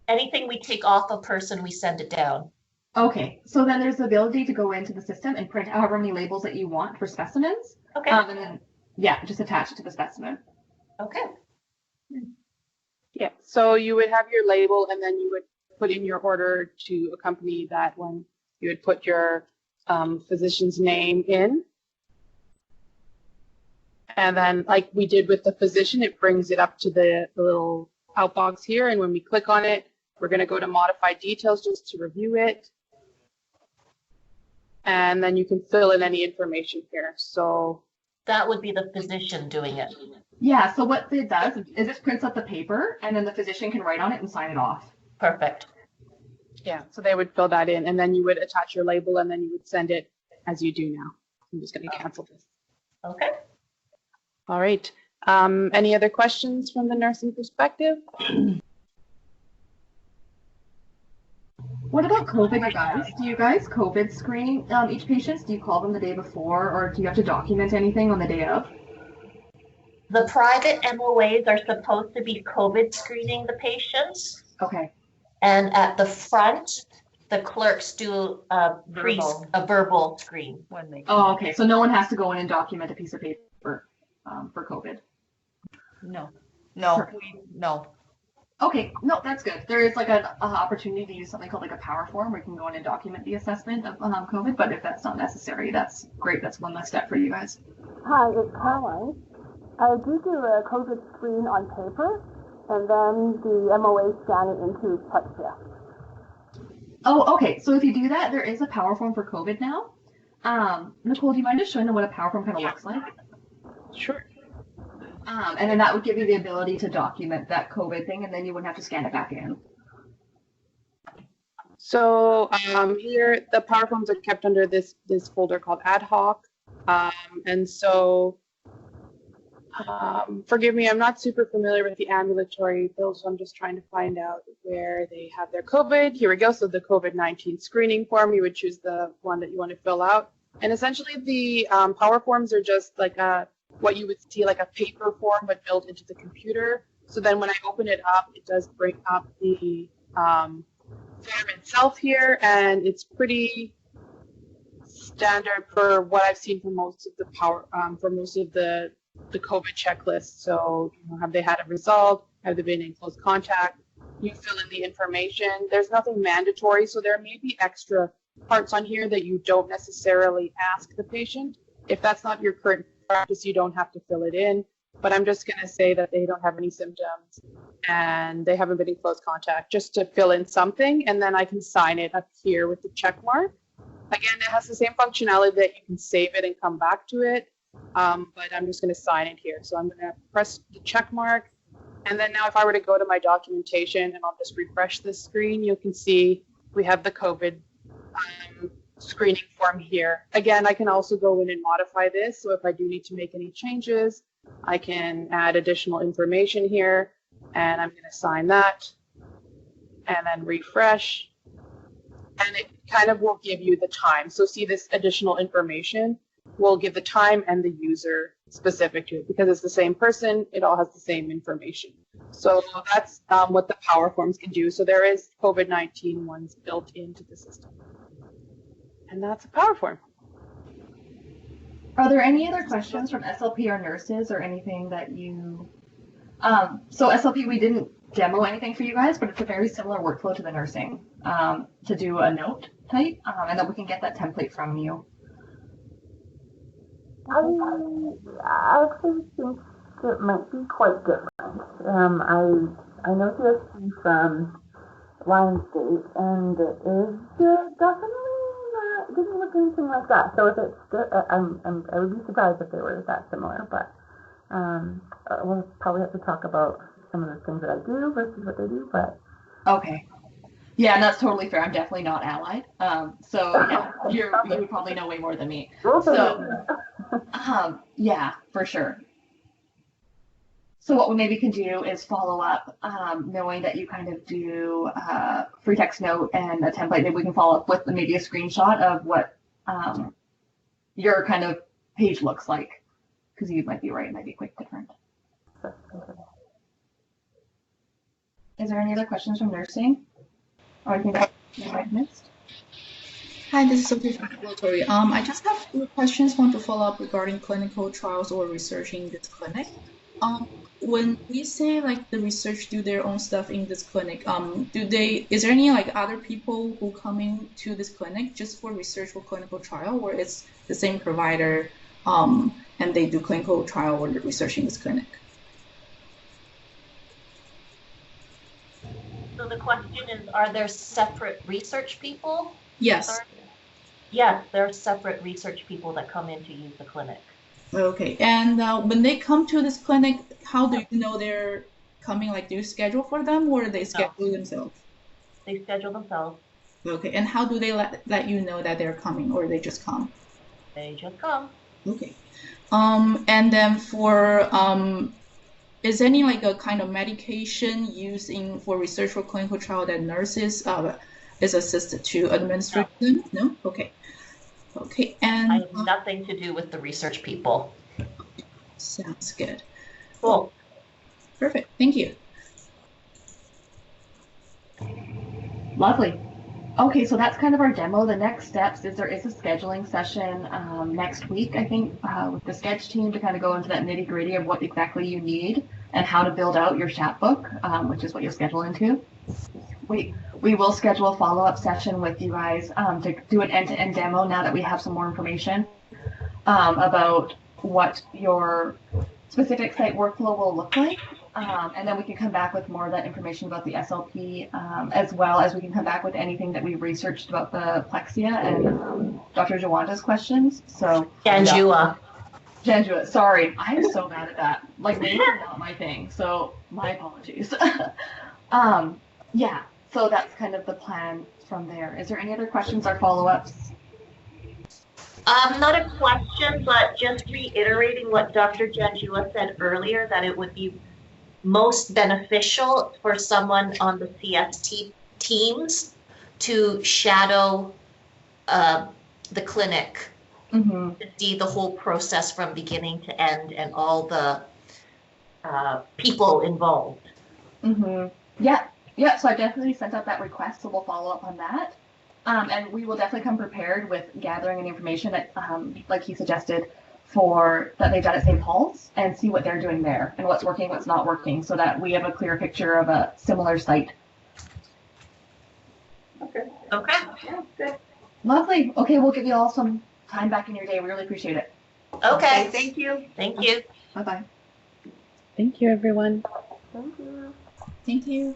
Anything we take off a person, we send it down. Okay, so then there's the ability to go into the system and print however many labels that you want for specimens. Okay. And then, yeah, just attach it to the specimen. Okay. Yeah, so you would have your label and then you would put in your order to accompany that one. You would put your physician's name in. And then like we did with the physician, it brings it up to the little outbox here. And when we click on it, we're going to go to modify details just to review it. And then you can fill in any information here. So that would be the physician doing it. Yeah, so what it does is it prints out the paper and then the physician can write on it and sign it off. Perfect. Yeah, so they would fill that in and then you would attach your label and then you would send it as you do now. I'm just going to cancel this. Okay. All right. Any other questions from the nursing perspective? What about COVID, you guys? Do you guys COVID screen each patient? Do you call them the day before or do you have to document anything on the day of? The private MOAs are supposed to be COVID screening the patients. Okay. And at the front, the clerks do a verbal screen when they. Oh, okay. So no one has to go in and document a piece of paper for COVID. No. No. Okay, no, that's good. There is like an opportunity to use something called like a power form where you can go in and document the assessment of COVID, but if that's not necessary, that's great. That's one less step for you guys. Hi, it's Caroline. I do a COVID screen on paper, and then the MOA scan it into CheckShift. Oh, okay. So if you do that, there is a power form for COVID now. Nicole, do you mind just showing them what a power form kind of looks like? Sure. And then that would give you the ability to document that COVID thing, and then you wouldn't have to scan it back in. So here, the power forms are kept under this folder called ad hoc. And so, forgive me, I'm not super familiar with the ambulatory bill, so I'm just trying to find out where they have their COVID. Here we go. So the COVID-19 screening form, you would choose the one that you want to fill out. And essentially the power forms are just like what you would see like a paper form, but built into the computer. So then when I open it up, it does bring up the form itself here, and it's pretty standard for what I've seen for most of the the COVID checklist. So, have they had a result? Have they been in close contact? You fill in the information. There's nothing mandatory, so there may be extra parts on here that you don't necessarily ask the patient. If that's not your current practice, you don't have to fill it in. But I'm just going to say that they don't have any symptoms and they haven't been in close contact, just to fill in something, and then I can sign it up here with the check mark. Again, it has the same functionality that you can save it and come back to it, but I'm just going to sign it here. So I'm going to press the check mark, and then now if I were to go to my documentation and I'll just refresh this screen, you can see we have the COVID screening form here. Again, I can also go in and modify this. So if I do need to make any changes, I can add additional information here, and I'm going to sign that and then refresh, and it kind of will give you the time. So see, this additional information will give the time and the user specific to it because it's the same person. It all has the same information. So that's what the power forms can do. So there is COVID-19 ones built into the system. And that's a power form. Are there any other questions from SLP or nurses or anything that you... So SLP, we didn't demo anything for you guys, but it's a very similar workflow to the nursing to do a note type, and then we can get that template from you. I actually think it might be quite different. I know CST from Lionsgate, and it is definitely didn't look anything like that. So if it's good, I would be surprised if they were that similar. But we'll probably have to talk about some of the things that I do versus what they do. But okay, yeah, and that's totally fair. I'm definitely not allied. So yeah, you would probably know way more than me. So yeah, for sure. So what we maybe can do is follow up, knowing that you kind of do free text note and a template. Maybe we can follow up with maybe a screenshot of what your kind of page looks like, because you might be right, it might be quite different. Is there any other questions from nursing? Or anything that you might have missed? Hi, this is Sophie from Ambulatory. I just have 2 questions. Want to follow up regarding clinical trials or researching this clinic. when we say like the research do their own stuff in this clinic, is there any like other people who coming to this clinic just for research or clinical trial, or it's the same provider, and they do clinical trial or research in this clinic? So the question is, are there separate research people? Yes. Sorry? Yes, there are separate research people that come in to use the clinic. Okay, and when they come to this clinic, how do you know they're coming? Like, do you schedule for them, or they schedule themselves? They schedule themselves. Okay, and how do they let you know that they're coming, or they just come? They just come. Okay. And then for is any like a kind of medication used for research or clinical trial that nurses is assisted to administer them? No? Okay. Okay, and I have nothing to do with the research people. Sounds good. Cool. Perfect. Thank you. Lovely. Okay, so that's kind of our demo. The next steps is there is a scheduling session next week, I think, with the sketch team to kind of go into that nitty gritty of what exactly you need and how to build out your chat book, which is what you'll schedule into. We will schedule a follow-up session with you guys to do an end-to-end demo now that we have some more information about what your specific site workflow will look like. And then we can come back with more of that information about the SLP, as well as we can come back with anything that we researched about the plexia and Dr. Jawanda's questions. So Janjua. Janjua, sorry, I'm so bad at that. Like, names are not my thing, so my apologies. Yeah, so that's kind of the plan from there. Is there any other questions or follow-ups? Not a question, but just reiterating what Dr. Janjua said earlier, that it would be most beneficial for someone on the CST teams to shadow the clinic, to see the whole process from beginning to end and all the people involved. Yeah, so I definitely sent out that request, so we'll follow up on that. And we will definitely come prepared with gathering any information that, like he suggested, that they've done at St. Paul's and see what they're doing there and what's working, what's not working, so that we have a clear picture of a similar site. Okay. Yeah, good. Lovely. Okay, we'll give you all some time back in your day. We really appreciate it. Okay. Thank you. Thank you. Bye-bye. Thank you, everyone. Thank you. Thank you.